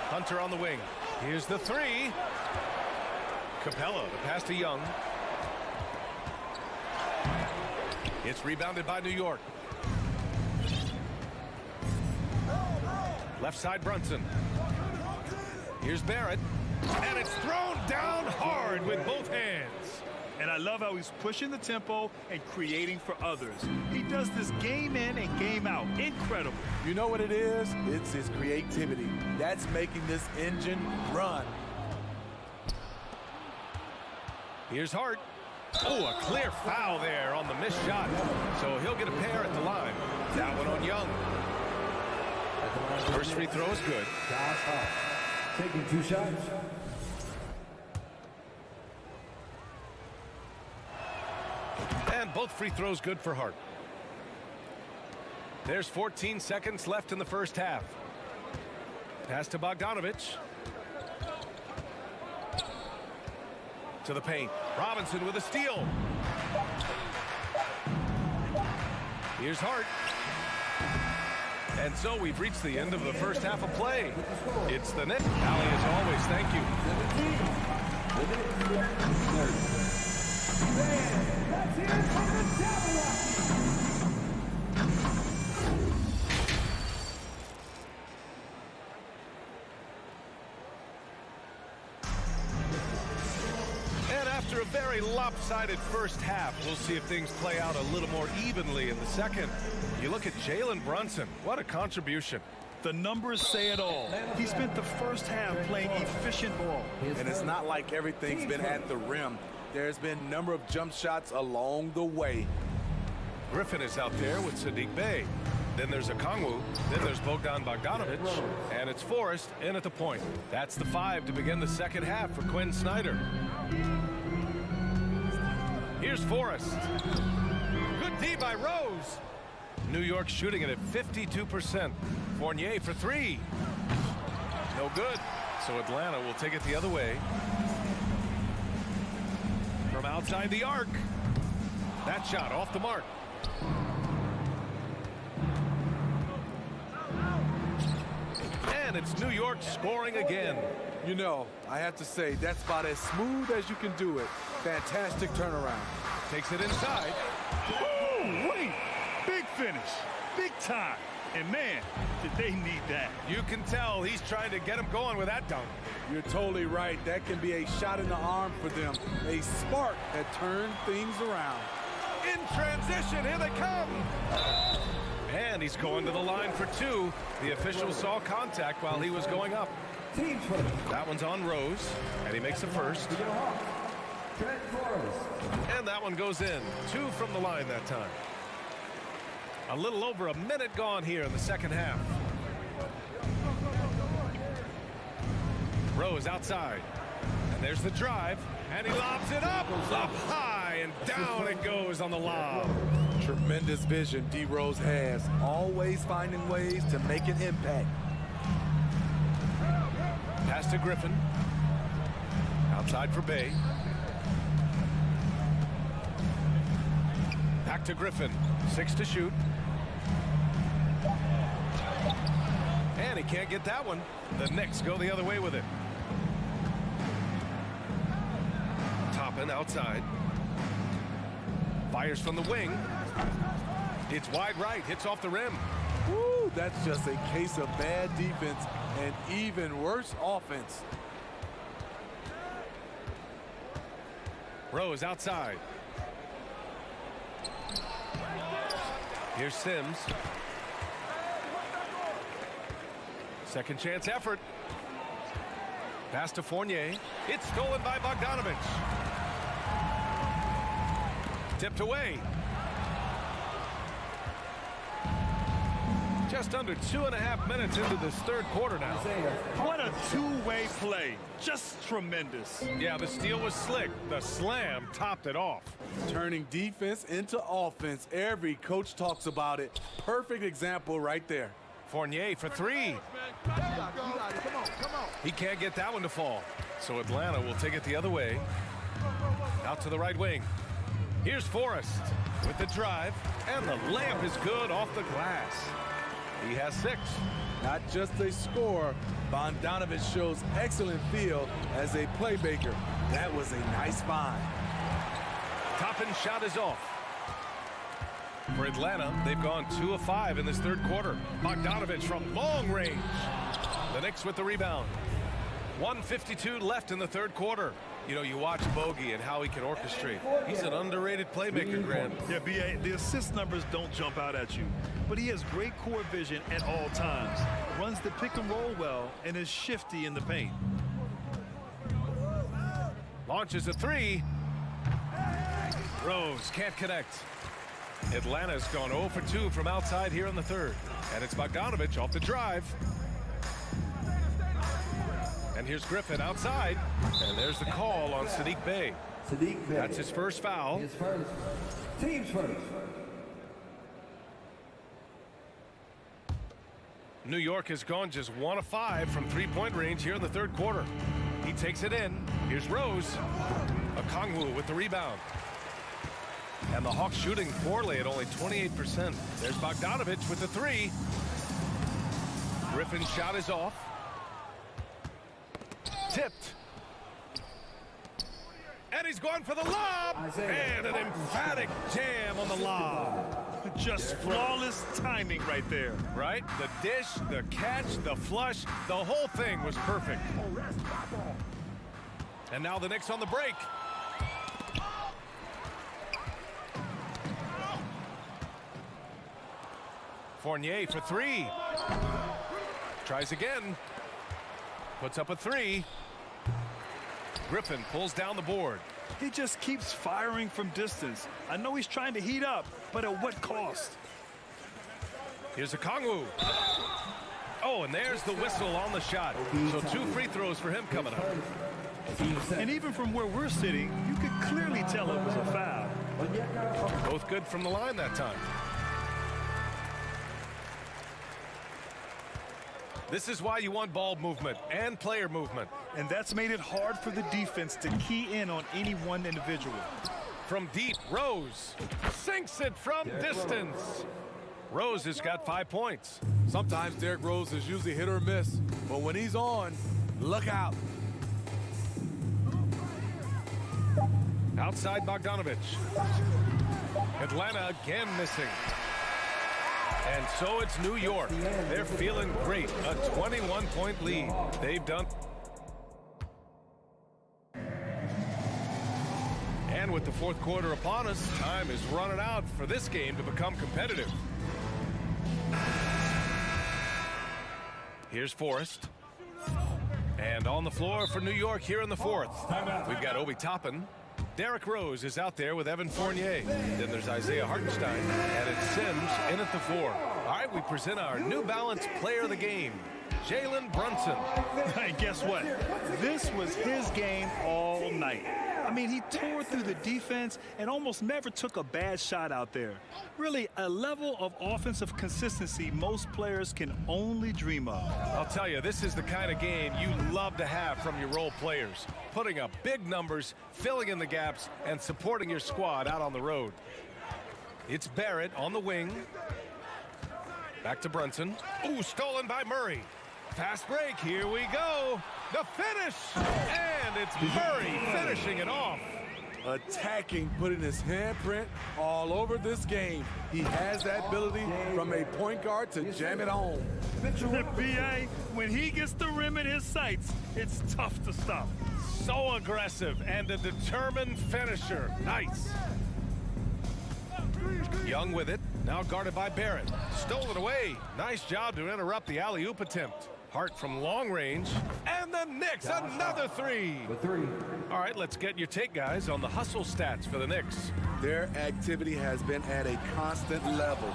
Hunter on the wing. Here's the 3. Capella, the pass to Young. It's rebounded by New York. Left side Brunson. Here's Barrett. And it's thrown down hard with both hands. And I love how he's pushing the tempo and creating for others. He does this game in and game out. Incredible. You know what it is? It's his creativity. That's making this engine run. Here's Hart. Oh, a clear foul there on the missed shot. So he'll get a pair at the line. That one on Young. First free throw is good. Taking 2 shots. And both free throws good for Hart. There's 14 seconds left in the first half. Pass to Bogdanovich. To the paint. Robinson with a steal. Here's Hart. And so we've reached the end of the first half of play. It's the Knicks. Allie, as always, thank you. Let's hear it from the Jabberwocky. And after a very lopsided first half, we'll see if things play out a little more evenly in the second. You look at Jalen Brunson. What a contribution. The numbers say it all. He spent the first half playing efficient ball. And it's not like everything's been at the rim. There's been a number of jump shots along the way. Griffin is out there with Sadiq Bey. Then there's Okongwu. Then there's Bogdan Bogdanovich. And it's Forrest in at the point. That's the 5 to begin the second half for Quinn Snyder. Here's Forrest. Good D by Rose. New York shooting it at 52%. Fournier for 3. No good. So Atlanta will take it the other way. From outside the arc. That shot off the mark. And it's New York scoring again. You know, I have to say, that's about as smooth as you can do it. Fantastic turnaround. Takes it inside. Woo, wait. Big finish. Big time. And man, did they need that. You can tell he's trying to get him going with that dunk. You're totally right. That can be a shot in the arm for them. A spark that turned things around. In transition, here they come. And he's going to the line for 2. The official saw contact while he was going up. That one's on Rose, and he makes the first. And that one goes in. 2 from the line that time. A little over a minute gone here in the second half. Rose outside. And there's the drive. And he lobs it up high, and down it goes on the lob. Tremendous vision D. Rose has. Always finding ways to make an impact. Pass to Griffin. Outside for Bey. Back to Griffin. 6 to shoot. And he can't get that one. The Knicks go the other way with it. Toppin outside. Fires from the wing. It's wide right. Hits off the rim. Woo, that's just a case of bad defense and even worse offense. Rose outside. Here's Sims. Second chance effort. Pass to Fournier. It's stolen by Bogdanovich. Tipped away. Just under 2.5 minutes into this third quarter now. What a two-way play. Just tremendous. Yeah, the steal was slick. The slam topped it off. Turning defense into offense. Every coach talks about it. Perfect example right there. Fournier for 3. He can't get that one to fall. So Atlanta will take it the other way. Out to the right wing. Here's Forrest with the drive. And the layup is good off the glass. He has 6. Not just a scorer, Bogdanovich shows excellent feel as a playmaker. That was a nice find. Toppin's shot is off. For Atlanta, they've gone 2 of 5 in this third quarter. Bogdanovich from long range. The Knicks with the rebound. 1:52 left in the third quarter. You know, you watch Bogey and how he can orchestrate. He's an underrated playmaker, Grant. Yeah, B.A., the assist numbers don't jump out at you, but he has great court vision at all times, runs the pick and roll well, and is shifty in the paint. Launches a three. Rose can't connect. Atlanta's gone 0 for 2 from outside here in the third. And it's Bogdanovich off the drive. And here's Griffin outside. And there's the call on Sadiq Bey. That's his first foul. His first. Team's first. New York has gone just 1 of 5 from three-point range here in the third quarter. He takes it in. Here's Rose. Okongwu with the rebound. And the Hawks shooting poorly at only 28%. There's Bogdanovich with the three. Griffin's shot is off. Tipped. And he's going for the lob. And an emphatic jam on the lob. Just flawless timing right there. Right? The dish, the catch, the flush, the whole thing was perfect. And now the Knicks on the break. Fournier for three. Tries again. Puts up a three. Griffin pulls down the board. He just keeps firing from distance. I know he's trying to heat up, but at what cost? Here's Okongwu. Oh, and there's the whistle on the shot. So 2 free throws for him coming up. And even from where we're sitting, you could clearly tell it was a foul. Both good from the line that time. This is why you want ball movement and player movement. And that's made it hard for the defense to key in on any one individual. From deep, Rose sinks it from distance. Rose has got 5 points. Sometimes Derrick Rose is usually hit or miss, but when he's on, look out. Outside Bogdanovich. Atlanta again missing. And so it's New York. They're feeling great. A 21-point lead. They've done. And with the fourth quarter upon us, time is running out for this game to become competitive. Here's Forrest. And on the floor for New York here in the fourth. We've got Obi Toppin. Derrick Rose is out there with Evan Fournier. Then there's Isaiah Hartenstein. And it's Sims in at the 4. All right, we present our New Balance player of the game, Jalen Brunson. Hey, guess what? This was his game all night. I mean, he tore through the defense and almost never took a bad shot out there. Really, a level of offensive consistency most players can only dream of. I'll tell you, this is the kind of game you love to have from your role players. Putting up big numbers, filling in the gaps, and supporting your squad out on the road. It's Barrett on the wing. Back to Brunson. Ooh, stolen by Murray. Fast break, here we go. The finish, and it's Murray finishing it off. Attacking, putting his handprint all over this game. He has that ability from a point guard to jam it home. B.A., when he gets the rim in his sights, it's tough to stop. So aggressive and a determined finisher. Nice. Young with it, now guarded by Barrett. Stolen away. Nice job to interrupt the alley-oop attempt. Hart from long range, and the Knicks, another three. All right, let's get your take, guys, on the hustle stats for the Knicks. Their activity has been at a constant level.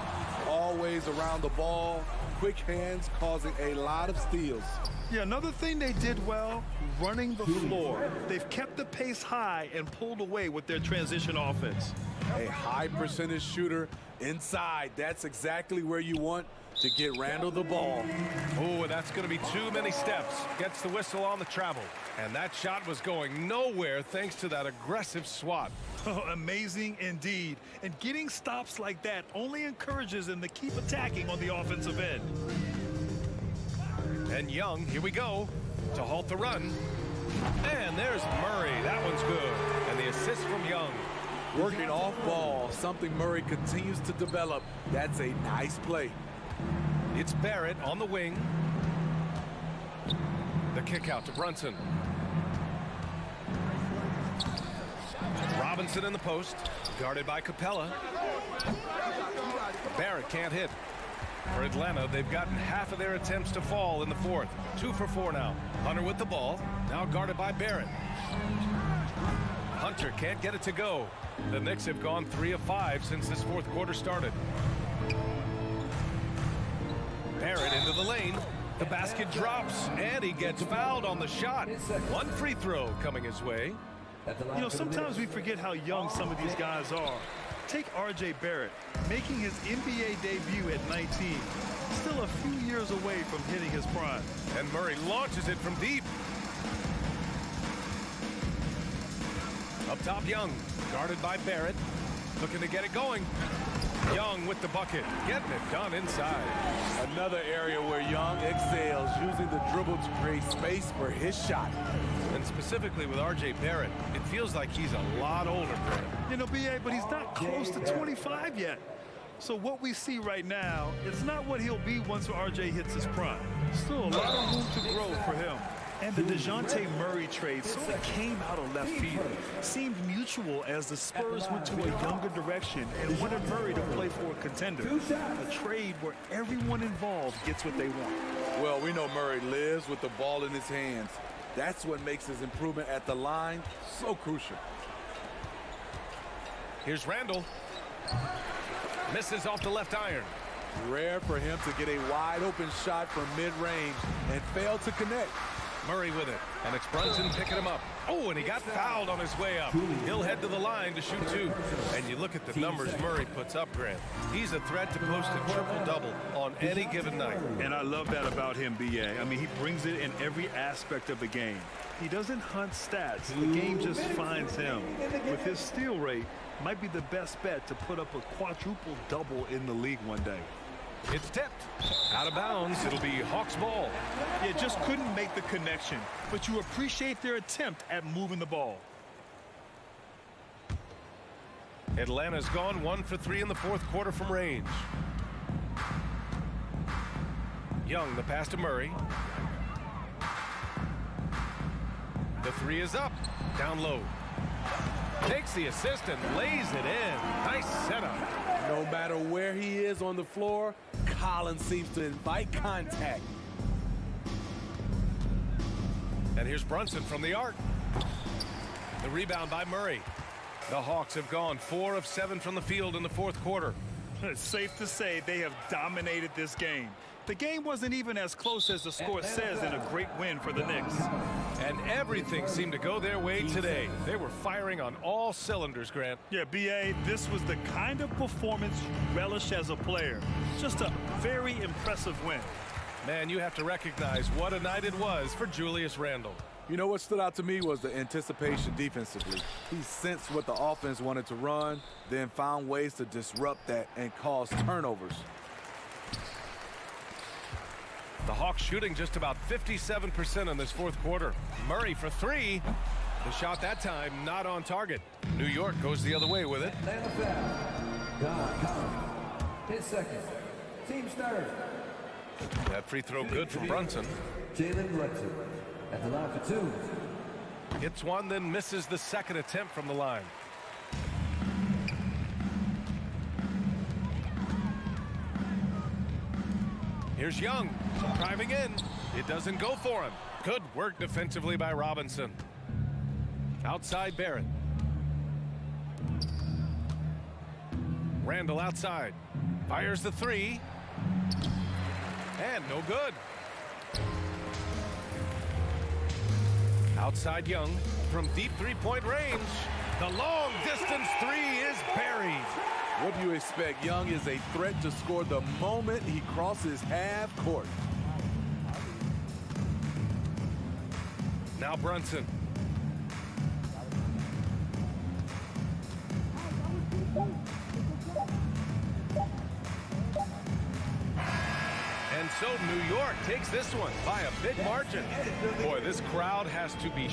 Always around the ball, quick hands causing a lot of steals. Yeah, another thing they did well, running the floor. They've kept the pace high and pulled away with their transition offense. A high percentage shooter inside. That's exactly where you want to get Randall the ball. Oh, that's going to be too many steps. Gets the whistle on the travel. And that shot was going nowhere thanks to that aggressive swat. Oh, amazing indeed. And getting stops like that only encourages them to keep attacking on the offensive end. And Young, here we go, to halt the run. And there's Murray. That one's good. And the assist from Young. Working off ball, something Murray continues to develop. That's a nice play. It's Barrett on the wing. The kick out to Brunson. Robinson in the post, guarded by Capella. Barrett can't hit. For Atlanta, they've gotten half of their attempts to fall in the fourth. 2 for 4 now. Hunter with the ball, now guarded by Barrett. Hunter can't get it to go. The Knicks have gone 3 of 5 since this fourth quarter started. Barrett into the lane. The basket drops, and he gets fouled on the shot. 1 free throw coming his way. You know, sometimes we forget how young some of these guys are. Take R.J. Barrett, making his NBA debut at 19. Still a few years away from hitting his prime. And Murray launches it from deep. Up top, Young, guarded by Barrett. Looking to get it going. Young with the bucket, getting it done inside. Another area where Young excels, using the dribble to create space for his shot. And specifically with R.J. Barrett, it feels like he's a lot older, Brad. You know, B.A., but he's not close to 25 yet. So what we see right now, it's not what he'll be once R.J. hits his prime. Still a lot of room to grow for him. And the DeJounte Murray trade sort of came out of left field. Seemed mutual as the Spurs went to a younger direction and wanted Murray to play for a contender. A trade where everyone involved gets what they want. Well, we know Murray lives with the ball in his hands. That's what makes his improvement at the line so crucial. Here's Randall. Misses off the left iron. Rare for him to get a wide open shot from mid-range and fail to connect. Murray with it, and it's Brunson picking him up. Oh, and he got fouled on his way up. He'll head to the line to shoot 2. And you look at the numbers Murray puts up, Grant. He's a threat to post a triple-double on any given night. And I love that about him, B.A. I mean, he brings it in every aspect of the game. He doesn't hunt stats. The game just finds him. With his steal rate, might be the best bet to put up a quadruple-double in the league one day. It's tipped. Out of bounds. It'll be Hawks ball. Yeah, just couldn't make the connection. But you appreciate their attempt at moving the ball. Atlanta's gone 1 for 3 in the fourth quarter from range. Young, the pass to Murray. The 3 is up. Down low. Takes the assist and lays it in. Nice setup. No matter where he is on the floor, Collins seems to invite contact. And here's Brunson from the arc. The rebound by Murray. The Hawks have gone 4 of 7 from the field in the fourth quarter. It's safe to say they have dominated this game. The game wasn't even as close as the score says in a great win for the Knicks. And everything seemed to go their way today. They were firing on all cylinders, Grant. Yeah, B.A., this was the kind of performance you relish as a player. Just a very impressive win. Man, you have to recognize what a night it was for Julius Randle. You know what stood out to me was the anticipation defensively. He sensed what the offense wanted to run, then found ways to disrupt that and cause turnovers. The Hawks shooting just about 57% in this fourth quarter. Murray for 3. The shot that time not on target. New York goes the other way with it. His second. Team's third. That free throw good for Brunson. Jalen Brunson at the line for 2. Hits one, then misses the second attempt from the line. Here's Young, driving in. It doesn't go for him. Good work defensively by Robinson. Outside Barrett. Randall outside. Fires the 3. And no good. Outside Young from deep 3-point range. The long distance 3 is buried. What do you expect? Young is a threat to score the moment he crosses half court. Now Brunson. And so New York takes this one by a big margin. Boy, this crowd has to be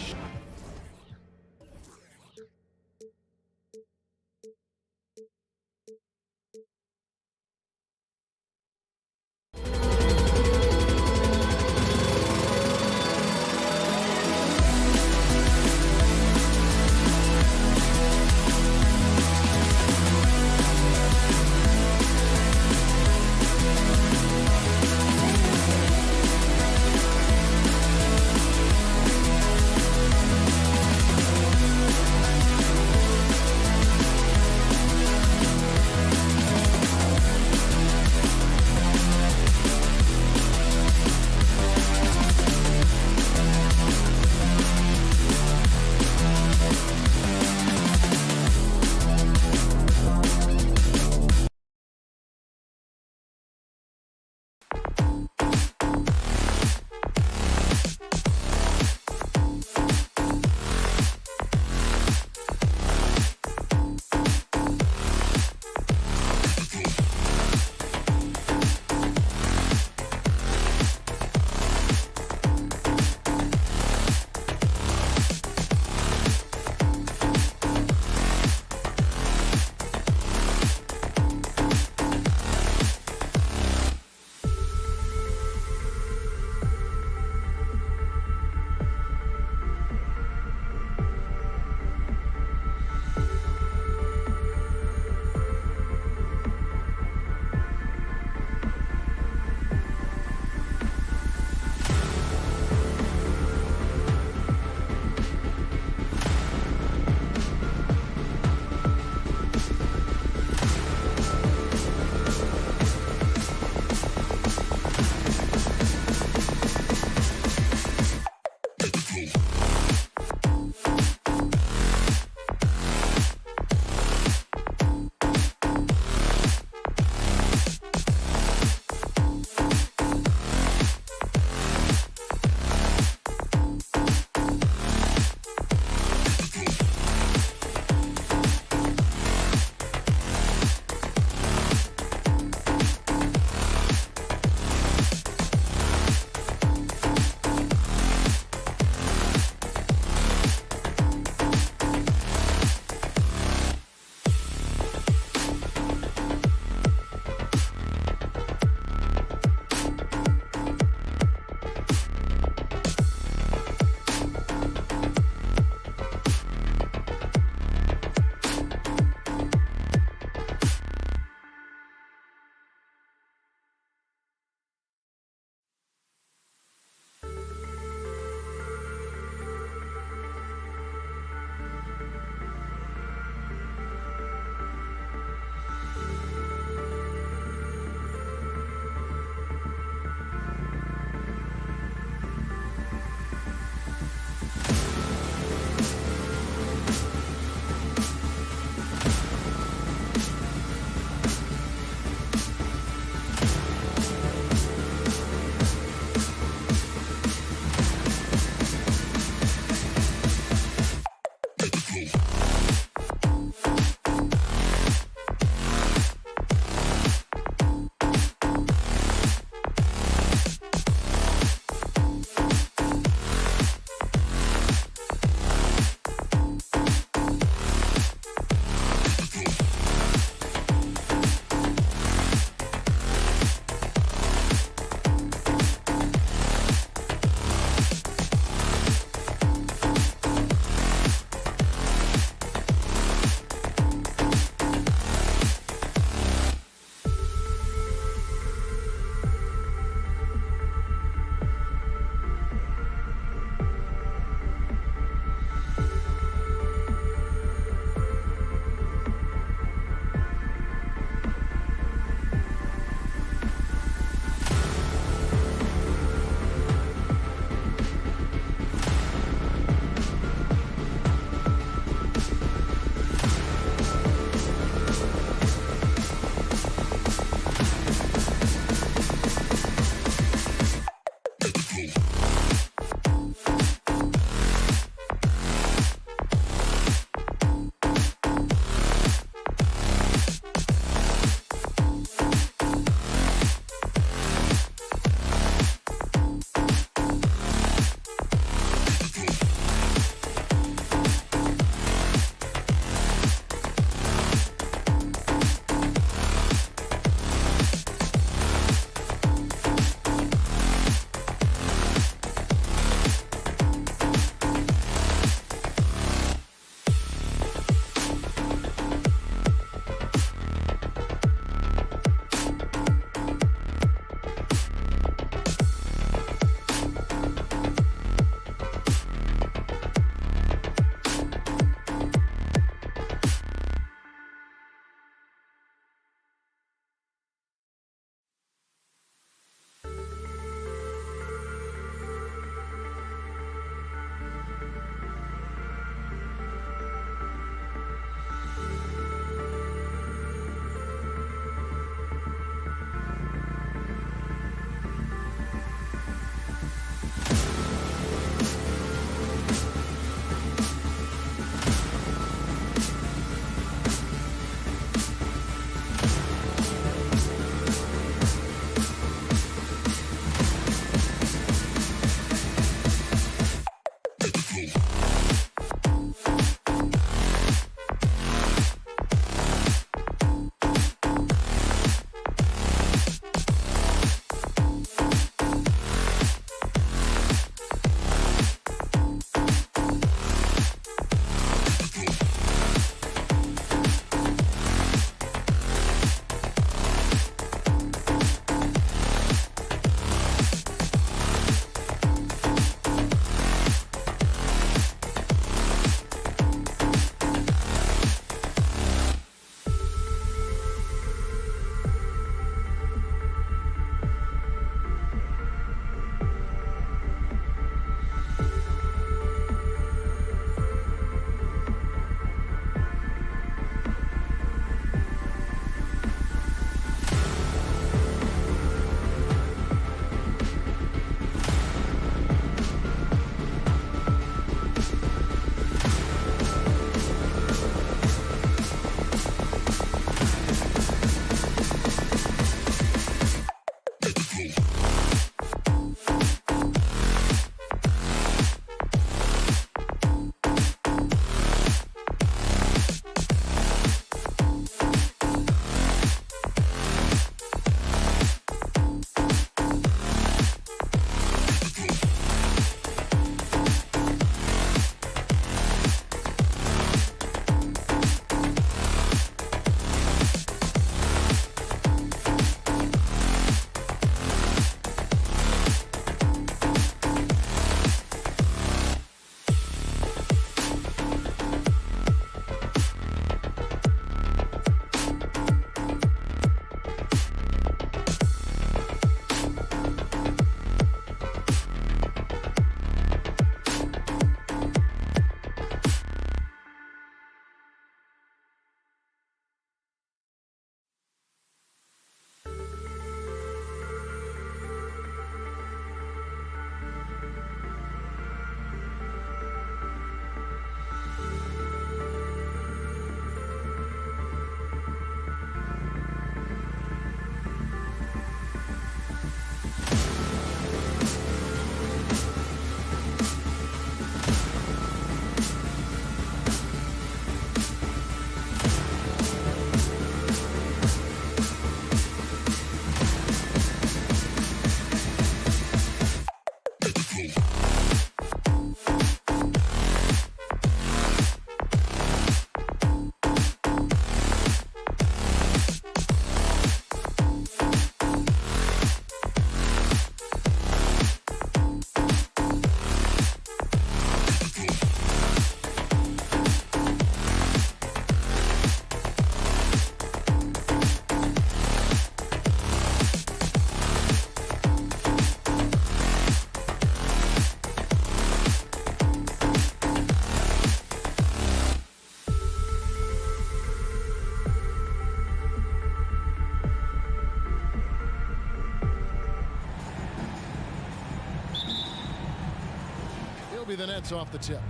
be the Nets off the tip.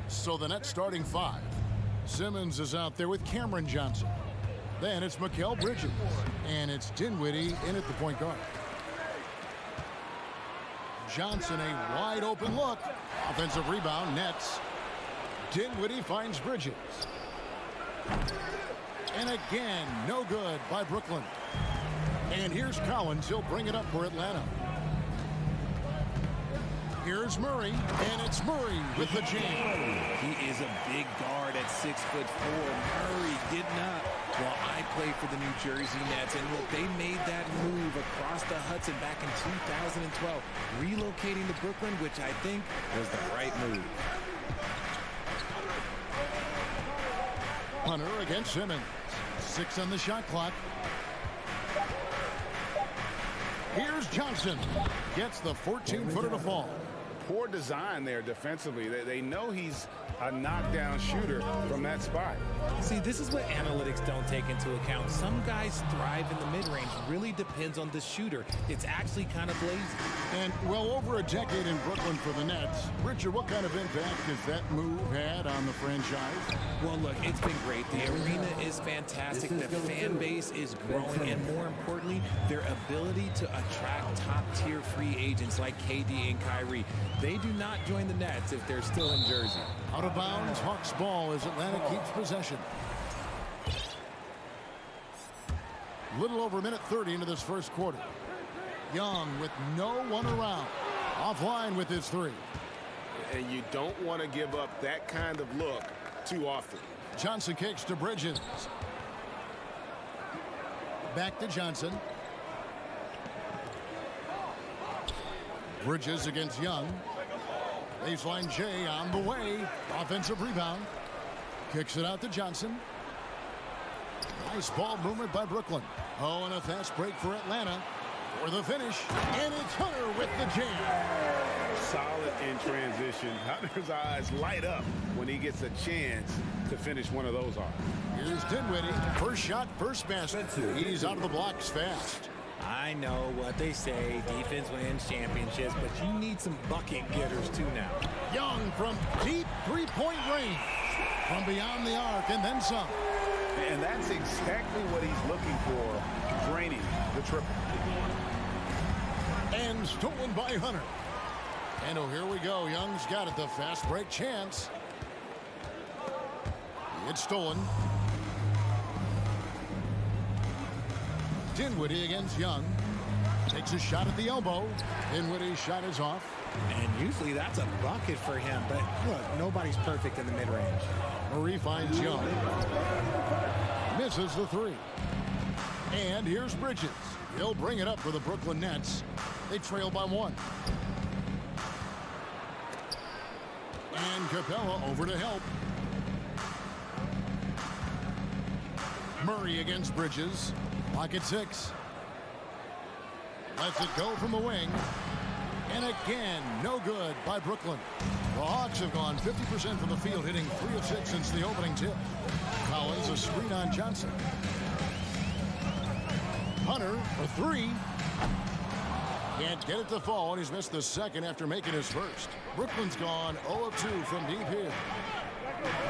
So the Nets starting 5. Simmons is out there with Cameron Johnson. Then it's Mikal Bridges. And it's Dinwiddie in at the point guard. Johnson, a wide open look. Offensive rebound, Nets. Dinwiddie finds Bridges. And again, no good by Brooklyn. And here's Collins. He'll bring it up for Atlanta. Here's Murray, and it's Murray with the jam. He is a big guard at 6'4". Murray getting up. Well, I play for the New Jersey Nets, and look, they made that move across the Hudson back in 2012, relocating to Brooklyn, which I think was the right move. Hunter against Simmons. 6 on the shot clock. Here's Johnson. Gets the 14-footer to fall. Poor design there defensively. They know he's a knockdown shooter from that spot. See, this is what analytics don't take into account. Some guys thrive in the mid-range. Really depends on the shooter. It's actually kind of lazy. And well over a decade in Brooklyn for the Nets. Richard, what kind of impact has that move had on the franchise? Well, look, it's been great. The arena is fantastic. The fan base is growing. And more importantly, their ability to attract top-tier free agents like KD and Kyrie. They do not join the Nets if they're still in Jersey. Out of bounds, Hawks ball as Atlanta keeps possession. Little over a minute 30 into this first quarter. Young with no one around. Offline with his 3. And you don't want to give up that kind of look too often. Johnson kicks to Bridges. Back to Johnson. Bridges against Young. Baseline J on the way. Offensive rebound. Kicks it out to Johnson. Nice ball movement by Brooklyn. Oh, and a fast break for Atlanta for the finish. And it's Hunter with the jam. Solid in transition. Hunter's eyes light up when he gets a chance to finish one of those off. Here's Dinwiddie. First shot, first basket. He's out of the blocks fast. I know what they say, defense wins championships, but you need some bucket getters too now. Young from deep three-point range. From beyond the arc and then some. And that's exactly what he's looking for, draining the triple. And stolen by Hunter. And oh, here we go. Young's got it, the fast break chance. It's stolen. Dinwiddie against Young. Takes a shot at the elbow. Dinwiddie's shot is off. And usually that's a bucket for him, but look, nobody's perfect in the mid-range. Murray finds Young. Misses the 3. And here's Bridges. He'll bring it up for the Brooklyn Nets. They trail by 1. And Capella over to help. Murray against Bridges. Lock at 6. Lets it go from the wing. And again, no good by Brooklyn. The Hawks have gone 50% from the field, hitting 3 of 6 since the opening tip. Collins, a screen on Johnson. Hunter for 3. Can't get it to fall, and he's missed the second after making his first. Brooklyn's gone 0 of 2 from deep here.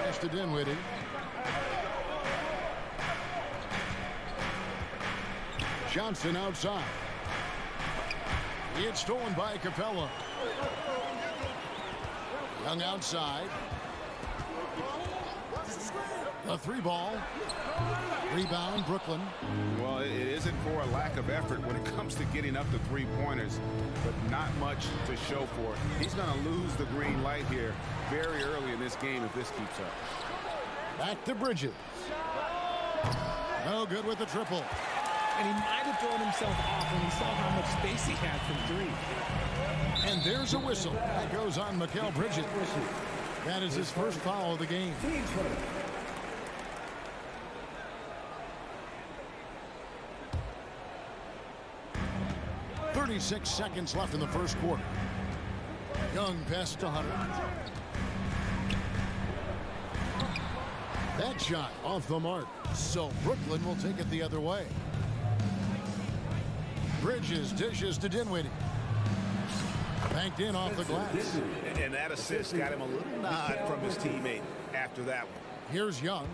Pass to Dinwiddie. Johnson outside. It's stolen by Capella. Young outside. The 3 ball. Rebound, Brooklyn. Well, it isn't for a lack of effort when it comes to getting up the 3-pointers, but not much to show for it. He's going to lose the green light here very early in this game if this keeps up. Back to Bridges. No good with the triple. And he might have thrown himself off when he saw how much space he had from 3. And there's a whistle. That goes on Mikal Bridges. That is his first foul of the game. 36 seconds left in the first quarter. Young pass to Hunter. That shot off the mark. So Brooklyn will take it the other way. Bridges dishes to Dinwiddie. Banked in off the glass. And that assist got him a little nod from his teammate after that one. Here's Young.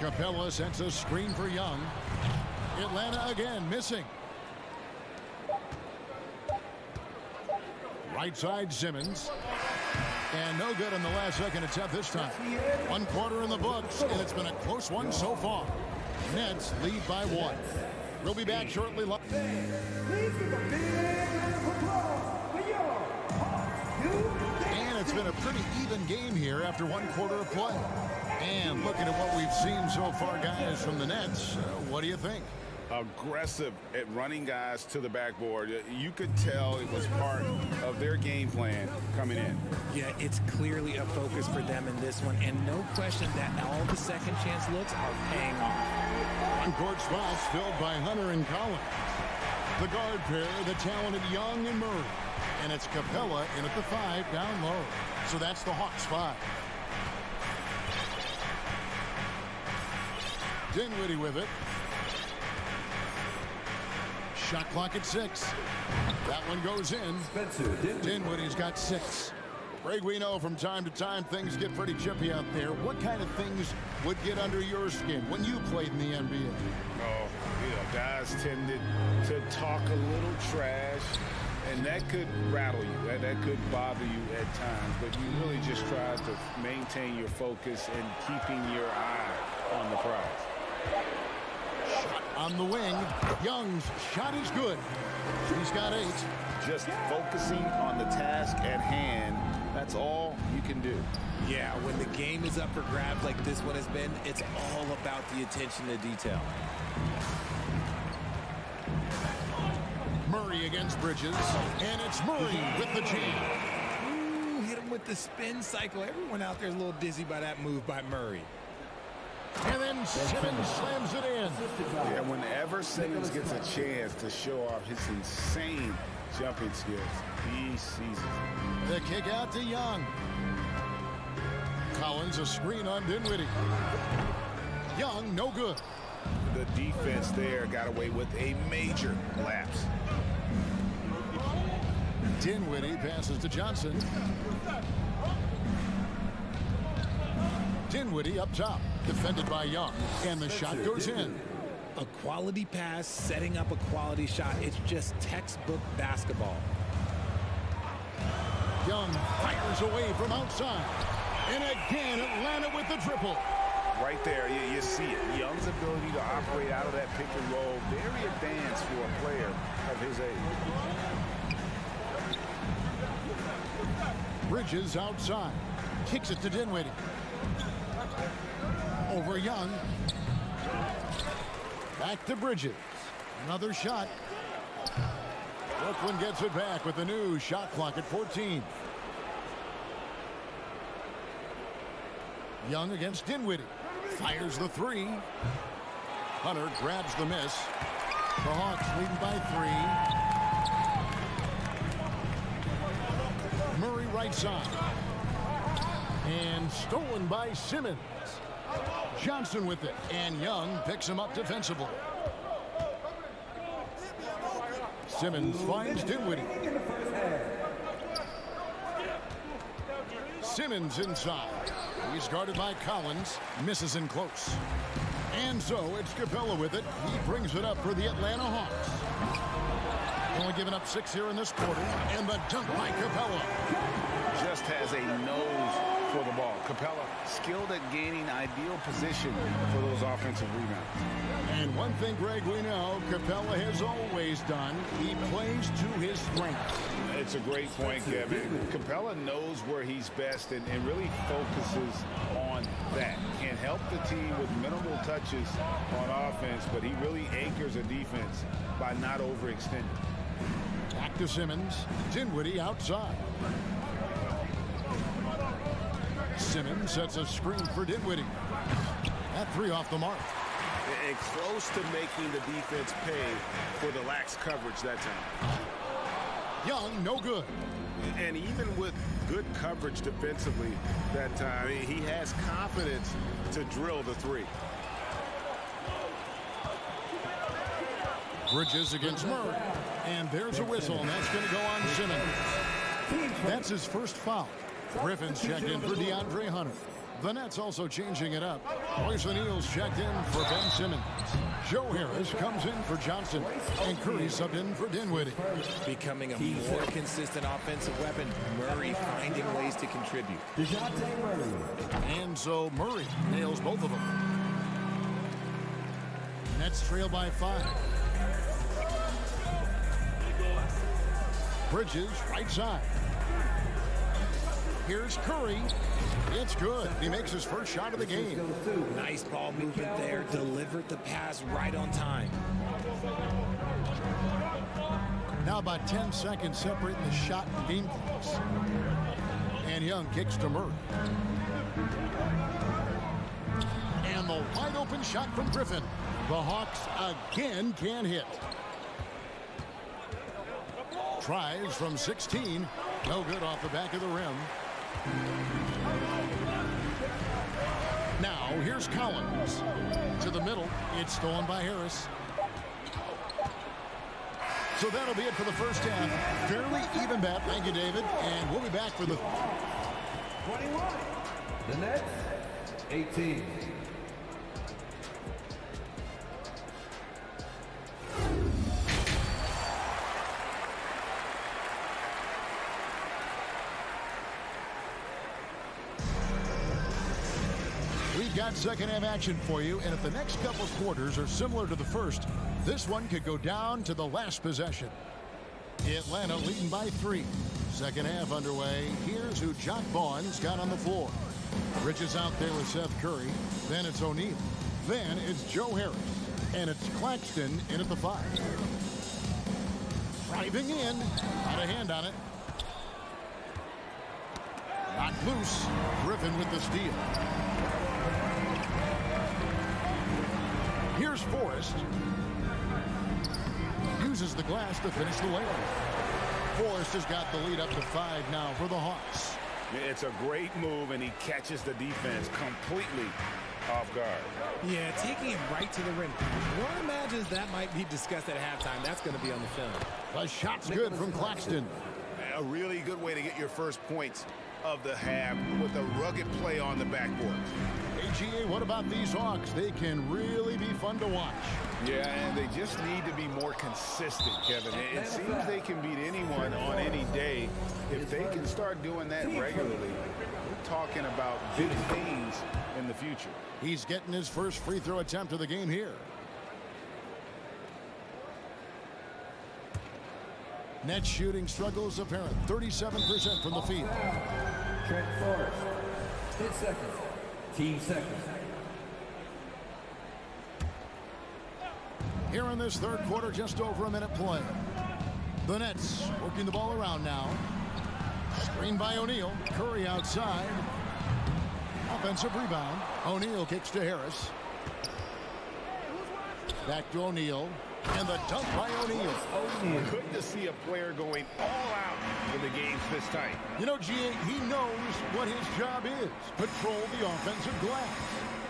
Capella sets a screen for Young. Atlanta again missing. Right side Simmons. And no good in the last second attempt this time. 1 quarter in the books, and it's been a close one so far. Nets lead by 1. We'll be back shortly. Please give a big round of applause for your And it's been a pretty even game here after 1 quarter of play. And looking at what we've seen so far, guys, from the Nets, what do you think? Aggressive at running guys to the backboard. You could tell it was part of their game plan coming in. Yeah, it's clearly a focus for them in this one, and no question that all the second chance looks are paying off. On-court spots filled by Hunter and Collins. The guard pair, the talented Young and Murray. And it's Capella in at the 5 down low. So that's the Hawks 5. Dinwiddie with it. Shot clock at 6. That one goes in. Dinwiddie's got 6. Greg, we know from time to time things get pretty chippy out there. What kind of things would get under your skin when you played in the NBA? Oh, guys tended to talk a little trash, and that could rattle you. That could bother you at times, but you really just try to maintain your focus and keeping your eye on the prize. Shot on the wing. Young's shot is good. He's got 8. Just focusing on the task at hand, that's all you can do. Yeah, when the game is up for grabs like this one has been, it's all about the attention to detail. Murray against Bridges, and it's Murray with the jam. Ooh, hit him with the spin cycle. Everyone out there is a little dizzy by that move by Murray. And then Simmons slams it in. Yeah, whenever Simmons gets a chance to show off his insane jumping skills, he sees it. The kick out to Young. Collins a screen on Dinwiddie. Young, no good. The defense there got away with a major lapse. Dinwiddie passes to Johnson. Dinwiddie up top, defended by Young, and the shot goes in. A quality pass, setting up a quality shot. It's just textbook basketball. Young fires away from outside. And again, Atlanta with the triple. Right there, you see it. Young's ability to operate out of that pick and roll, very advanced for a player of his age. Bridges outside. Kicks it to Dinwiddie. Over Young. Back to Bridges. Another shot. Brooklyn gets it back with the new shot clock at 14. Young against Dinwiddie. Fires the 3. Hunter grabs the miss. The Hawks leading by 3. Murray right side. And stolen by Simmons. Johnson with it. And Young picks him up defensively. Simmons finds Dinwiddie. Simmons inside. He's guarded by Collins. Misses in close. And so it's Capella with it. He brings it up for the Atlanta Hawks. Only giving up 6 here in this quarter. And the dunk by Capella. Just has a nose for the ball. Capella skilled at gaining ideal position for those offensive rebounds. And one thing, Greg, we know Capella has always done, he plays to his strengths. It's a great point, Kevin. Capella knows where he's best and really focuses on that. Can help the team with minimal touches on offense, but he really anchors a defense by not overextending. Back to Simmons. Dinwiddie outside. Simmons sets a screen for Dinwiddie. That 3 off the mark. And close to making the defense pay for the lax coverage that time. Young, no good. And even with good coverage defensively that time, he has confidence to drill the 3. Bridges against Murray. And there's a whistle, and that's going to go on Simmons. That's his first foul. Griffin's checked in for DeAndre Hunter. The Nets also changing it up. Royce O'Neal's checked in for Ben Simmons. Joe Harris comes in for Johnson. And Curry subbed in for Dinwiddie. Becoming a more consistent offensive weapon. Murray finding ways to contribute. And so Murray nails both of them. Nets trail by 5. Bridges, right side. Here's Curry. It's good. He makes his first shot of the game. Nice ball movement there. Delivered the pass right on time. Now about 10 seconds separating the shot and game clocks. And Young kicks to Murray. And the wide open shot from Griffin. The Hawks again can't hit. Tries from 16. No good off the back of the rim. Now here's Collins. To the middle. It's stolen by Harris. So that'll be it for the first half. Fairly even bet. Thank you, David. And we'll be back for the 21. The Nets, 18. We've got second half action for you, and if the next couple of quarters are similar to the first, this one could go down to the last possession. Atlanta leading by 3. Second half underway. Here's who Jock Vaughn's got on the floor. Bridges out there with Seth Curry. Then it's O'Neal. Then it's Joe Harris. And it's Claxton in at the 5. Driving in. Got a hand on it. Knocked loose. Griffin with the steal. Here's Forrest. Uses the glass to finish the layup. Forrest has got the lead up to 5 now for the Hawks. It's a great move, and he catches the defense completely off guard. Yeah, taking him right to the rim. One imagines that might be discussed at halftime. That's going to be on the film. The shot's good from Claxton. A really good way to get your first points of the half with a rugged play on the backboard. AGA, what about these Hawks? They can really be fun to watch. Yeah, and they just need to be more consistent, Kevin. It seems they can beat anyone on any day. If they can start doing that regularly, we're talking about big things in the future. He's getting his first free throw attempt of the game here. Net shooting struggles apparent. 37% from the field. Trent Forrest, 10 seconds. Team seconds. Here in this third quarter, just over a minute play. The Nets working the ball around now. Screen by O'Neal. Curry outside. Offensive rebound. O'Neal kicks to Harris. Back to O'Neal. And the dunk by O'Neal. Good to see a player going all out when the game's this tight. You know, GA, he knows what his job is. Patrol the offensive glass.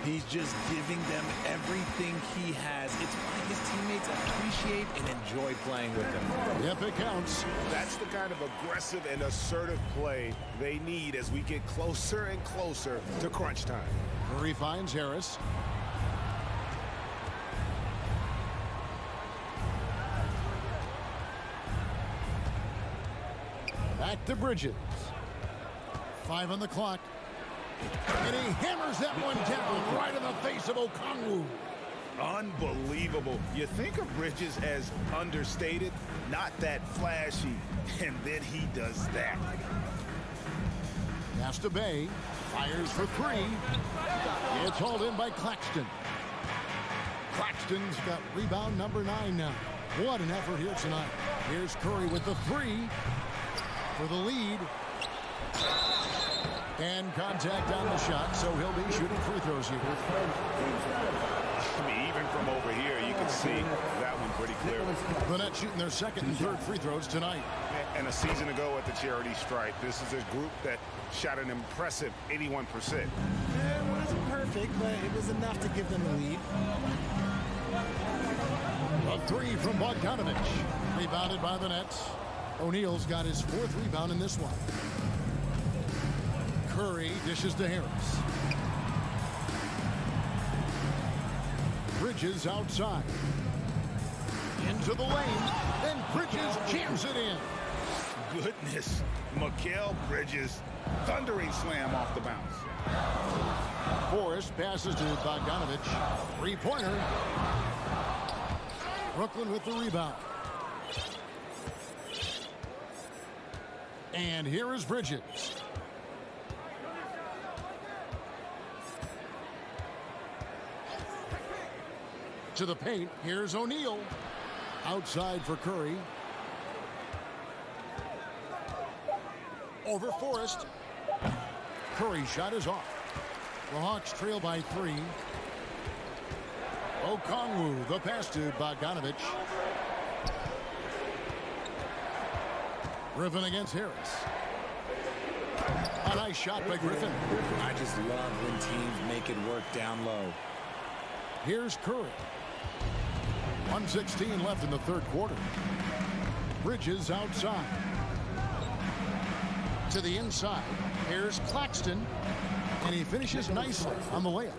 He's just giving them everything he has. It's why his teammates appreciate and enjoy playing with him. Yep, it counts. That's the kind of aggressive and assertive play they need as we get closer and closer to crunch time. Curry finds Harris. Back to Bridges. 5 on the clock. And he hammers that one down right in the face of Okongwu. Unbelievable. You think of Bridges as understated, not that flashy, and then he does that. Pass to Bay. Fires for 3. It's hauled in by Claxton. Claxton's got rebound number 9 now. What an effort here tonight. Here's Curry with the 3 for the lead. And contact on the shot, so he'll be shooting free throws here. I mean, even from over here, you can see that one pretty clear. The Nets shooting their second and third free throws tonight. And a season ago at the charity stripe, this is a group that shot an impressive 81%. It wasn't perfect, but it was enough to give them the lead. A three from Bogdanovich. Rebounded by the Nets. O'Neal's got his 4th rebound in this one. Curry dishes to Harris. Bridges outside. Into the lane. And Bridges jams it in. Goodness. Mikal Bridges. Thundering slam off the bounce. Forrest passes to Bogdanovich. 3-pointer. Brooklyn with the rebound. And here is Bridges. To the paint. Here's O'Neal. Outside for Curry. Over Forrest. Curry shot is off. The Hawks trail by 3. Okongwu, the pass to Bogdanovich. Griffin against Harris. A nice shot by Griffin. I just love when teams make it work down low. Here's Curry. 1:16 left in the 3rd quarter. Bridges outside. To the inside. Here's Claxton. And he finishes nicely on the layup.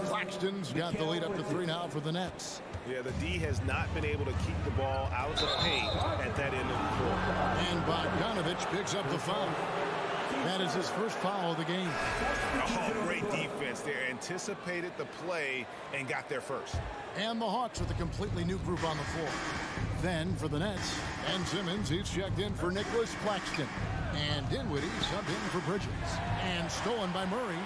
Claxton's got the lead up to 3 now for the Nets. Yeah, the D has not been able to keep the ball out of the paint at that end of the floor. And Bogdanovich picks up the foul. That is his first foul of the game. Oh, great defense there. Anticipated the play and got there first. And the Hawks with a completely new group on the floor. Then for the Nets, Ben Simmons, he's checked in for Nicholas Claxton. And Dinwiddie subbed in for Bridges. And stolen by Murray.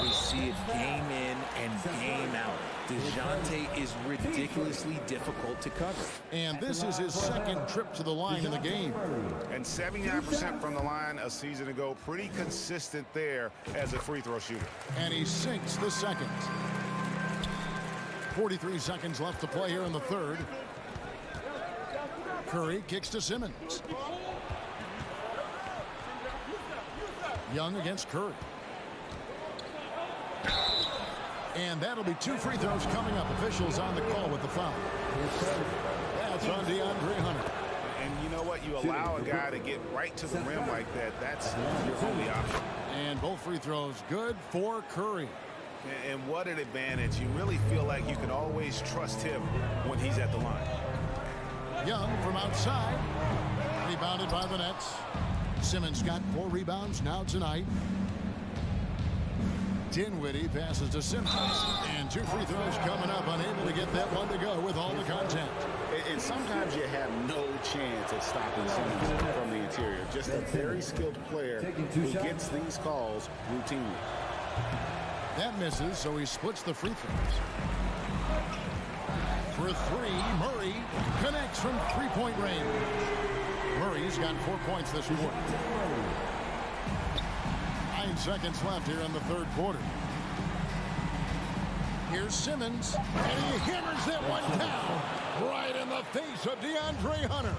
We see it game in and game out. DeJounte is ridiculously difficult to cover. And this is his 2nd trip to the line in the game. And 79% from the line a season ago. Pretty consistent there as a free throw shooter. And he sinks the 2nd. 43 seconds left to play here in the 3rd. Curry kicks to Simmons. Young against Curry. And that'll be 2 free throws coming up. Officials on the call with the foul. That's on DeAndre Hunter. And you know what? You allow a guy to get right to the rim like that. That's your only option. And both free throws good for Curry. And what an advantage. You really feel like you can always trust him when he's at the line. Young from outside. Rebounded by the Nets. Simmons got 4 rebounds now tonight. Dinwiddie passes to Simmons. And 2 free throws coming up. Unable to get that one to go with all the contact. And sometimes you have no chance at stopping Simmons from the interior. Just a very skilled player who gets these calls routinely. That misses, so he splits the free throws. For 3, Murray connects from 3-point range. Murray's got 4 points this quarter. 9 seconds left here in the 3rd quarter. Here's Simmons, and he hammers that one down right in the face of DeAndre Hunter.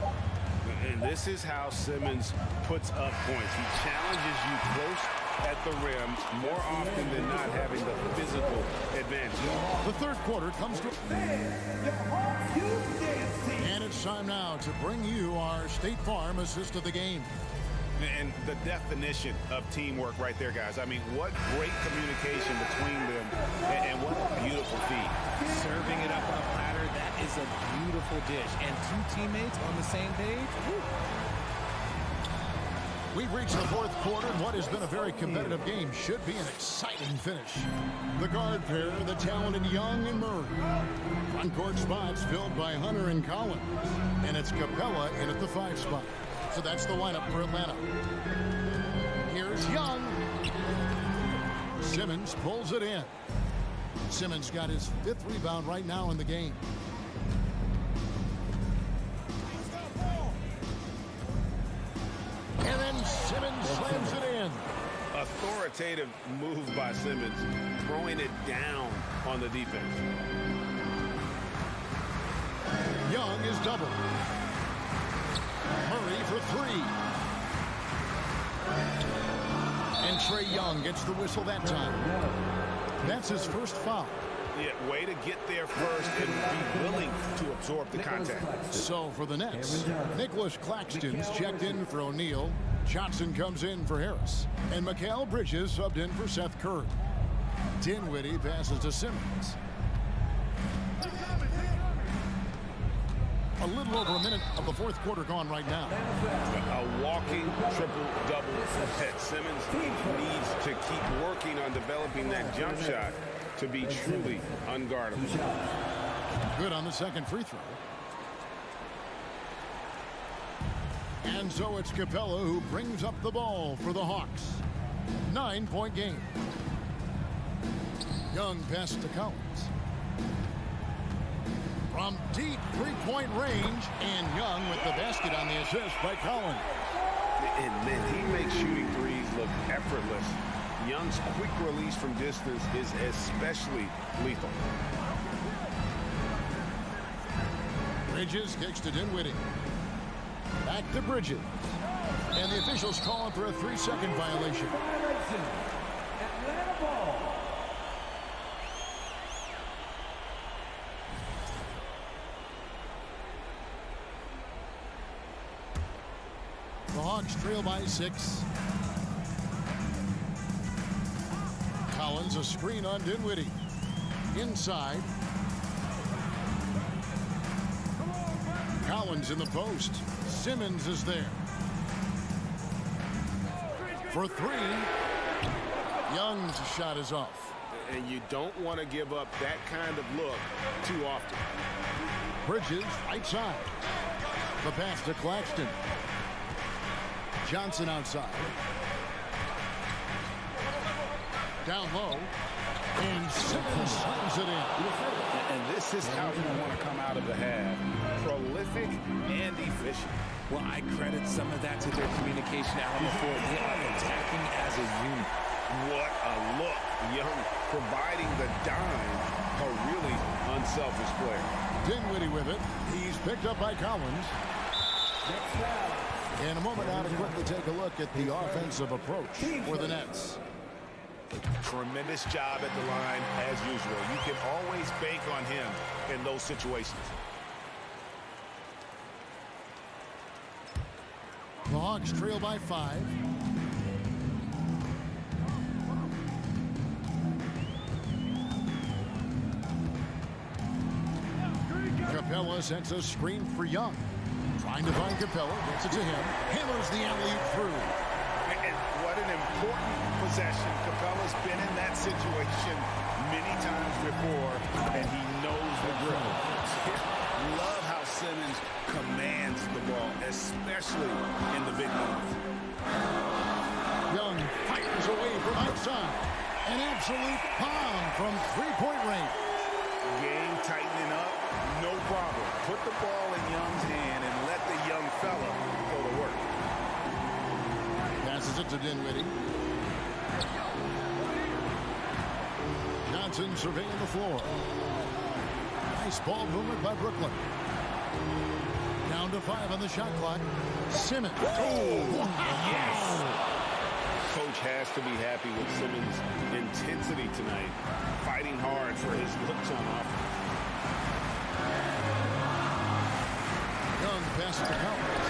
And this is how Simmons puts up points. He challenges you close at the rim more often than not, having the physical advantage. The 3rd quarter comes to and it's time now to bring you our State Farm assist of the game. And the definition of teamwork right there, guys. I mean, what great communication between them, and what a beautiful feed. Serving it up on a platter, that is a beautiful dish. And 2 teammates on the same page. Woo. We've reached the 4th quarter, and what has been a very competitive game should be an exciting finish. The guard pair, the talented Young and Murray. Front court spots filled by Hunter and Collins. And it's Capella in at the 5 spot. So that's the lineup for Atlanta. Here's Young. Simmons pulls it in. Simmons got his 5th rebound right now in the game. And then Simmons slams it in. Authoritative move by Simmons, throwing it down on the defense. Young is doubled. Murray for 3. And Trae Young gets the whistle that time. That's his first foul. Yeah, way to get there first and be willing to absorb the contact. So for the Nets, Nicholas Claxton's checked in for O'Neal. Johnson comes in for Harris. And Mikal Bridges subbed in for Seth Curry. Dinwiddie passes to Simmons. A little over a minute of the fourth quarter gone right now. A walking triple-double that Simmons needs to keep working on developing that jump shot to be truly unguardable. Good on the second free throw. And so it's Capella who brings up the ball for the Hawks. 9-point game. Young passes to Collins. From deep three-point range, and Young with the basket on the assist by Collins. And then he makes shooting threes look effortless. Young's quick release from distance is especially lethal. Bridges kicks to Dinwiddie. Back to Bridges. And the officials calling for a 3-second violation. Atlanta ball. The Hawks trail by 6. Collins, a screen on Dinwiddie. Inside. Collins in the post. Simmons is there. For 3. Young's shot is off. And you don't want to give up that kind of look too often. Bridges, right side. The pass to Claxton. Johnson outside. Down low. And Simmons slams it in. And this is how you want to come out of the half. Prolific and efficient. Well, I credit some of that to their communication out on the floor. They are attacking as a unit. What a look. Young providing the dime. A really unselfish player. Dinwiddie with it. He's picked up by Collins. In a moment now to quickly take a look at the offensive approach for the Nets. Tremendous job at the line as usual. You can always bank on him in those situations. The Hawks trail by 5. Capella sends a screen for Young. Trying to find Capella, gets it to him, hammers the alley-oop through. And what an important possession. Capella's been in that situation many times before, and he knows the drill. Love how Simmons commands the ball, especially in the big moments. Young fires away from outside. An absolute bomb from three-point range. Game tightening up, no problem. Put the ball in Young's hand and let the young fella go to work. Passes it to Dinwiddie. Johnson surveying the floor. Nice ball movement by Brooklyn. Down to 5 on the shot clock. Simmons. Oh, wow. Yes. Coach has to be happy with Simmons' intensity tonight. Fighting hard for his looks on offense. Young passes to Collins.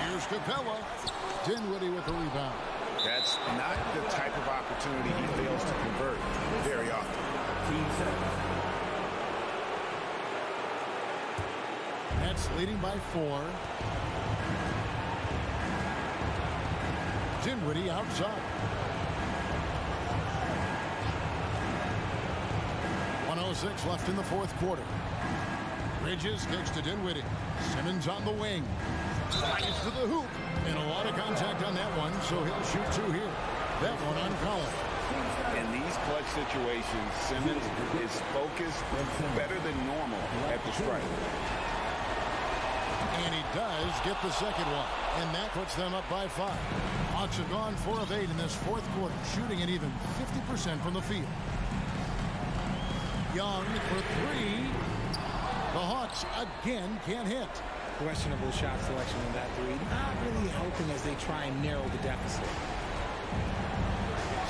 Here's Capella. Dinwiddie with the rebound. That's not the type of opportunity he fails to convert very often. Nets leading by 4. Dinwiddie outside. 1:06 left in the fourth quarter. Bridges kicks to Dinwiddie. Simmons on the wing. Slides to the hoop. And a lot of contact on that one, so he'll shoot 2 here. That one on Collins. In these clutch situations, Simmons is focused better than normal at the strike. And he does get the second one. And that puts them up by 5. Hawks have gone 4 of 8 in this fourth quarter, shooting at even 50% from the field. Young for 3. The Hawks again can't hit. Questionable shot selection in that 3. Not really helping as they try and narrow the deficit.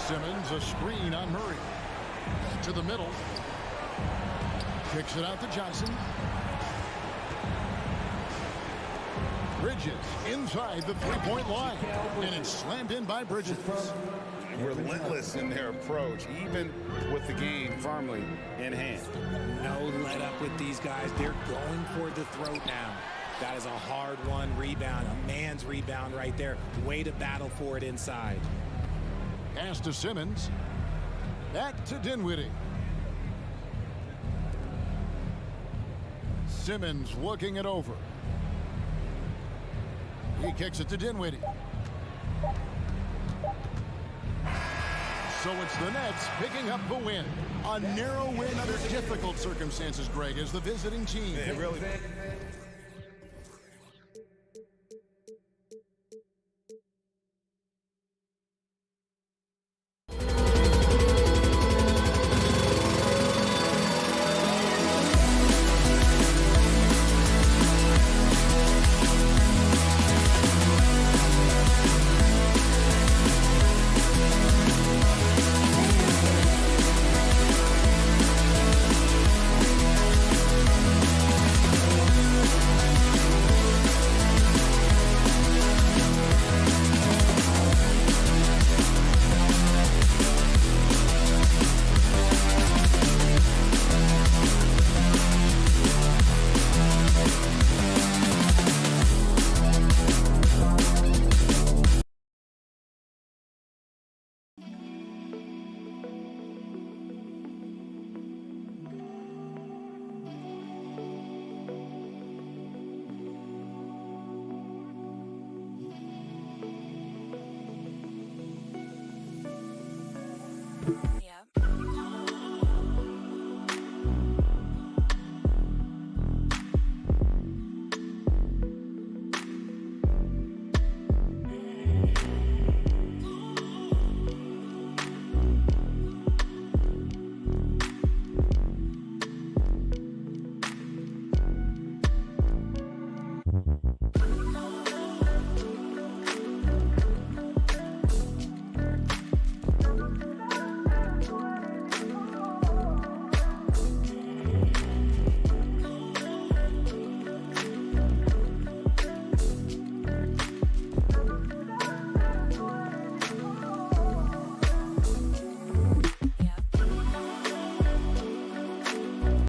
Simmons, a screen on Murray. To the middle. Kicks it out to Johnson. Bridges inside the three-point line. And it's slammed in by Bridges. Relentless in their approach, even with the game firmly in hand. No let up with these guys. They're going for the throat now. That is a hard-won rebound, a man's rebound right there. Way to battle for it inside. Pass to Simmons. Back to Dinwiddie. Simmons looking it over. He kicks it to Dinwiddie. So it's the Nets picking up the win. A narrow win under difficult circumstances, Greg, as the visiting team. It really...